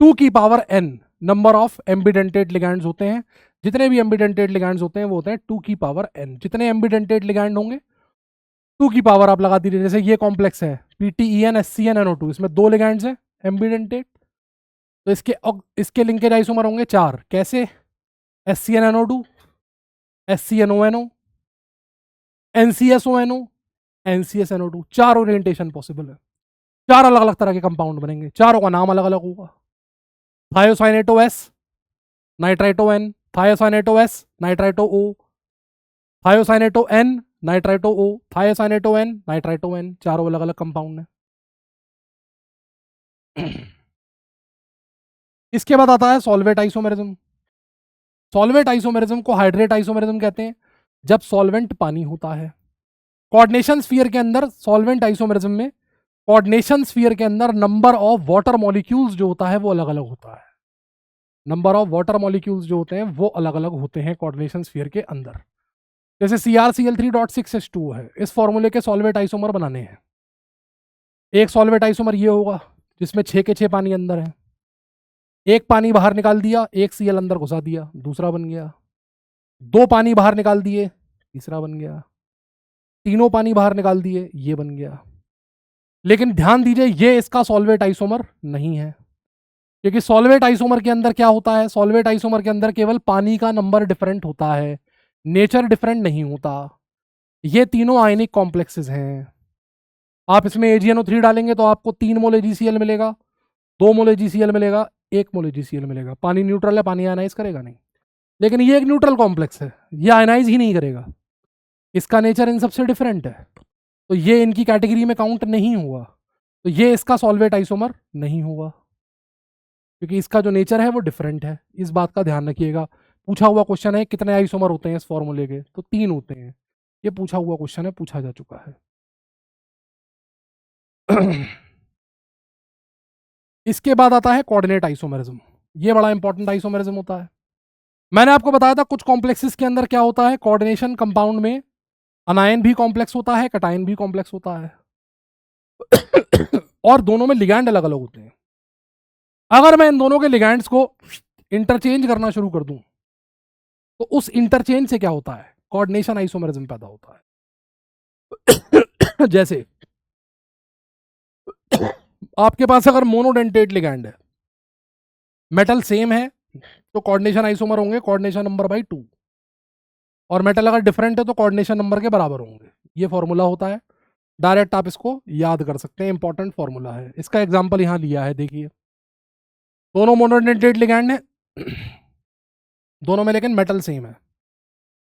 2 की power n number of ambidentate ligands होते हैं। जितने भी एम्बिडेंटेट लिगैंड्स होते हैं वो होते हैं 2 की पावर n। जितने एम्बिडेंटेट लिगैंड होंगे 2 की पावर आप लगा दीजिए। जैसे ये कॉम्प्लेक्स है PTEN SCN NO2, इसमें 2 लिगैंड्स हैं एम्बिडेंटेट, तो इसके लिंकेज आइसोमर होंगे 4। कैसे, SCN NO2, SCNONO, NCSONO, NCSNO2, 4 orientation possible है। 4 अलग अलग तरह के कंपाउंड बनेंगे, चारों का नाम अलग अलग होगा। Thiocyanato S, nitrito N, thiocyanato S, nitrito O, thiocyanato N, nitrito O, thiocyanato N, nitrito N, चारों अलग अलग कंपाउंड है। इसके बाद आता है सॉल्वेट आइसोमेरिज्म। सॉल्वेट आइसोमेरिज्म को हाइड्रेट आइसोमेरिज्म कहते हैं जब सॉल्वेंट पानी होता है। कोऑर्डिनेशन स्फीयर के अंदर सॉल्वेंट आइसोमेरिज्म में कोऑर्डिनेशन स्फीयर के अंदर नंबर ऑफ वाटर मॉलिक्यूल्स जो होता है वो अलग अलग होता है। नंबर ऑफ वाटर मॉलिक्यूल्स जो होते हैं वो अलग अलग होते हैं कोऑर्डिनेशन स्फीयर के अंदर। जैसे CrCl3.6H2 है, इस फॉर्मूले के सॉल्वेट आइसोमर बनाने हैं। एक सॉल्वेट आइसोमर ये होगा जिसमें 6 के 6 पानी अंदर है, एक पानी बाहर निकाल दिया, एक Cl अंदर घुसा दिया, दूसरा बन गया। 2 पानी बाहर निकाल दिए, तीसरा बन गया। तीनों पानी बाहर निकाल दिए, ये बन गया। लेकिन ध्यान दीजिए ये इसका सॉल्वेट आइसोमर नहीं है, क्योंकि सॉल्वेट आइसोमर के अंदर क्या होता है, सॉल्वेट आइसोमर के अंदर केवल पानी का नंबर डिफरेंट होता है, नेचर डिफरेंट नहीं होता। ये तीनों आयनिक कॉम्प्लेक्सेस हैं। आप इसमें AgNO3 डालेंगे तो आपको 3 मोल AgCl मिलेगा, 2 मोल AgCl मिलेगा, 1 मोल AgCl मिलेगा। पानी न्यूट्रल है, पानी आयनाइज करेगा नहीं, लेकिन ये एक न्यूट्रल कॉम्प्लेक्स है, ये आयनाइज ही नहीं करेगा, इसका नेचर इन सबसे डिफरेंट है, तो ये इनकी कैटेगरी में काउंट नहीं हुआ, तो ये इसका सॉल्वेट आइसोमर नहीं होगा, क्योंकि इसका जो नेचर है वो डिफरेंट है। इस बात का ध्यान रखिएगा। पूछा हुआ क्वेश्चन है कितने आइसोमर होते हैं इस फॉर्मूले के, तो 3 होते हैं। ये पूछा हुआ क्वेश्चन है, पूछा जा चुका है। इसके बाद आता है कोऑर्डिनेट आइसोमेरिज्म। ये बड़ा इंपॉर्टेंट आइसोमेरिज्म होता है। मैंने आपको बताया था कुछ कॉम्प्लेक्सेस के अंदर क्या होता है, कोऑर्डिनेशन कंपाउंड में अनायन भी कॉम्प्लेक्स होता है, कटायन भी कॉम्प्लेक्स होता है और दोनों में लिगैंड अलग अलग होते हैं। अगर मैं इन दोनों के लिगैंड्स को इंटरचेंज करना शुरू कर दूं तो उस इंटरचेंज से क्या होता है, कोऑर्डिनेशन आइसोमरिज्म पैदा होता है। जैसे आपके पास अगर मोनोडेंटेट लिगैंड है, मेटल सेम है, तो कोऑर्डिनेशन आइसोमर होंगे कोऑर्डिनेशन नंबर बाई 2, और मेटल अगर डिफरेंट है तो कोऑर्डिनेशन नंबर के बराबर होंगे। ये फॉर्मूला होता है, डायरेक्ट आप इसको याद कर सकते हैं, इंपॉर्टेंट फॉर्मूला है। इसका एग्जांपल यहाँ लिया है, देखिए दोनों मोनोडेंटेट लिगैंड है, दोनों में लेकिन मेटल सेम है।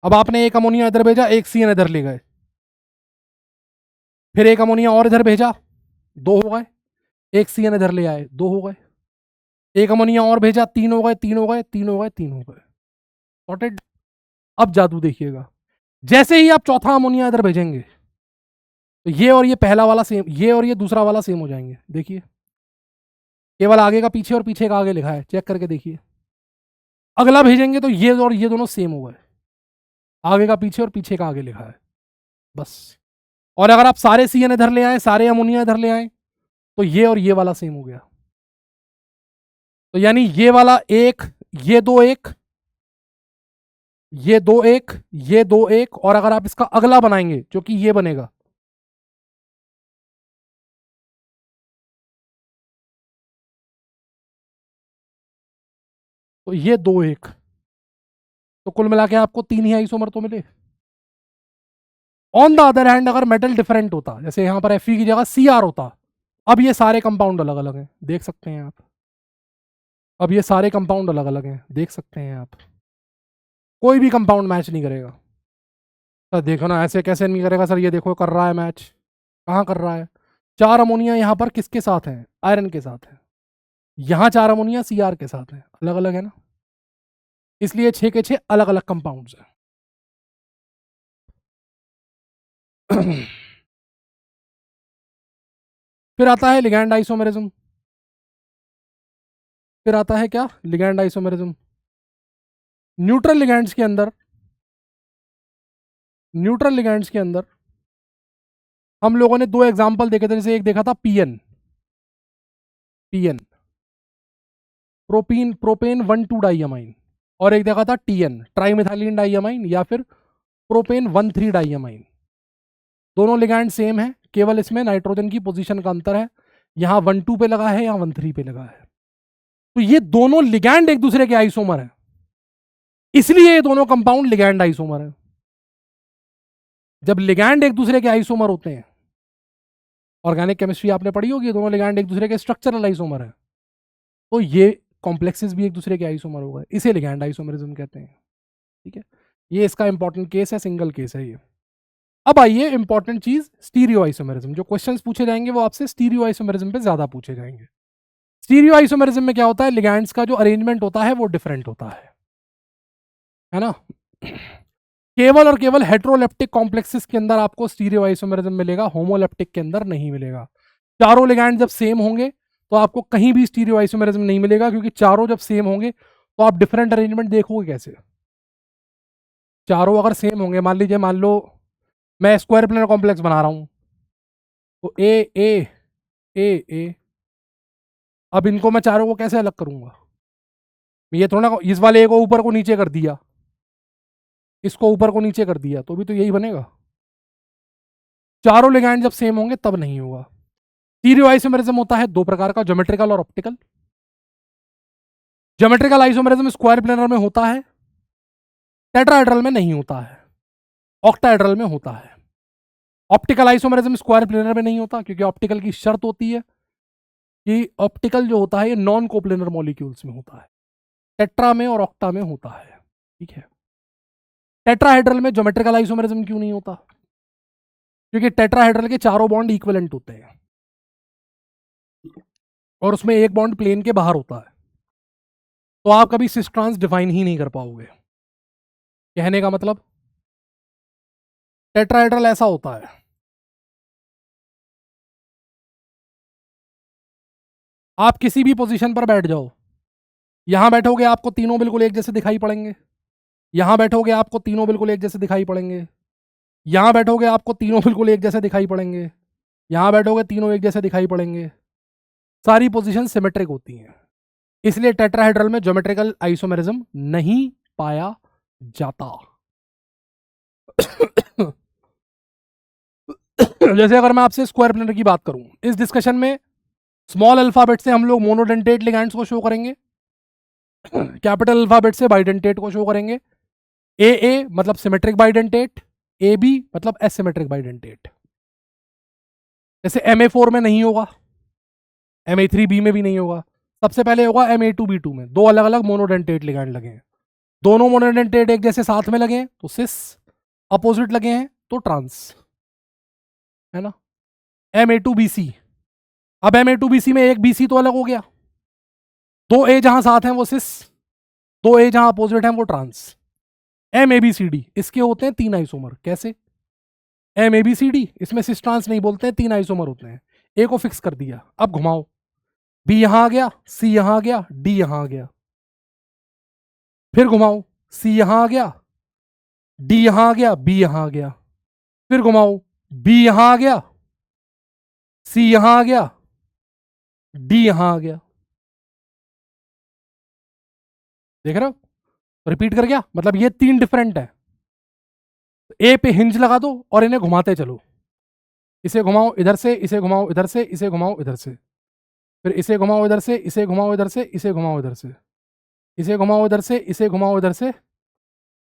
अब आपने एक अमोनिया इधर भेजा, एक CN इधर ले गए, फिर एक अमोनिया और इधर भेजा, 2 हो गए, एक CN इधर ले आए, 2 हो गए, एक अमोनिया और भेजा, 3 हो गए, 3 हो गए, 3 हो गए, 3 हो गए, सॉर्टेड। अब जादू देखिएगा, जैसे ही आप चौथा अमोनिया इधर भेजेंगे तो ये और ये पहला वाला सेम, ये और ये दूसरा वाला सेम हो जाएंगे। देखिए केवल आगे का पीछे और पीछे का आगे लिखा है, चेक करके देखिए। अगला भेजेंगे तो ये और ये दोनों सेम हो गए, आगे का पीछे और पीछे का आगे लिखा है, बस। और अगर आप सारे CN इधर ले आए, सारे अमोनिया इधर ले आए, तो ये और ये वाला सेम हो गया। तो यानी ये वाला एक, ये 2 1, ये 2 1, ये 2 1, और अगर आप इसका अगला बनाएंगे जो कि ये बनेगा, तो ये 2 1, तो कुल मिला के आपको 3 ही आइसोमर तो मिले। ऑन द अदर हैंड अगर मेटल डिफरेंट होता, जैसे यहां पर Fe की जगह Cr होता, अब ये सारे कंपाउंड अलग अलग हैं, देख सकते हैं आप। अब ये सारे कंपाउंड अलग अलग हैं, देख सकते हैं आप। कोई भी कंपाउंड मैच नहीं करेगा। सर देखो ना, ऐसे कैसे नहीं करेगा सर, ये देखो कर रहा है मैच, कहाँ कर रहा है। 4 अमोनिया यहाँ पर किसके साथ हैं, आयरन के साथ है, यहाँ 4 अमोनिया Cr के साथ हैं, अलग अलग है ना, इसलिए 6 के 6 अलग अलग कंपाउंड्स हैं। फिर आता है लिगैंड आइसोमेरिज्म, फिर आता है क्या, लिगैंड आइसोमेरिज्म। न्यूट्रल लिगैंड्स के अंदर, न्यूट्रल लिगैंड्स के अंदर हम लोगों ने 2 एग्जांपल देखे थे, जैसे एक देखा था PN, PN propene propane 1,2 diamine, और एक देखा था TN ट्राइमेथाइलिन डाइअमाइन या फिर प्रोपेन 1,3 डाइअमाइन। दोनों लिगैंड सेम है, केवल इसमें नाइट्रोजन की पोजीशन का अंतर है, यहाँ 1,2 पे लगा है, यहाँ 1,3 पे लगा है। तो ये दोनों लिगैंड एक दूसरे के आइसोमर है, इसलिए ये दोनों कंपाउंड लिगैंड आइसोमर है। जब लिगैंड एक दूसरे के आइसोमर होते हैं, ऑर्गेनिक केमिस्ट्री आपने पढ़ी होगी, दोनों लिगैंड एक दूसरे के स्ट्रक्चरल आइसोमर है, तो ये कॉम्प्लेक्सेस भी एक दूसरे के आइसोमर हो गए, इसे लिगैंड आइसोमरिज्म कहते हैं। ठीक है, ये इसका इंपॉर्टेंट केस है, सिंगल केस है ये। अब आइए इंपॉर्टेंट चीज, स्टीरियो आइसोमरिज्म। जो क्वेश्चंस पूछे जाएंगे वो आपसे स्टीरियो आइसोमरिज्म पे ज्यादा पूछे जाएंगे। स्टीरियो आइसोमरिज्म में क्या होता है, लिगैंड्स का जो अरेंजमेंट होता है वो डिफरेंट होता है ना। केवल और केवल हेट्रोलेप्टिक कॉम्प्लेक्सेस के अंदर आपको स्टीरियो आइसोमरिज्म मिलेगा, होमोलेप्टिक के अंदर नहीं मिलेगा। चारों लिगैंड जब सेम होंगे तो आपको कहीं भी स्टीरियो आइसोमरिज्म नहीं मिलेगा, क्योंकि चारों जब सेम होंगे तो आप डिफरेंट अरेंजमेंट देखोगे कैसे। चारों अगर सेम होंगे, मान लीजिए, मान लो मैं स्क्वायर प्लेनर कॉम्प्लेक्स बना रहा हूं, तो ए ए ए ए, अब इनको मैं चारों को कैसे अलग करूंगा, ये थोड़ा इस वाले ए को ऊपर को नीचे कर दिया, इसको ऊपर को नीचे कर दिया, तो भी तो यही बनेगा। चारों लिगैंड जब सेम होंगे तब नहीं होगा। स्टीरियो आइसोमेरिज्म होता है 2 प्रकार का, ज्योमेट्रिकल और optical. Geometrical isomerism square planar में होता है, टेट्राहेड्रल में नहीं होता है, ऑक्टाहेड्रल में होता है। ऑप्टिकल आइसोमेरिज्म स्क्वायर प्लेनर में नहीं होता, क्योंकि ऑप्टिकल की शर्त होती है कि ऑप्टिकल जो होता है ये नॉन कोप्लेनर मॉलिक्यूल्स में होता है, टेट्रा में और ऑक्टा में होता है। ठीक है, टेट्राहेड्रल में ज्योमेट्रिकल आइसोमेरिज्म क्यों नहीं होता, क्योंकि टेट्राहेड्रल के चारों बॉन्ड इक्विवेलेंट होते हैं और उसमें एक बॉन्ड प्लेन के बाहर होता है, तो आप कभी सिस ट्रांस डिफाइन ही नहीं कर पाओगे। कहने का मतलब, टेट्राहेड्रल ऐसा होता है, आप किसी भी पोजीशन पर बैठ जाओ, यहां बैठोगे आपको तीनों बिल्कुल एक जैसे दिखाई पड़ेंगे, यहां बैठोगे आपको तीनों बिल्कुल एक जैसे दिखाई पड़ेंगे, यहां बैठोगे आपको तीनों बिल्कुल एक जैसे दिखाई पड़ेंगे, यहां बैठोगे तीनों एक जैसे दिखाई पड़ेंगे। सारी पोजीशन सिमेट्रिक होती हैं। इसलिए टेट्राहेड्रल में ज्योमेट्रिकल आइसोमेरिज्म नहीं पाया जाता। जैसे अगर मैं आपसे स्क्वायर प्लेनर की बात करूं, इस डिस्कशन में स्मॉल अल्फाबेट से हम लोग मोनोडेंटेट लिगैंड्स को शो करेंगे, कैपिटल अल्फाबेट से बाइडेंटेट को शो करेंगे। ए मतलब सिमेट्रिक बाइडेंटेट, ए बी मतलब एसिमेट्रिक बाइडेंटेट। जैसे MA4 में नहीं होगा, MA3B में भी नहीं होगा, सबसे पहले होगा MA2B2 में। दो अलग अलग मोनोडेंटेट लिगैंड लगे हैं, दोनों मोनोडेंटेट एक जैसे साथ में लगे हैं तो सिस, अपोजिट लगे हैं तो ट्रांस, है ना। MA2BC, अब MA2BC में एक BC तो अलग हो गया, दो ए जहां साथ हैं वो सिस, दो ए जहां अपोजिट हैं वो ट्रांस। MABCD, इसके होते हैं 3 आइसोमर। कैसे? MABCD, इसमें सिस ट्रांस नहीं बोलते हैं, 3 आइसोमर होते हैं। ए को फिक्स कर दिया, अब घुमाओ, बी यहां आ गया, सी यहां आ गया, डी यहां आ गया, फिर घुमाओ, सी यहां आ गया, डी यहां आ गया, बी यहां आ गया, फिर घुमाओ, बी यहां आ गया, सी यहां आ गया, डी यहां आ गया। देख रहे हो? रिपीट कर गया, मतलब ये 3 डिफरेंट है। ए पे हिंज लगा दो और इन्हें घुमाते चलो, इसे घुमाओ इधर से, इसे घुमाओ इधर से, इसे घुमाओ इधर से, फिर इसे घुमाओ इधर से, इसे घुमाओ इधर से, इसे घुमाओ इधर से, इसे घुमाओ इधर से, इसे घुमाओ इधर से,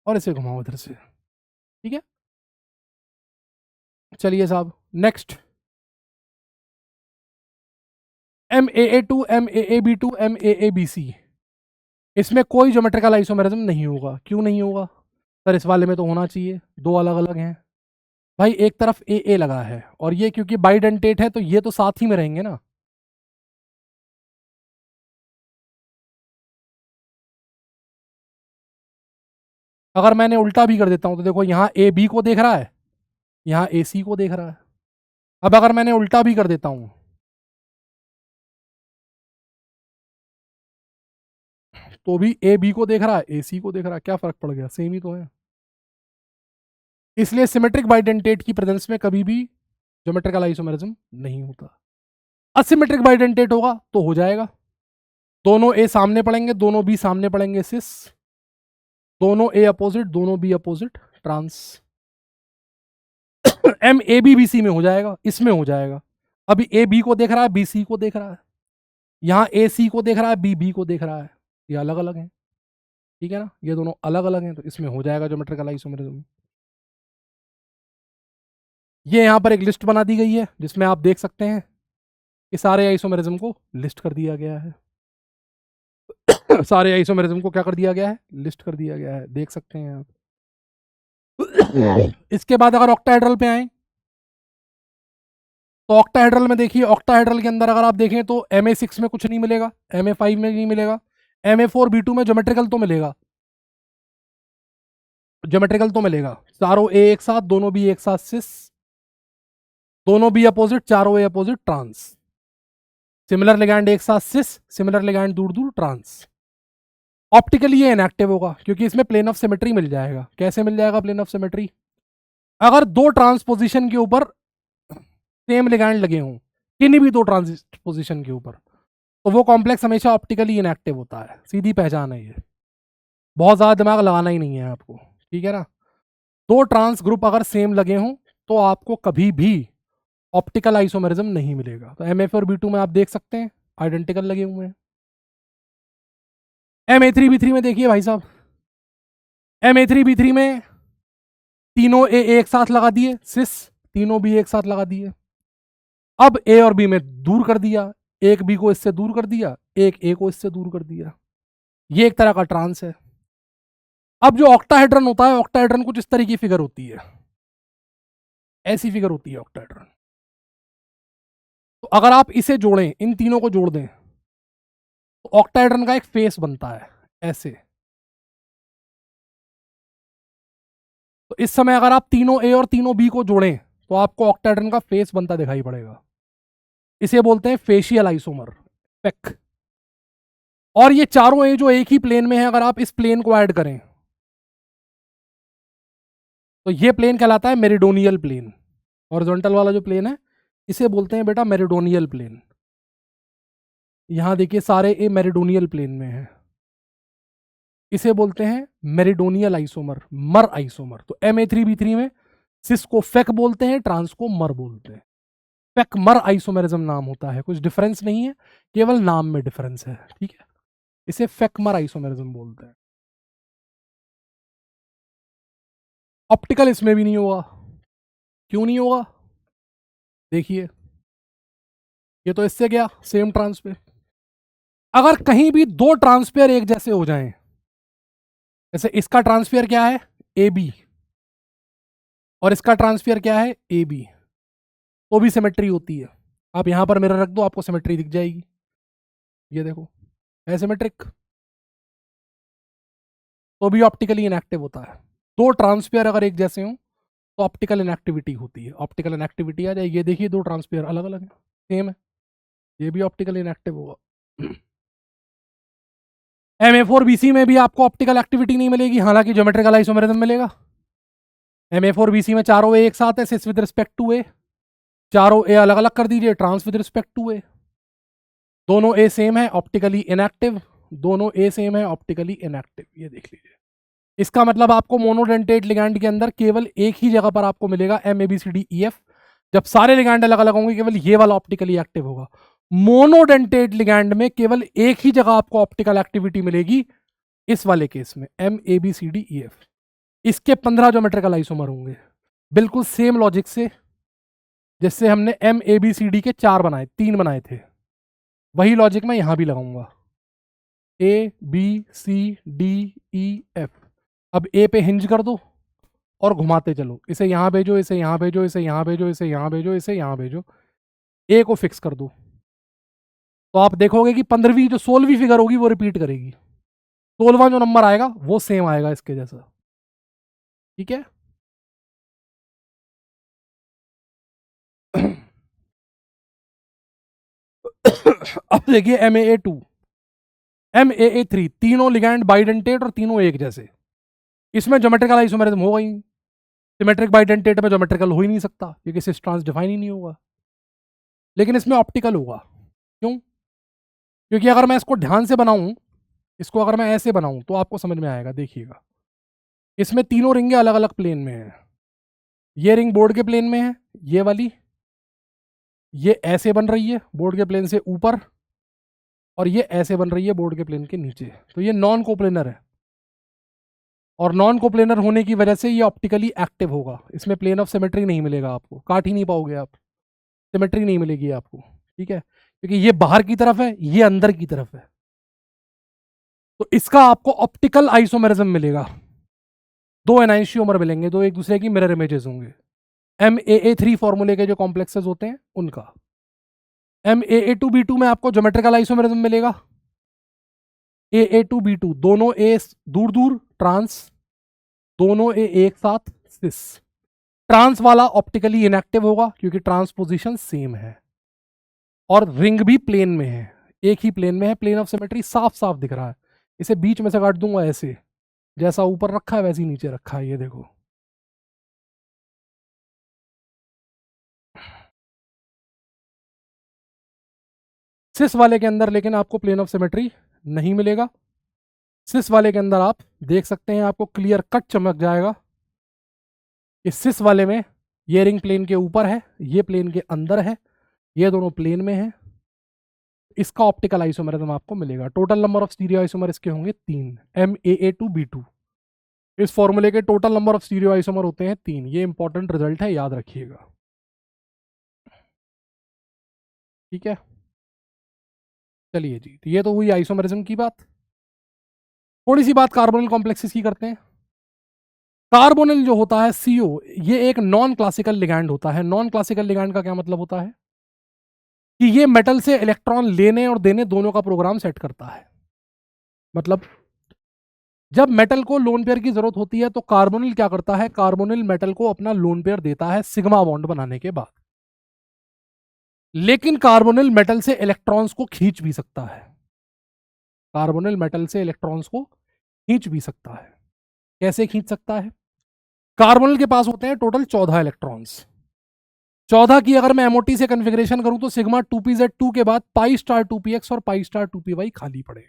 और इसे घुमाओ इधर से। ठीक है, चलिए साहब नेक्स्ट। MAA2, MAAB2, MAABC, इसमें कोई ज्योमेट्रिकल आइसोमेरिज्म नहीं होगा। क्यों नहीं होगा सर? इस वाले में तो होना चाहिए, दो अलग अलग हैं भाई। एक तरफ AA लगा है और ये क्योंकि बाइडेंटेट है तो ये तो साथ ही में रहेंगे ना। अगर मैंने उल्टा भी कर देता हूं तो देखो, यहाँ AB को देख रहा है, यहाँ AC को देख रहा है। अब अगर मैंने उल्टा भी कर देता हूं तो भी AB को देख रहा है, AC को देख रहा है, क्या फर्क पड़ गया? सेम ही तो है। इसलिए सिमेट्रिक बाइडेंटेट की प्रेजेंस में कभी भी ज्योमेट्रिकल आइसोमेरिज्म नहीं होता। असिमेट्रिक बाइडेंटेट होगा तो हो जाएगा, दोनों ए सामने पड़ेंगे, दोनों बी सामने पड़ेंगे सिस, दोनों ए अपोजिट, दोनों बी अपोजिट ट्रांस। MABBC में हो जाएगा, इसमें हो जाएगा। अभी AB को देख रहा है, BC को देख रहा है, यहाँ AC को देख रहा है, BB को देख रहा है, ये अलग अलग हैं। ठीक है ना, ये दोनों अलग अलग हैं तो इसमें हो जाएगा ज्योमेट्रिकल आइसोमेरिज्म। ये यहाँ पर एक लिस्ट बना दी गई है जिसमें आप देख सकते हैं कि सारे आइसोमेरिज्म को लिस्ट कर दिया गया है। सारे आइसोमेरिज्म को क्या कर दिया गया है? लिस्ट कर दिया गया है, देख सकते हैं आप। इसके बाद अगर ऑक्टाहेड्रल पे आए तो ऑक्टाहेड्रल में देखिए, ऑक्टाहेड्रल के अंदर अगर आप देखें तो MA6 में कुछ नहीं मिलेगा, MA5 में नहीं मिलेगा, MA4B2 में ज्योमेट्रिकल तो मिलेगा, ज्योमेट्रिकल तो मिलेगा। चारों ए एक साथ, दोनों बी एक साथ सिस, दोनों बी अपोजिट, चारों ए अपोजिट ट्रांस। सिमिलर लिगैंड एक साथ सिस, सिमिलर लिगैंड दूर दूर ट्रांस। ऑप्टिकली ये इनएक्टिव होगा क्योंकि इसमें प्लेन ऑफ सिमेट्री मिल जाएगा। कैसे मिल जाएगा प्लेन ऑफ सिमेट्री? अगर दो ट्रांसपोजिशन के ऊपर सेम लिगैंड लगे हों, किन्हीं भी दो ट्रांसपोजिशन के ऊपर, तो वो कॉम्प्लेक्स हमेशा ऑप्टिकली इनएक्टिव होता है। सीधी पहचान है ये, बहुत ज़्यादा दिमाग लगाना ही नहीं है आपको। ठीक है ना, दो ट्रांस ग्रुप अगर सेम लगे हों तो आपको कभी भी ऑप्टिकल आइसोमेरिज्म नहीं मिलेगा। तो MA4B2 में आप देख सकते हैं आइडेंटिकल लगे हुए हैं। MA3B3 में देखिए भाई साहब, MA3B3 में तीनों ए एक साथ लगा दिए सिस, तीनों बी एक साथ लगा दिए। अब ए और बी में दूर कर दिया, एक बी को इससे दूर कर दिया, एक ए को इससे दूर कर दिया। ये एक तरह का ट्रांस है। अब जो ऑक्टाहेड्रन होता है, ऑक्टाहेड्रन कुछ इस तरह की फिगर होती है, ऐसी फिगर होती है ऑक्टाहेड्रन। तो अगर आप इसे जोड़ें, इन तीनों को जोड़ दें तो ऑक्टाहेड्रन का एक फेस बनता है ऐसे। तो इस समय अगर आप तीनों ए और तीनों बी को जोड़ें तो आपको ऑक्टाहेड्रन का फेस बनता दिखाई पड़ेगा। इसे बोलते हैं फेशियल आइसोमर, पेक। और ये चारों ए जो एक ही प्लेन में है, अगर आप इस प्लेन को ऐड करें तो ये प्लेन कहलाता है मेरिडोनियल प्लेन। हॉरिजॉन्टल वाला जो प्लेन है इसे बोलते हैं बेटा मेरिडोनियल प्लेन। यहां देखिए सारे ए मेरिडोनियल प्लेन में है, इसे बोलते हैं मेरिडोनियल आइसोमर, मर आइसोमर। तो Ma3B3 में सिस को फेक बोलते हैं, ट्रांस को मर बोलते हैं। फेक मर आइसोमेरिज्म नाम होता है, कुछ डिफरेंस नहीं है, केवल नाम में डिफरेंस है, ठीक है। इसे फेक मर आइसोमेरिज्म बोलते हैं। ऑप्टिकल इसमें भी नहीं होगा। क्यों नहीं होगा? देखिए ये तो इससे गया सेम ट्रांस पे। अगर कहीं भी दो ट्रांसपेयर एक जैसे हो जाएं, जैसे इसका ट्रांसफेयर क्या है ए बी और इसका ट्रांसफेयर क्या है ए बी, तो भी सिमेट्री होती है। आप यहां पर मिरर रख दो, आपको सिमेट्री दिख जाएगी। ये देखो एसिमेट्रिक, तो भी ऑप्टिकली इनएक्टिव होता है। दो ट्रांसफेयर अगर एक जैसे हो तो ऑप्टिकल इनएक्टिविटी होती है, ऑप्टिकल इनएक्टिविटी आ जाएगी। ये देखिए दो ट्रांसफेयर अलग अलग है, सेम है, ये भी ऑप्टिकल इनएक्टिव होगा। Ma4BC में भी आपको ऑप्टिकल एक्टिविटी नहीं मिलेगी, हालांकि ज्योमेट्रिकल आइसोमेरिज्म मिलेगा। Ma4BC में चारों ए एक साथ है, सिस विद रिस्पेक्ट टू ए, चारों ए अलग अलग कर दीजिए, ट्रांस विद रिस्पेक्ट टू ए। दोनों ए सेम है, ऑप्टिकली इनएक्टिव, दोनों ए सेम है, ऑप्टिकली इनएक्टिव। ये देख लीजिए, इसका मतलब आपको मोनोडेंटेट लिगैंड के अंदर केवल एक ही जगह पर आपको मिलेगा MABCDEF। जब सारे लिगैंड अलग अलग होंगे केवल ये वाला ऑप्टिकली एक्टिव होगा। मोनोडेंटेट लिगैंड में केवल एक ही जगह आपको ऑप्टिकल एक्टिविटी मिलेगी, इस वाले केस में MABCDEF। इसके 15 ज्योमेट्रिकल आइसोमर होंगे, बिल्कुल सेम लॉजिक से जिससे हमने MABCD के 4 बनाए, 3 बनाए थे, वही लॉजिक मैं यहां भी लगाऊंगा। ABCDEF। अब ए पे हिंज कर दो और घुमाते चलो, इसे यहां भेजो, इसे यहां भेजो, इसे यहां भेजो, इसे यहां भेजो, इसे यहां भेजो, ए को फिक्स कर दो, तो आप देखोगे कि 15वीं जो 16वीं फिगर होगी वो रिपीट करेगी, 16वां जो नंबर आएगा वो सेम आएगा इसके जैसा, ठीक है। अब देखिए MAA2, MAA3, तीनों लिगैंड बाइडेंटेट और तीनों एक जैसे। इसमें ज्योमेट्रिकल आइसोमेरिज्म होगा ही, सिमेट्रिक बाइडेंटेट में ज्योमेट्रिकल हो ही नहीं सकता क्योंकि सिस ट्रांस डिफाइन ही नहीं होगा, लेकिन इसमें ऑप्टिकल होगा। क्यों? क्योंकि अगर मैं इसको ध्यान से बनाऊं, इसको अगर मैं ऐसे बनाऊं तो आपको समझ में आएगा। देखिएगा, इसमें तीनों रिंगें अलग अलग प्लेन में हैं। ये रिंग बोर्ड के प्लेन में है, ये वाली ये ऐसे बन रही है बोर्ड के प्लेन से ऊपर, और ये ऐसे बन रही है बोर्ड के प्लेन के नीचे, तो ये नॉन कोप्लेनर है। और नॉन कोप्लेनर होने की वजह से ये ऑप्टिकली एक्टिव होगा, इसमें प्लेन ऑफ सिमेट्री नहीं मिलेगा आपको, काट ही नहीं पाओगे आप, सिमेट्री नहीं मिलेगी आपको, ठीक है, क्योंकि ये बाहर की तरफ है, ये अंदर की तरफ है। तो इसका आपको ऑप्टिकल आइसोमेरिज्म मिलेगा, दो एनाइंशियोमर मिलेंगे, दो एक दूसरे की मिरर इमेजेस होंगे। MAA3 फॉर्मूले के जो कॉम्प्लेक्सेस होते हैं उनका। MAA2B2 में आपको ज्योमेट्रिकल आइसोमेरिज्म मिलेगा, AA2B2, दोनों ए दूर दूर ट्रांस, दोनों ए एक साथ सिस। ट्रांस वाला ऑप्टिकली इनएक्टिव होगा क्योंकि ट्रांसपोजिशन सेम है, और रिंग भी प्लेन में है, एक ही प्लेन में है, प्लेन ऑफ सिमेट्री साफ साफ दिख रहा है। इसे बीच में से काट दूंगा ऐसे, जैसा ऊपर रखा है वैसे ही नीचे रखा है, ये देखो। सिस वाले के अंदर लेकिन आपको प्लेन ऑफ सिमेट्री नहीं मिलेगा। सिस वाले के अंदर आप देख सकते हैं, आपको क्लियर कट चमक जाएगा कि सिस वाले में ये रिंग प्लेन के ऊपर है, ये प्लेन के अंदर है, ये दोनों प्लेन में है। इसका ऑप्टिकल आइसोमेरिज्म आपको मिलेगा। Total number of stereo isomer इसके होंगे 3, MAA2B2। इस फॉर्मूले के total number of stereo isomer होते हैं 3। ये इंपॉर्टेंट रिजल्ट है, याद रखिएगा, ठीक है। चलिए जी, तो ये तो हुई आइसोमेरिज्म की बात। थोड़ी सी बात कार्बोनिल कॉम्प्लेक्सेस की करते हैं। कार्बोनिल जो होता है CO, ये एक नॉन क्लासिकल लिगैंड होता है। नॉन क्लासिकल लिगैंड का क्या मतलब होता है कि ये मेटल से इलेक्ट्रॉन लेने और देने दोनों का प्रोग्राम सेट करता है। मतलब जब मेटल को लोन पेयर की जरूरत होती है तो कार्बोनिल क्या करता है, कार्बोनिल मेटल को अपना लोन पेयर देता है सिग्मा बॉन्ड बनाने के बाद। लेकिन कार्बोनिल मेटल से इलेक्ट्रॉन्स को खींच भी सकता है, कार्बोनिल मेटल से इलेक्ट्रॉन्स को खींच भी सकता है। कैसे खींच सकता है? कार्बोनिल के पास होते हैं टोटल 14 इलेक्ट्रॉन्स, 14 की अगर मैं एमओटी से कन्फिग्रेशन करूं तो सिग्मा 2pz2 के बाद पाई स्टार 2px और पाई स्टार 2py खाली पड़े।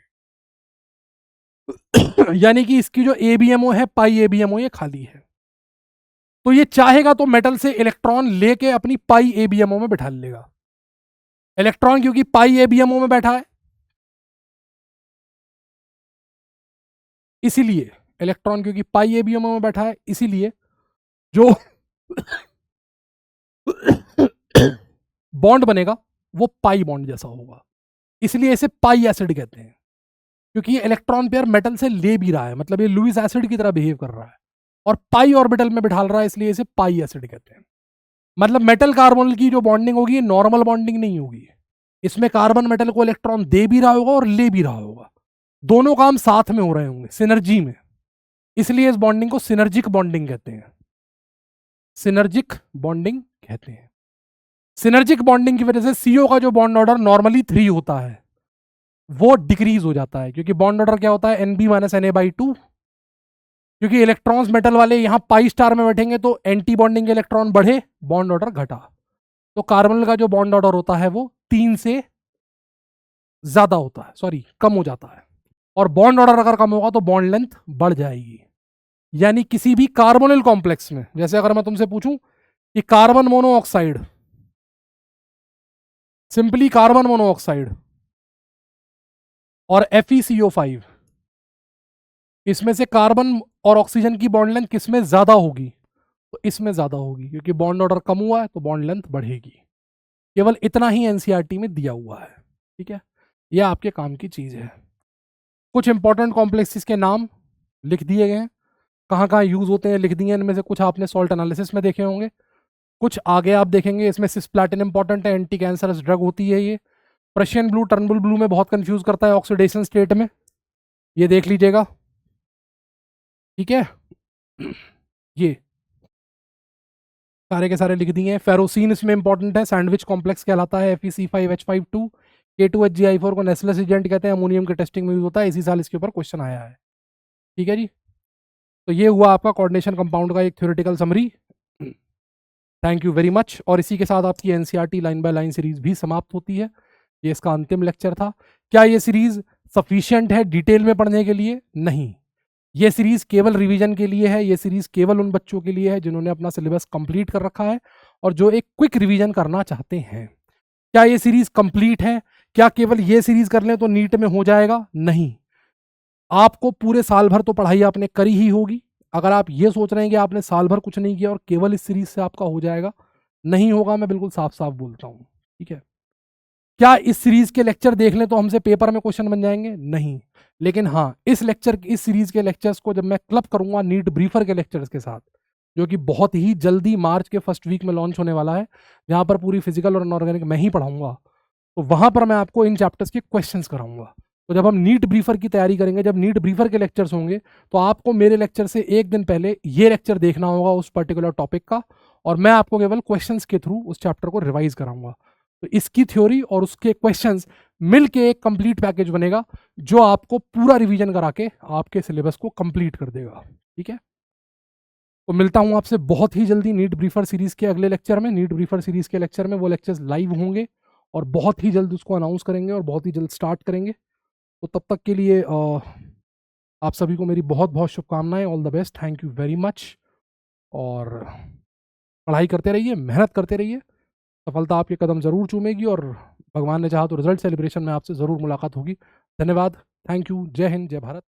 यानी कि इसकी जो एबीएमओ है पाई एबीएमओ ये खाली है। तो ये चाहेगा तो मेटल से इलेक्ट्रॉन लेके अपनी पाई एबीएमओ में बैठा लेगा। इलेक्ट्रॉन क्योंकि पाई एबीएमओ में बैठा है, इसीलिए इलेक्ट्रॉन क्योंकि पाई एबीएमओ में बैठा है, इसीलिए जो बॉन्ड बनेगा वो पाई बॉन्ड जैसा होगा। इसलिए इसे पाई एसिड कहते हैं, क्योंकि ये इलेक्ट्रॉन पेयर मेटल से ले भी रहा है, मतलब ये लुईस एसिड की तरह बिहेव कर रहा है और पाई ऑर्बिटल में बिठा रहा है, इसलिए इसे पाई एसिड कहते हैं। मतलब मेटल कार्बन की जो बॉन्डिंग होगी ये नॉर्मल बॉन्डिंग नहीं होगी, इसमें कार्बन मेटल को इलेक्ट्रॉन दे भी रहा होगा और ले भी रहा होगा, दोनों काम साथ में हो रहे होंगे, सिनर्जी में। इसलिए इस बॉन्डिंग को सिनर्जिक बॉन्डिंग कहते हैं, सिनर्जिक बॉन्डिंग कहते हैं। सिनर्जिक बॉन्डिंग की वजह से सीओ का जो बॉन्ड ऑर्डर नॉर्मली 3 होता है वो डिक्रीज हो जाता है, क्योंकि बॉन्ड ऑर्डर क्या होता है एनबी माइनस Na/2। क्योंकि इलेक्ट्रॉन्स मेटल वाले यहां पाई स्टार में बैठेंगे तो एंटी बॉन्डिंग के इलेक्ट्रॉन बढ़े, बॉन्ड ऑर्डर घटा, तो कार्बन का जो बॉन्ड ऑर्डर होता है वो 3 से ज्यादा होता है, सॉरी कम हो जाता है। और बॉन्ड ऑर्डर अगर कम होगा तो बॉन्ड लेंथ बढ़ जाएगी। यानी किसी भी कार्बोनिल कॉम्प्लेक्स में, जैसे अगर मैं तुमसे पूछूं कि carbon monoxide, simply carbon monoxide और FeCO5, इसमें से कार्बन और ऑक्सीजन की बॉन्ड लेंथ किसमें ज्यादा होगी, तो इसमें ज्यादा होगी, क्योंकि बॉन्ड ऑर्डर कम हुआ है तो बॉन्ड लेंथ बढ़ेगी। केवल इतना ही एनसीईआरटी में दिया हुआ है, ठीक है, यह आपके काम की चीज है। कुछ इंपॉर्टेंट कॉम्प्लेक्सेस के नाम लिख दिए गए हैं, कहाँ कहाँ यूज होते हैं लिख दिए, इनमें से कुछ आपने सॉल्ट एनालिसिस में देखे होंगे, कुछ आगे आप देखेंगे। इसमें सिस्प्लैटिन इंपॉर्टेंट है, एंटी कैंसरस ड्रग होती है ये। प्रशियन ब्लू टर्नबुल ब्लू में बहुत कंफ्यूज करता है ऑक्सीडेशन स्टेट में, ये देख लीजिएगा, ठीक है। ये सारे के सारे लिख दिए हैं। फेरोसिन इसमें इंपॉर्टेंट है, सैंडविच कॉम्प्लेक्स कहलाता है, FeC5H52, K2HgI4 को नेस्लेस एजेंट कहते हैं, अमोनियम के टेस्टिंग में यूज होता है, इसी साल इसके ऊपर क्वेश्चन आया है, ठीक है जी। तो ये हुआ आपका कोऑर्डिनेशन कंपाउंड का एक theoretical summary. Thank you very much. और इसी के साथ आपकी NCERT line by line series भी समाप्त होती है। ये इसका अंतिम लेक्चर था। क्या ये सीरीज सफिशिएंट है डिटेल में पढ़ने के लिए? नहीं, ये सीरीज केवल रिवीजन के लिए है, ये सीरीज केवल उन बच्चों के लिए है जिन्होंने अपना सिलेबस कंप्लीट कर रखा है और जो एक क्विक रिवीजन करना चाहते हैं। क्या ये सीरीज कंप्लीट है? क्या केवल ये सीरीज कर लें तो नीट में हो जाएगा? नहीं, आपको पूरे साल भर तो पढ़ाई आपने करी ही होगी। अगर आप ये सोच रहे हैं कि आपने साल भर कुछ नहीं किया और केवल इस सीरीज से आपका हो जाएगा, नहीं होगा, मैं बिल्कुल साफ साफ बोलता हूँ, ठीक है। क्या इस सीरीज के लेक्चर देख लें तो हमसे पेपर में क्वेश्चन बन जाएंगे? नहीं, लेकिन हाँ, इस सीरीज के लेक्चर्स को जब मैं क्लब करूंगा नीट ब्रीफर के लेक्चर्स के साथ, जो कि बहुत ही जल्दी मार्च के फर्स्ट वीक में लॉन्च होने वाला है, जहां पर पूरी फिजिकल और इनऑर्गेनिक मैं ही पढ़ाऊंगा, तो वहां पर मैं आपको इन चैप्टर्स के क्वेश्चंस कराऊंगा। तो जब हम नीट ब्रीफर की तैयारी करेंगे, जब नीट ब्रीफर के लेक्चर्स होंगे, तो आपको मेरे लेक्चर से एक दिन पहले ये लेक्चर देखना होगा उस पर्टिकुलर टॉपिक का, और मैं आपको केवल क्वेश्चंस के थ्रू उस चैप्टर को रिवाइज कराऊंगा। तो इसकी थ्योरी और उसके क्वेश्चंस मिलके एक कंप्लीट पैकेज बनेगा जो आपको पूरा रिवीजन करा के आपके सिलेबस को कंप्लीट कर देगा, ठीक है। तो मिलता हूं आपसे बहुत ही जल्दी नीट ब्रीफर सीरीज के अगले लेक्चर में। नीट ब्रीफर सीरीज के लेक्चर में वो लेक्चर्स लाइव होंगे और बहुत ही जल्द उसको अनाउंस करेंगे और बहुत ही जल्द स्टार्ट करेंगे। तो तब तक के लिए आप सभी को मेरी बहुत बहुत शुभकामनाएं। All the best, thank you very much. और पढ़ाई करते रहिए, मेहनत करते रहिए, सफलता आपके कदम जरूर चूमेगी और भगवान ने चाहा तो रिजल्ट सेलिब्रेशन में आपसे ज़रूर मुलाकात होगी। धन्यवाद, थैंक यू, जय हिंद, जय भारत।